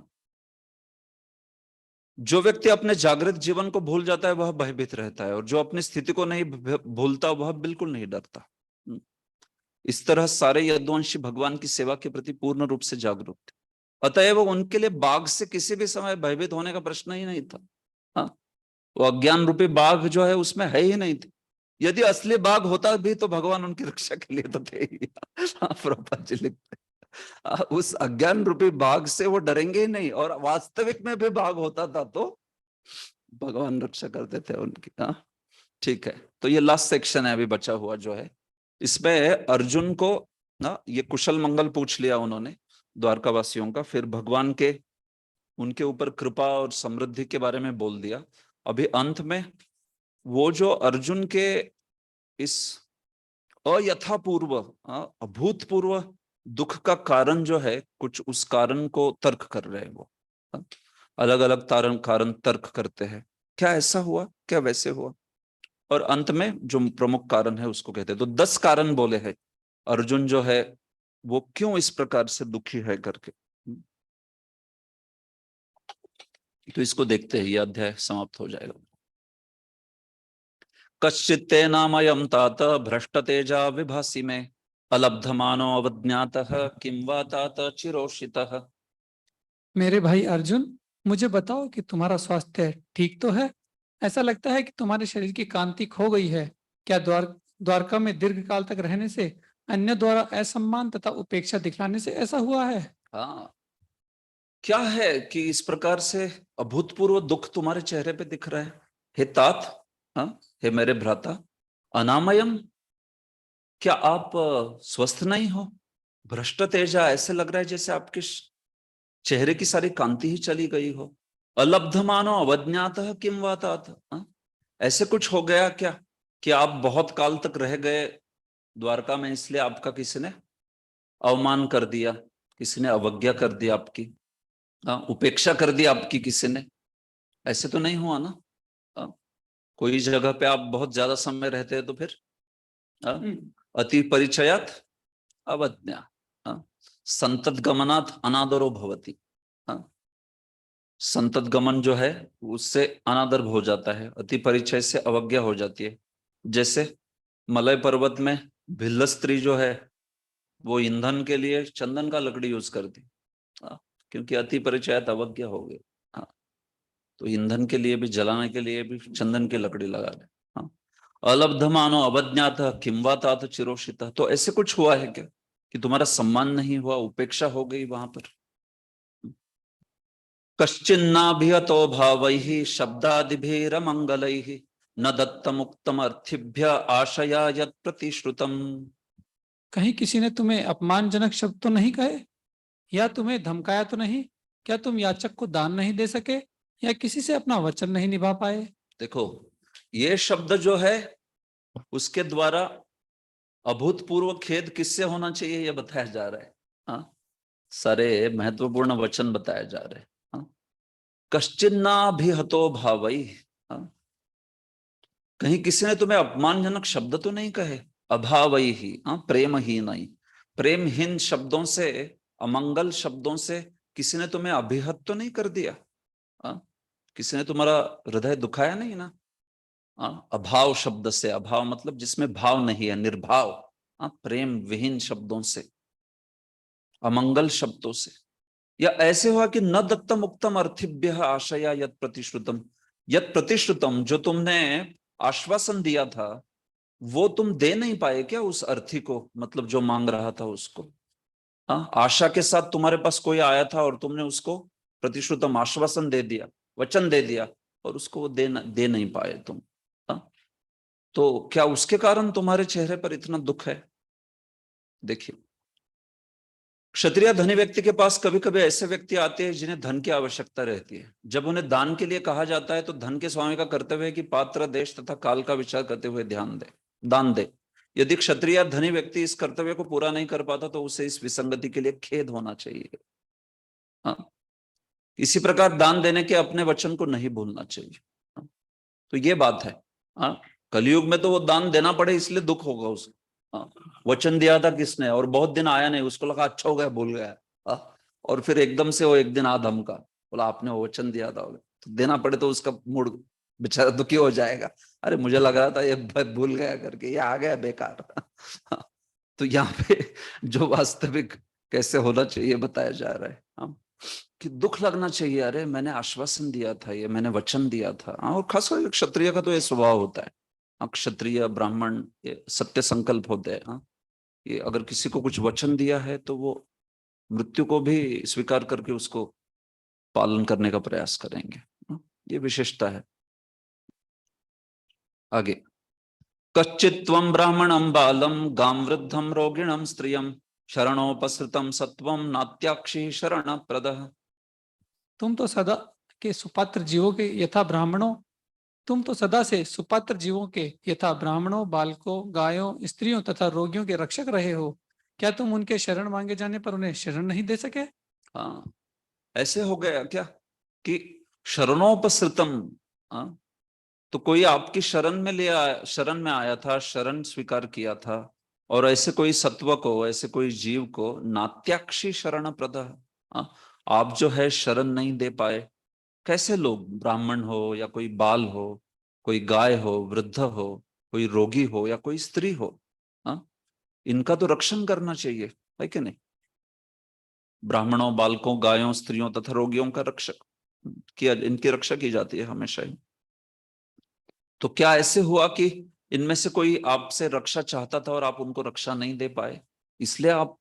जो व्यक्ति अपने जागृत जीवन को भूल जाता है वह भयभीत रहता है, और जो अपनी स्थिति को नहीं भूलता वह बिल्कुल नहीं डरता। इस तरह सारे यदुवंशी भगवान की सेवा के प्रति पूर्ण रूप से जागरूक थे, अतएव उनके लिए बाघ से किसी भी समय भयभीत होने का प्रश्न ही नहीं था। वो अज्ञान रूपी बाघ जो है उसमें है ही नहीं थी। यदि असली बाघ होता भी तो भगवान उनकी रक्षा के लिए तो थे ही। प्रभुपाद जी लिखते उस अज्ञान रूपी बाघ से वो डरेंगे ही नहीं, और वास्तविक में भी बाघ होता था तो भगवान रक्षा करते थे उनकी। ठीक है। तो ये लास्ट सेक्शन है अभी बचा हुआ जो है, इसमें अर्जुन को ना ये कुशल मंगल पूछ लिया उन्होंने द्वारकावासियों का, फिर भगवान के उनके ऊपर कृपा और समृद्धि के बारे में बोल दिया। अभी अंत में वो जो अर्जुन के इस अयथापूर्व अभूतपूर्व दुख का कारण जो है, कुछ उस कारण को तर्क कर रहे हैं। वो अलग अलग कारण तर्क करते हैं, क्या ऐसा हुआ, क्या वैसे हुआ, और अंत में जो प्रमुख कारण है उसको कहते हैं। तो 10 कारण बोले हैं अर्जुन जो है वो क्यों इस प्रकार से दुखी है करके। तो इसको देखते हैं, ये अध्याय समाप्त हो जाएगा। कश्चित्ते नामयं तात भ्रष्ट तेजा विभासी में अलब्धमानो अवज्ञातः किं वा तात चिरोषितः। मेरे भाई अर्जुन, मुझे बताओ कि तुम्हारा स्वास्थ्य ठीक तो है? ऐसा लगता है कि तुम्हारे शरीर की कांति खो गई है। क्या द्वारका में दीर्घ काल तक रहने से, अन्य द्वारा असम्मान तथा उपेक्षा दिखलाने से ऐसा हुआ है? हाँ, क्या है कि इस प्रकार से अभूतपूर्व दुख तुम्हारे चेहरे पे दिख रहा है? हे तात, हे मेरे भ्राता, अनामयम, क्या आप स्वस्थ नहीं हो? भ्रष्ट तेजा, ऐसे लग रहा है जैसे आपके चेहरे की सारी कांति ही चली गई हो। अलब्ध मानो अवज्ञात किम वा तात, ऐसे कुछ हो गया क्या कि आप बहुत काल तक रह गए द्वारका में, इसलिए आपका किसी ने अवमान कर दिया, किसी ने अवज्ञा कर दी आपकी, उपेक्षा कर दी आपकी किसी ने? ऐसे तो नहीं हुआ ना। कोई जगह पे आप बहुत ज्यादा समय रहते हैं तो फिर अति परिचयात अवज्ञा। हाँ? संतत गमनात् अनादरो भवति। हाँ? संतत गमन जो है उससे अनादर हो जाता है, अति परिचय से अवज्ञा हो जाती है। जैसे मलय पर्वत में भिल्ल स्त्री जो है वो ईंधन के लिए चंदन का लकड़ी यूज करती। हाँ, क्योंकि अति परिचय अवज्ञा हो गई। हाँ, तो ईंधन के लिए भी, जलाने के लिए भी चंदन की लकड़ी लगा दे। हाँ, अलब्धमानो अवज्ञात किंवा तात चिरोषित। तो ऐसे कुछ हुआ है क्या कि तुम्हारा सम्मान नहीं हुआ, उपेक्षा हो गई वहां पर? कश्चिन्नाभिहतो भावैः शब्दादिभिरमंगलैः न दत्तमुक्तम अर्थिभ्य आशया यत् प्रतिश्रुतम। कहीं किसी ने तुम्हें अपमानजनक शब्द तो नहीं कहे, या तुम्हें धमकाया तो नहीं? क्या तुम याचक को दान नहीं दे सके, या किसी से अपना वचन नहीं निभा पाए? देखो, ये शब्द जो है उसके द्वारा अभूतपूर्व खेद किससे होना चाहिए ये बताया जा रहा है। हाँ, सारे महत्वपूर्ण वचन बताए जा रहे हैं। हाँ? कश्चिन्नाभिहतो भावई। हाँ? कहीं किसी ने तुम्हें अपमानजनक शब्द तो नहीं कहे? अभावई ही, हाँ, प्रेम ही नहीं, प्रेमहीन शब्दों से, अमंगल शब्दों से किसी ने तुम्हें अभिहत तो नहीं कर दिया? हाँ? किसी ने तुम्हारा हृदय दुखाया नहीं ना? हाँ? अभाव शब्द से, अभाव मतलब जिसमें भाव नहीं है, निर्भाव। हाँ? प्रेम विहीन शब्दों से, अमंगल शब्दों से। या ऐसे हुआ कि न दत्तम उक्तम अर्थिभ्य आशया यत प्रतिश्रुतम। यत प्रतिश्रुतम, जो तुमने आश्वासन दिया था वो तुम दे नहीं पाए क्या उस अर्थी को, मतलब जो मांग रहा था उसको? हाँ, आशा के साथ तुम्हारे पास कोई आया था और तुमने उसको प्रतिश्रुतम आश्वासन दे दिया, वचन दे दिया, और उसको वो दे नहीं पाए तुम। हाँ? तो क्या उसके कारण तुम्हारे चेहरे पर इतना दुख है? देखिए, क्षत्रिय धनी व्यक्ति के पास कभी कभी ऐसे व्यक्ति आते हैं जिन्हें धन की आवश्यकता रहती है। जब उन्हें दान के लिए कहा जाता है तो धन के स्वामी का कर्तव्य है कि पात्र, देश तथा काल का विचार करते हुए दान दे। यदि क्षत्रिय धनी व्यक्ति इस कर्तव्य को पूरा नहीं कर पाता तो उसे इस विसंगति के लिए खेद होना चाहिए। हाँ? इसी प्रकार दान देने के अपने वचन को नहीं भूलना चाहिए। हाँ? तो ये बात है। हाँ? कलयुग में तो वो दान देना पड़े इसलिए दुख होगा उसको। हाँ, वचन दिया था किसने और बहुत दिन आया नहीं, उसको लगा अच्छा हो गया, भूल गया। हाँ? और फिर एकदम से वो एक दिन आ धमका, बोला आपने वो वचन दिया था, तो देना पड़े तो उसका मूड बेचारा दुखी हो जाएगा। अरे मुझे लग रहा था ये भूल गया करके, ये आ गया बेकार। हाँ, तो यहाँ पे जो वास्तविक कैसे होना चाहिए बताया जा रहा है। हाँ, कि दुख लगना चाहिए, अरे मैंने आश्वासन दिया था, ये मैंने वचन दिया था। हाँ, और खासकर क्षत्रिय का तो ये स्वभाव होता है। क्षत्रिय ब्राह्मण ये सत्य संकल्प होते हैं। हाँ, ये अगर किसी को कुछ वचन दिया है तो वो मृत्यु को भी स्वीकार करके उसको पालन करने का प्रयास करेंगे। हाँ, ये विशेषता है। आगे, कच्चित्वं ब्राह्मणं बालं गां वृद्धं रोगिणं स्त्रियं शरणोपसृतं सत्वं नात्याक्षी शरण प्रदः। तुम तो सदा के सुपात्र जीवों के यथा ब्राह्मणों तुम तो सदा से सुपात्र जीवों के यथा ब्राह्मणों, बालकों, गायों, स्त्रियों तथा रोगियों के रक्षक रहे हो। क्या तुम उनके शरण मांगे जाने पर उन्हें शरण नहीं दे सके? हाँ, ऐसे हो गया क्या कि शरणोपसृतम। हाँ, तो कोई आपकी शरण में शरण में आया था, शरण स्वीकार किया था, और ऐसे कोई सत्व को, ऐसे कोई जीव को नात्याक्षी शरण प्रदा, आप जो है शरण नहीं दे पाए। कैसे लोग, ब्राह्मण हो या कोई बाल हो, कोई गाय हो, वृद्ध हो, कोई रोगी हो या कोई स्त्री हो, हाँ, इनका तो रक्षण करना चाहिए, है कि नहीं? ब्राह्मणों, बालकों, गायों, स्त्रियों तथा रोगियों का रक्षक किया, इनकी रक्षा की जाती है हमेशा ही। तो क्या ऐसे हुआ कि इनमें से कोई आपसे रक्षा चाहता था और आप उनको रक्षा नहीं दे पाए, इसलिए आप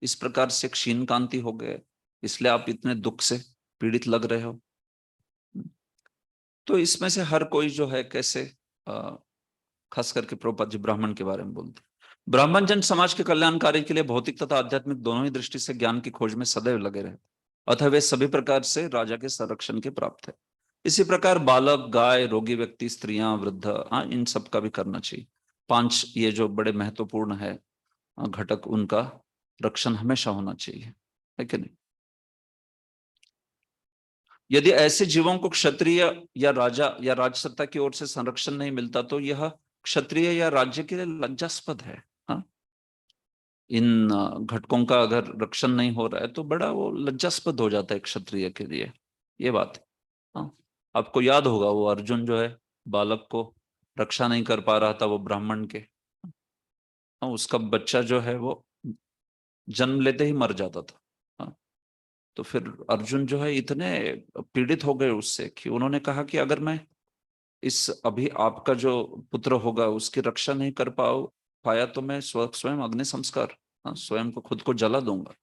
इस प्रकार से क्षीण कांति हो गए, इसलिए आप इतने दुख से पीड़ित लग रहे हो? तो इसमें से हर कोई जो है कैसे, खास करके प्रभुपाद जी ब्राह्मण के बारे में बोलते हैं, ब्राह्मण जन समाज के कल्याणकारी के लिए भौतिक तथा आध्यात्मिक दोनों ही दृष्टि से ज्ञान की खोज में सदैव लगे रहते, अतः वे सभी प्रकार से राजा के संरक्षण के प्राप्त है। इसी प्रकार बालक, गाय, रोगी व्यक्ति, स्त्रियां, वृद्ध, इन सब का भी करना चाहिए। 5 ये जो बड़े महत्वपूर्ण है घटक, उनका रक्षण हमेशा होना चाहिए, है कि नहीं? यदि ऐसे जीवों को क्षत्रिय या राजा या राजसत्ता की ओर से संरक्षण नहीं मिलता तो यह क्षत्रिय या राज्य के लिए लज्जास्पद है। हाँ? इन घटकों का अगर रक्षण नहीं हो रहा है तो बड़ा वो लज्जास्पद हो जाता है क्षत्रिय के लिए, ये बात है। हाँ, आपको याद होगा वो अर्जुन जो है बालक को रक्षा नहीं कर पा रहा था वो ब्राह्मण के। हाँ, उसका बच्चा जो है वो जन्म लेते ही मर जाता था। हाँ, तो फिर अर्जुन जो है इतने पीड़ित हो गए उससे कि उन्होंने कहा कि अगर मैं इस अभी आपका जो पुत्र होगा उसकी रक्षा नहीं कर पाया तो मैं स्वयं अग्नि संस्कार, हाँ, स्वयं को खुद को जला दूंगा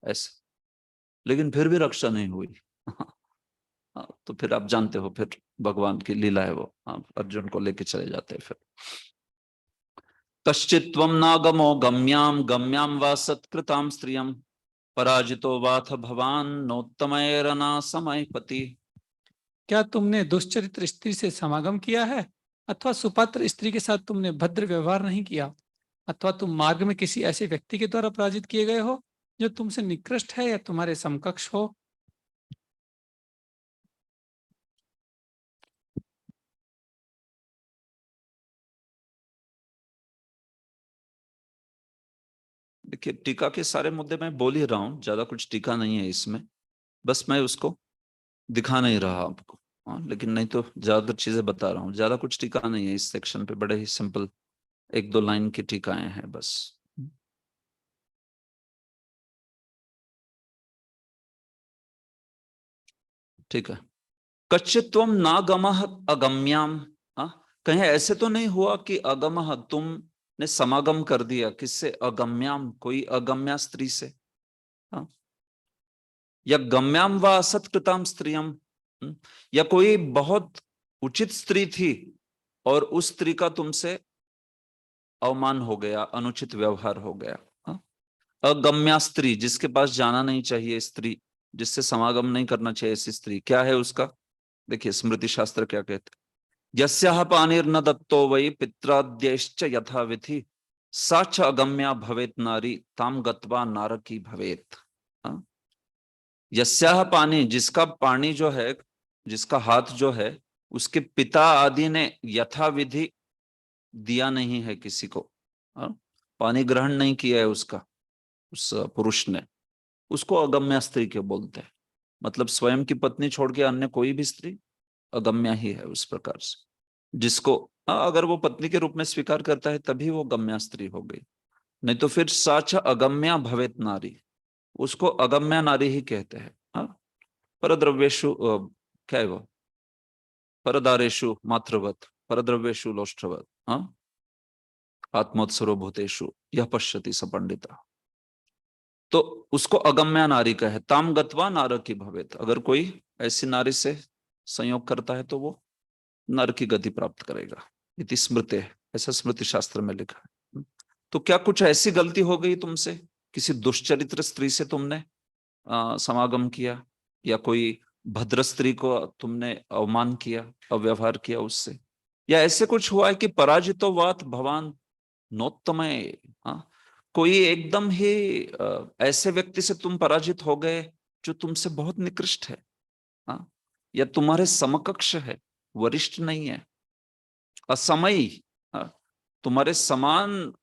ऐसे। लेकिन फिर भी रक्षा नहीं हुई। हाँ, तो फिर आप जानते हो फिर भगवान की लीला है वो, हाँ, अर्जुन को लेके चले जाते हैं फिर। कश्चित्वम नागमो गम्याम गम्याम वा सत्कृताम स्त्रियम पराजितो वाथ भवान नोत्तमैरना समय पति। क्या तुमने दुष्चरित्र स्त्री से समागम किया है, अथवा सुपात्र स्त्री के साथ तुमने भद्र व्यवहार नहीं किया, अथवा तुम मार्ग में किसी ऐसे व्यक्ति के द्वारा पराजित किए गए हो जो तुमसे निकृष्ट है या तुम्हारे समकक्ष हो? देखिए टीका के सारे मुद्दे मैं बोल ही रहा हूँ, ज्यादा कुछ टीका नहीं है इसमें, बस मैं उसको दिखा नहीं रहा आपको। हाँ, लेकिन नहीं तो ज्यादातर चीजें बता रहा हूँ, ज्यादा कुछ टीका नहीं है इस सेक्शन पे, बड़े ही सिंपल एक दो लाइन की टीकाएं हैं बस। ठीक है। कच्चित्वम नागमः अगम्याम। हाँ, कहीं ऐसे तो नहीं हुआ कि अगमः तुमने समागम कर दिया किससे, अगम्याम कोई अगम्या स्त्री से। हाँ, या गम्याम व असत्कृताम स्त्रियम, या कोई बहुत उचित स्त्री थी और उस स्त्री का तुमसे अवमान हो गया, अनुचित व्यवहार हो गया। हाँ? अगम्या स्त्री जिसके पास जाना नहीं चाहिए, स्त्री जिससे समागम नहीं करना चाहिए, ऐसी स्त्री क्या है उसका। देखिए स्मृति शास्त्र क्या कहते हैं, यस्याह पानिर्न दत्तो वै पित्राद्यश्च यथा विधि सा च अगम्या भवेत नारी ताम गत्वा नारकी भवेत। हाँ? यस्याह पानी जिसका पानी जो है, जिसका हाथ जो है उसके पिता आदि ने यथा विधि दिया नहीं है किसी को, हाँ? पानी ग्रहण नहीं किया है उसका, उस पुरुष ने, उसको अगम्या स्त्री के बोलते हैं। मतलब स्वयं की पत्नी छोड़ के अन्य कोई भी स्त्री अगम्या ही है उस प्रकार से। जिसको अगर वो पत्नी के रूप में स्वीकार करता है तभी वो गम्या स्त्री हो गई, नहीं तो फिर साच अगम्या भवेत नारी, उसको अगम्या नारी ही कहते हैं। हाँ, परद्रव्येषु क्या है वो, परदारेषु मातृवत परद्रव्येषु लोष्ठवत, हाँ, आत्मोत्सरो भूतेषु यह पश्यति स पंडिता। तो उसको अगम्या नारी कहे, ताम गत्वा नार की भवेत, अगर कोई ऐसी नारी से संयोग करता है तो वो नर की गति प्राप्त करेगा, इति स्मृते, ऐसा स्मृति शास्त्र में लिखा है। तो क्या कुछ ऐसी गलती हो गई तुमसे, किसी दुष्चरित्र स्त्री से तुमने समागम किया, या कोई भद्र स्त्री को तुमने अवमान किया, अव्यवहार किया उससे, या ऐसे कुछ हुआ है कि पराजितो वात भवान नोत्तमय। हाँ, कोई एकदम ही ऐसे व्यक्ति से तुम पराजित हो गए जो तुमसे बहुत निकृष्ट है, हाँ, या तुम्हारे समकक्ष है, वरिष्ठ नहीं है, असमयी, हाँ, तुम्हारे समान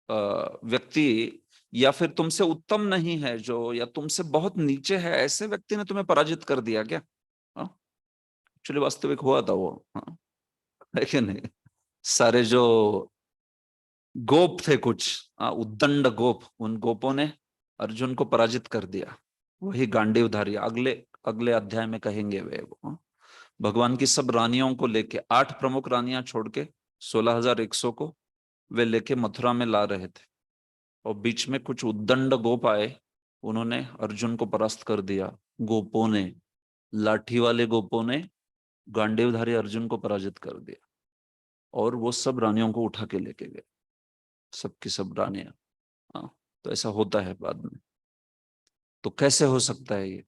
व्यक्ति, या फिर तुमसे उत्तम नहीं है जो, या तुमसे बहुत नीचे है, ऐसे व्यक्ति ने तुम्हें पराजित कर दिया क्या। हाँ, एक्चुअली वास्तविक हुआ था वो, हाँ, है कि नहीं। सारे जो गोप थे कुछ, उद्दंड गोप, उन गोपों ने अर्जुन को पराजित कर दिया, वही गांडीवधारी, अगले अगले अध्याय में कहेंगे वे वो, हाँ? भगवान की सब रानियों को लेके, 8 प्रमुख रानियां छोड़ के 16,100 को वे लेके मथुरा में ला रहे थे, और बीच में कुछ उद्दंड गोप आए, उन्होंने अर्जुन को परास्त कर दिया। गोपों ने, लाठी वाले गोपों ने गांडीवधारी अर्जुन को पराजित कर दिया, और वो सब रानियों को उठा के लेके गए, सबकी सब रानियां। हाँ, तो ऐसा होता है बाद में। तो कैसे हो सकता है ये,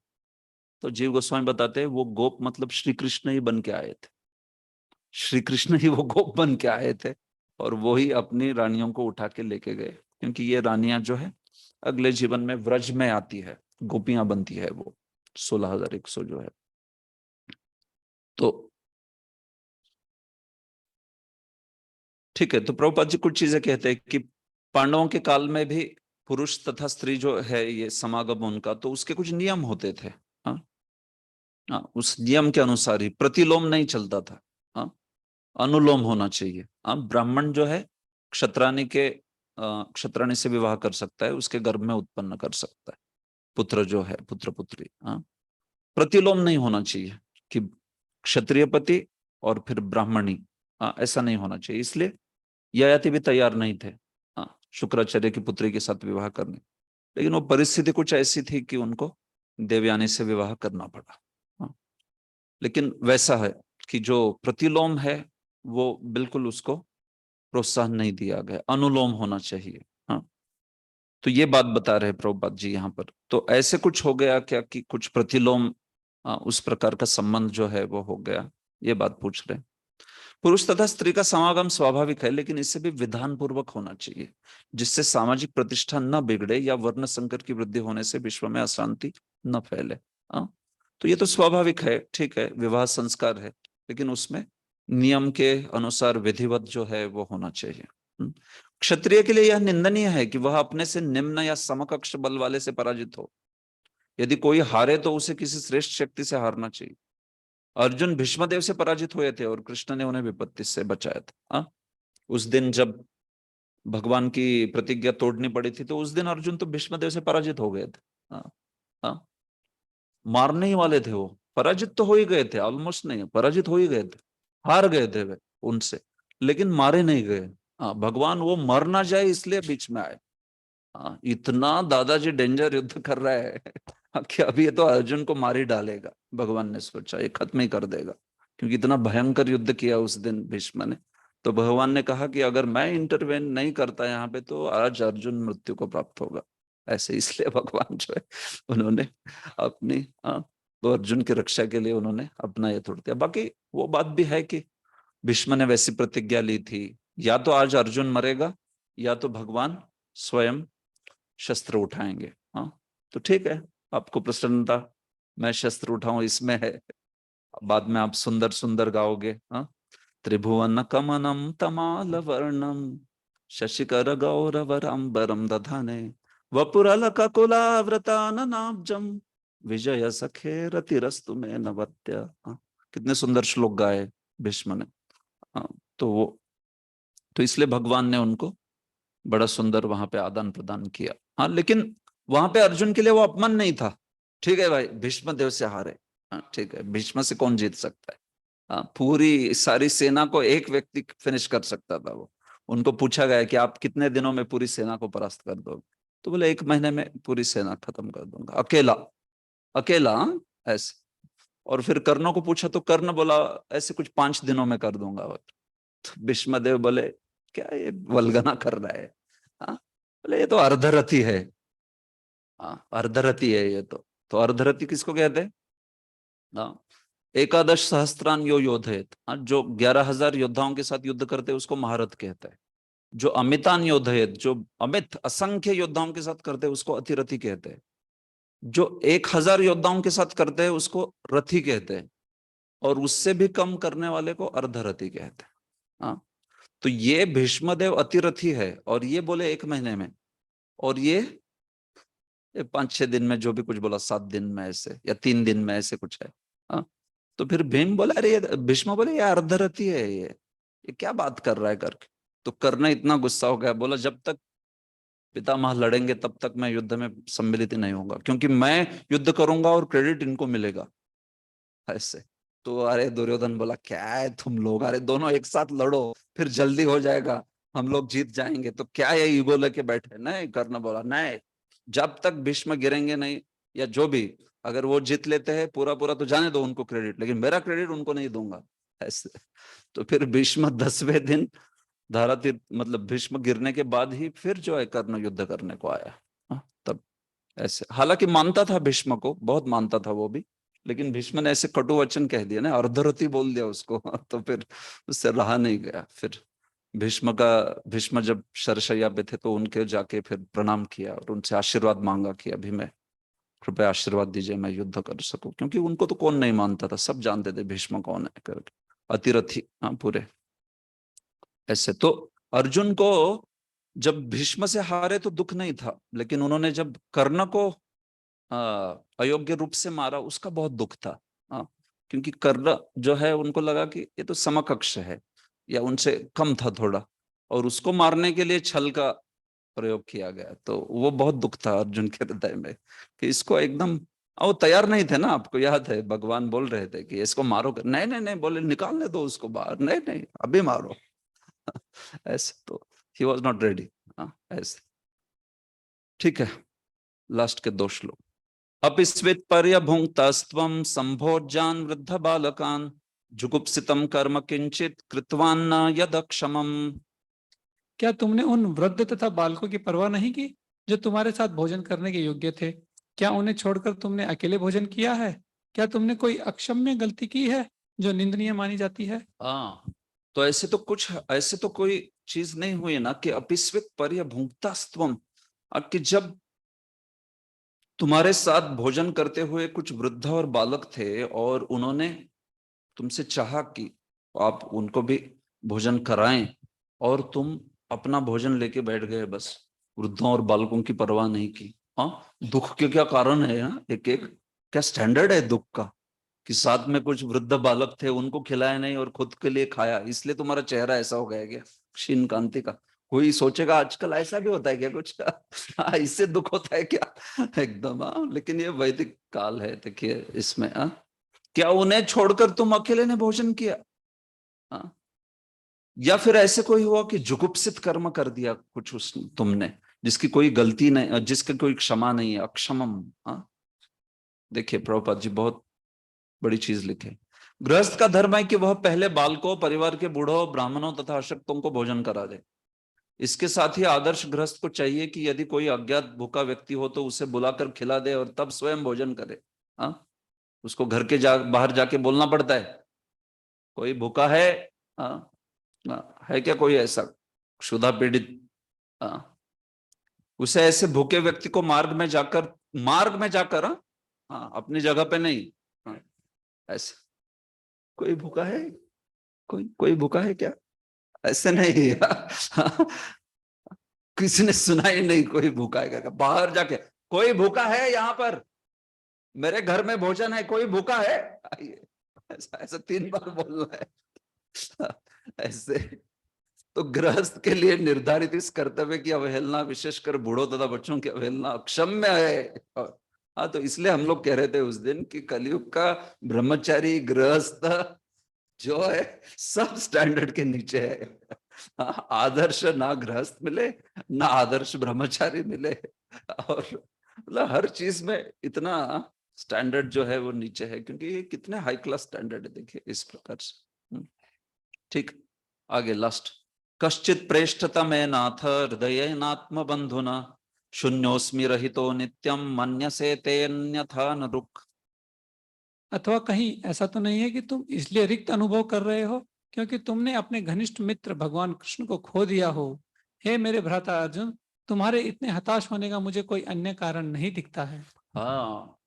तो जीव गोस्वामी बताते हैं वो गोप मतलब श्री कृष्ण ही बन के आए थे, श्री कृष्ण ही वो गोप बन के आए थे, और वो ही अपनी रानियों को उठा के लेके गए, क्योंकि ये रानियां जो है अगले जीवन में व्रज में आती है, गोपियां बनती है वो 16,100 जो है। तो ठीक है, तो प्रभुपाद जी कुछ चीजें कहते हैं कि पांडवों के काल में भी पुरुष तथा स्त्री जो है ये समागम उनका, तो उसके कुछ नियम होते थे। हाँ, उस नियम के अनुसार ही, प्रतिलोम नहीं चलता था। हाँ, अनुलोम होना चाहिए। हाँ, ब्राह्मण जो है क्षत्राणी से विवाह कर सकता है, उसके गर्भ में उत्पन्न कर सकता है पुत्र जो है, पुत्र पुत्री। हाँ, प्रतिलोम नहीं होना चाहिए कि क्षत्रिय पति और फिर ब्राह्मणी। हाँ, ऐसा नहीं होना चाहिए। इसलिए ययाति भी तैयार नहीं थे हाँ, शुक्राचार्य की पुत्री के साथ विवाह करने, लेकिन वो परिस्थिति कुछ ऐसी थी कि उनको देवयानी से विवाह करना पड़ा। हाँ, लेकिन वैसा है कि जो प्रतिलोम है वो बिल्कुल उसको प्रोत्साहन नहीं दिया गया, अनुलोम होना चाहिए। हाँ, तो ये बात बता रहे प्रभुपाद जी यहाँ पर। तो ऐसे कुछ हो गया क्या कि कुछ प्रतिलोम उस प्रकार का संबंध जो है वो हो गया, ये बात पूछ रहे। पुरुष तथा स्त्री का समागम स्वाभाविक है, लेकिन इससे भी विधान पूर्वक होना चाहिए, जिससे सामाजिक प्रतिष्ठा न बिगड़े या वर्ण संकर की वृद्धि होने से विश्व में अशांति न फैले। हाँ, तो ये तो स्वाभाविक है, ठीक है, विवाह संस्कार है, लेकिन उसमें नियम के अनुसार विधिवत जो है वो होना चाहिए। क्षत्रिय के लिए यह निंदनीय है कि वह अपने से निम्न या समकक्ष बल वाले से पराजित हो। यदि कोई हारे तो उसे किसी श्रेष्ठ शक्ति से हारना चाहिए। अर्जुन भीष्मदेव से पराजित हुए थे और कृष्ण ने उन्हें विपत्ति से बचाया था। उस दिन जब भगवान की प्रतिज्ञा तोड़नी पड़ी थी, तो उस दिन अर्जुन तो भीष्मदेव से पराजित हो गए थे। हाँ, हाँ, मारने ही वाले थे वो, पराजित तो हो ही गए थे, ऑलमोस्ट नहीं, पराजित हो ही गए थे, हार गए थे वे उनसे, लेकिन मारे नहीं गए। हाँ, भगवान वो मर ना जाए इसलिए बीच में आए। हाँ, इतना दादाजी डेंजर युद्ध कर रहा है कि अभी ये तो अर्जुन को मार ही डालेगा, भगवान ने सोचा ये खत्म ही कर देगा, क्योंकि इतना भयंकर युद्ध किया उस दिन भीष्म ने। तो भगवान ने कहा कि अगर मैं इंटरवेन नहीं करता यहाँ पे तो आज अर्जुन मृत्यु को प्राप्त होगा। ऐसे इसलिए भगवान जो है उन्होंने अपनी तो अर्जुन की रक्षा के लिए उन्होंने अपना ये तोड़ दिया। बाकी वो बात भी है कि भीष्म ने वैसी प्रतिज्ञा ली थी, या तो आज अर्जुन मरेगा या तो भगवान स्वयं शस्त्र उठाएंगे। हाँ, तो ठीक है, आपको प्रसन्नता मैं शस्त्र उठाऊं इसमें है, बाद में आप सुंदर सुंदर गाओगे। हाँ, त्रिभुवन कमनम तमाल वर्णम शशिकर गौरवरंबरम दधाने वपुरलक कुलाव्रताननाब्जम विजय सखे रतिरस्तु में नवत्य। हाँ, कितने सुंदर श्लोक गाए भीष्म ने। हाँ, तो इसलिए भगवान ने उनको बड़ा सुंदर वहां पे आदान प्रदान किया। हाँ, लेकिन वहां पे अर्जुन के लिए वो अपमान नहीं था। ठीक है भाई, भीष्म देव से हारे, हाँ ठीक है, भीष्म से कौन जीत सकता है। हाँ, पूरी सारी सेना को एक व्यक्ति फिनिश कर सकता था वो। उनको पूछा गया कि आप कितने दिनों में पूरी सेना को परास्त कर दोगे, तो बोले 1 महीने में पूरी सेना खत्म कर दूंगा, अकेला अकेला। हाँ, ऐसे। और फिर कर्ण को पूछा तो कर्ण बोला ऐसे कुछ 5 दिनों में कर दूंगा। तो भीष्मदेव बोले क्या ये वल्गना कर रहा है। हाँ, बोले ये तो अर्धरथी है। हाँ, अर्धरथी है ये तो अर्धरथी किसको कहते हैं। हाँ, एकादश सहस्त्रान यो योधेत। हाँ, जो 11,000 योद्धाओं के साथ युद्ध करते हैं उसको महारथ कहता है। जो अमितान योधेत, जो अमित असंख्य योद्धाओं के साथ करते हैं उसको अतिरथी कहते हैं। जो 1,000 योद्धाओं के साथ करते हैं उसको रथी कहते हैं, और उससे भी कम करने वाले को अर्धरथी कहते हैं। हाँ, तो ये भीष्मदेव अतिरथी है, और ये बोले 1 महीने में, और ये 5-6 दिन में, जो भी कुछ बोला 7 दिन में ऐसे, या 3 दिन में ऐसे कुछ है। हाँ, तो फिर भीम बोला अरे ये भीष्म बोले ये अर्धरथी है, ये क्या बात कर रहा है करके। तो कर्ण इतना गुस्सा हो गया, बोला जब तक पितामह लड़ेंगे तब तक मैं युद्ध में सम्मिलित नहीं होगा, क्योंकि मैं युद्ध करूंगा और क्रेडिट इनको मिलेगा ऐसे। तो अरे दुर्योधन बोला क्या है तुम लोग, अरे दोनों एक साथ लड़ो फिर जल्दी हो जाएगा, हम लोग जीत जाएंगे, तो क्या ये ईगो लेके बैठे। नहीं, कर्ण बोला नहीं, जब तक भीष्म गिरेंगे नहीं, या जो भी, अगर वो जीत लेते हैं पूरा पूरा तो जाने दो उनको क्रेडिट, लेकिन मेरा क्रेडिट उनको नहीं दूंगा ऐसे। तो फिर भीष्म 10वें दिन धारातीर्थ, मतलब भीष्म गिरने के बाद ही फिर जो है कर्ण युद्ध करने को आया। तब ऐसे, हालांकि मानता था भीष्म को, बहुत मानता था वो भी, लेकिन भीष्म ने ऐसे कटु वचन कह दिया ना, अर्धरथी बोल दिया उसको तो फिर उससे रहा नहीं गया। फिर भीष्म जब शरशैया पे थे तो उनके जाके फिर प्रणाम किया और उनसे आशीर्वाद मांगा कि अभी मैं, कृपया आशीर्वाद दीजिए मैं युद्ध कर सकूं, क्योंकि उनको तो कौन नहीं मानता था, सब जानते थे भीष्म कौन है करके, अतिरथी। हाँ, पूरे ऐसे। तो अर्जुन को जब भीष्म से हारे तो दुख नहीं था, लेकिन उन्होंने जब कर्ण को अयोग्य रूप से मारा उसका बहुत दुख था। हाँ, क्योंकि कर्ण जो है उनको लगा कि ये तो समकक्ष है या उनसे कम था थोड़ा, और उसको मारने के लिए छल का प्रयोग किया गया, तो वो बहुत दुख था अर्जुन के हृदय में कि इसको एकदम, वो तैयार नहीं थे ना, आपको याद है भगवान बोल रहे थे कि इसको मारो, नहीं नहीं नहीं, बोले निकालने दो उसको बाहर, नहीं नहीं अभी मारो। ऐसे तो ही वॉज नॉट रेडी। ऐसे ठीक है, लास्ट के 2 श्लोक। अपिस्वित पर्यभुङ्क्तस्त्वं सम्भोज्यान् वृद्ध बालकान् जुगुप्सितं कर्म किंचित कृतवान् न यदक्षमम्। क्या तुमने उन वृद्ध तथा बालकों की परवाह नहीं की जो तुम्हारे साथ भोजन करने के योग्य थे? क्या उन्हें छोड़कर तुमने अकेले भोजन किया है? क्या तुमने कोई अक्षम्य गलती की है जो निंदनीय मानी जाती है? हाँ, तो ऐसे तो कोई चीज नहीं हुई ना कि अपिस्वित पर्यभुङ्क्तस्त्वं, कि जब तुम्हारे साथ भोजन करते हुए कुछ वृद्ध और बालक थे और उन्होंने तुमसे चाहा कि आप उनको भी भोजन कराएं, और तुम अपना भोजन लेके बैठ गए, बस वृद्धों और बालकों की परवाह नहीं की। हाँ, दुख के क्या कारण है? हाँ, एक एक क्या स्टैंडर्ड है दुख का कि साथ में कुछ वृद्ध बालक थे उनको खिलाया नहीं और खुद के लिए खाया, इसलिए तुम्हारा चेहरा ऐसा हो गया क्या क्षीण कांति का? कोई सोचेगा आजकल ऐसा भी होता है क्या कुछ? हाँ, इससे दुख होता है क्या? एकदम। हाँ, लेकिन ये वैदिक काल है, देखिए इसमें। हाँ, क्या उन्हें छोड़कर तुम अकेले ने भोजन किया? हाँ? या फिर ऐसे कोई हुआ कि जुगुप्सित कर्म कर दिया कुछ उस तुमने, जिसकी कोई गलती नहीं, जिसकी कोई क्षमा नहीं है, अक्षमम। हाँ, देखिए प्रभुपाद जी बहुत बड़ी चीज लिखे। गृहस्थ का धर्म है कि वह पहले बालकों, परिवार के बूढ़ों, ब्राह्मणों तथा अशक्तों को भोजन करा दे। इसके साथ ही आदर्श गृहस्थ को चाहिए कि यदि कोई अज्ञात भूखा व्यक्ति हो तो उसे बुलाकर खिला दे और तब स्वयं भोजन करे। हाँ, उसको घर के बाहर जाके बोलना पड़ता है कोई भूखा है। हाँ, है क्या कोई ऐसा क्षुधा पीड़ित? हाँ, उसे ऐसे भूखे व्यक्ति को मार्ग में जाकर हाँ, अपनी जगह पे नहीं। हाँ, ऐसे कोई भूखा है, कोई कोई भूखा है क्या? ऐसे नहीं। हाँ, किसी ने सुना ही नहीं कोई भूखा है क्या? बाहर जाके कोई भूखा है यहाँ पर, मेरे घर में भोजन है, कोई भूखा है? आइए। ऐसा ऐसा 3 बार बोलना है। ऐसे तो गृहस्थ के लिए निर्धारित इस कर्तव्य की अवहेलना, विशेषकर बूढ़ों तथा बच्चों की अवहेलना अक्षम्य है। हाँ, तो इसलिए हम लोग कह रहे थे उस दिन कि कलयुग का ब्रह्मचारी गृहस्थ जो है सब स्टैंडर्ड के नीचे है। हाँ, आदर्श ना गृहस्थ मिले, ना आदर्श ब्रह्मचारी मिले, और मतलब हर चीज में इतना स्टैंडर्ड जो है वो नीचे है, क्योंकि ये कितने हाई क्लास स्टैंडर्ड है, देखिए इस प्रकार से। ठीक, आगे लास्ट। कश्चित प्रेष्ठता में नाथ हृदय नात्म बंधुना शून्योस्मि रहितो नित्यम मन्यसे ते अन्यथा न रुक। अथवा कहीं ऐसा तो नहीं है कि तुम इसलिए रिक्त अनुभव कर रहे हो क्योंकि तुमने अपने घनिष्ठ मित्र भगवान कृष्ण को खो दिया हो? हे मेरे भ्राता अर्जुन, तुम्हारे इतने हताश होने का मुझे कोई अन्य कारण नहीं दिखता है। हाँ,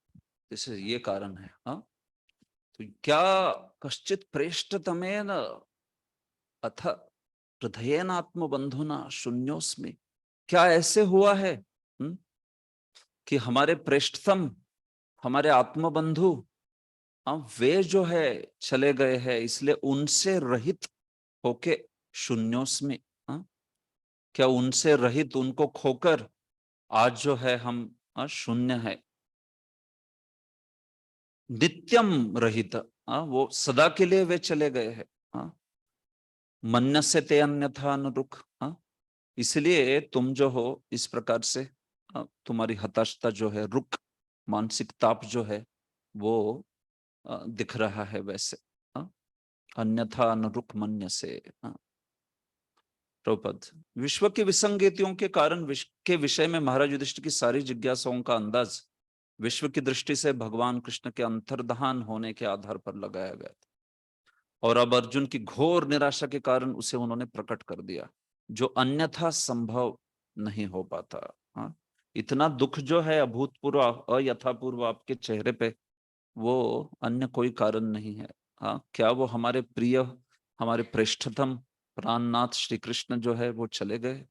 जैसे ये कारण है। हाँ, तो क्या कश्चित प्रेष्ठतमेन अथ हृदयेनात्म बंधुना शून्योस्मि, क्या ऐसे हुआ है कि हमारे प्रेष्ठतम, हमारे आत्मबंधु, वे जो है चले गए हैं, इसलिए उनसे रहित होके शून्योस्मि। हाँ? क्या उनसे रहित, उनको खोकर आज जो है हम शून्य है, नित्यम रहित। वो सदा के लिए वे चले गए हैं। हाँ, मन्यस्य ते अन्यथा न रुक। हाँ, इसलिए तुम जो हो इस प्रकार से तुम्हारी हताशता जो है, रुक, मानसिक ताप जो है वो दिख रहा है वैसे। हाँ, अन्यथा न रुक मन्य से। हाँ, प्रभुपद, विश्व की विसंगतियों के कारण विश्व के विषय में महाराज युधिष्ठिर की सारी जिज्ञासाओं का अंदाज विश्व की दृष्टि से भगवान कृष्ण के अंतर्धान होने के आधार पर लगाया गया था, और अब अर्जुन की घोर निराशा के कारण उसे उन्होंने प्रकट कर दिया, जो अन्यथा संभव नहीं हो पाता। हाँ, इतना दुख जो है अभूतपूर्व, अयथापूर्व आपके चेहरे पे, वो अन्य कोई कारण नहीं है। हाँ, क्या वो हमारे प्रिय, हमारे प्रेष्ठतम प्राणनाथ श्री कृष्ण जो है वो चले गए?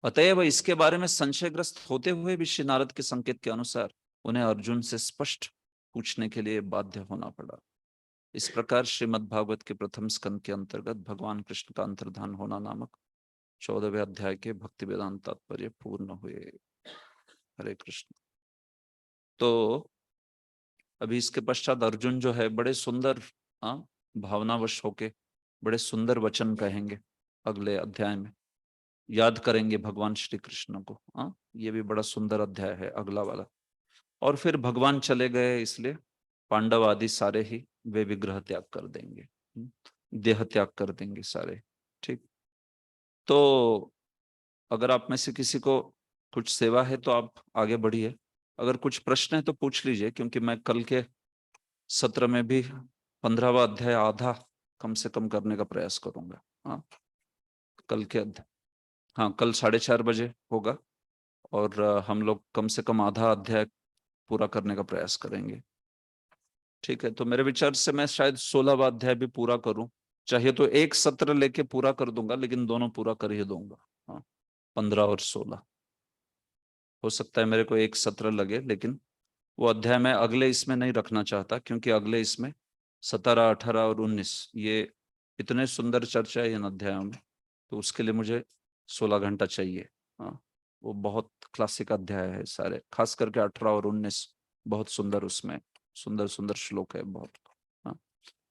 अतएव इसके बारे में संशयग्रस्त होते हुए भी श्री नारद के संकेत के अनुसार उन्हें अर्जुन से स्पष्ट पूछने के लिए बाध्य होना पड़ा। इस प्रकार श्रीमद् भागवत के प्रथम स्कंद के अंतर्गत भगवान कृष्ण का अंतर्धान होना नामक 14वें अध्याय के भक्ति वेदांत तात्पर्य पूर्ण हुए। हरे कृष्ण। तो अभी इसके पश्चात अर्जुन जो है बड़े सुंदर भावनावश होके बड़े सुंदर वचन कहेंगे अगले अध्याय में, याद करेंगे भगवान श्री कृष्ण को। ये भी बड़ा सुंदर अध्याय है अगला वाला। और फिर भगवान चले गए, इसलिए पांडव आदि सारे ही वे विग्रह त्याग कर देंगे, देह त्याग कर देंगे सारे। ठीक, तो अगर आप में से किसी को कुछ सेवा है तो आप आगे बढ़िए, अगर कुछ प्रश्न है तो पूछ लीजिए, क्योंकि मैं कल के सत्र में भी 15वां अध्याय आधा कम से कम करने का प्रयास करूंगा। कल के अध्याय, कल 4:30 बजे होगा और हम लोग कम से कम आधा अध्याय पूरा करने का प्रयास करेंगे। ठीक है, तो मेरे विचार से मैं शायद 16वां अध्याय भी पूरा करूं, चाहिए तो एक सत्र लेके पूरा कर दूंगा, लेकिन दोनों पूरा कर ही दूंगा। 15 और 16 हो सकता है मेरे को एक सत्र लगे, लेकिन वो अध्याय मैं अगले इसमें नहीं रखना चाहता, क्योंकि अगले इसमें 17, 18 और 19 ये इतने सुंदर चर्चा है इन अध्यायों में, तो उसके लिए मुझे 16 घंटा चाहिए। वो बहुत क्लासिक अध्याय है सारे, खास करके 18 और 19 बहुत सुंदर, उसमें सुंदर सुंदर श्लोक है बहुत।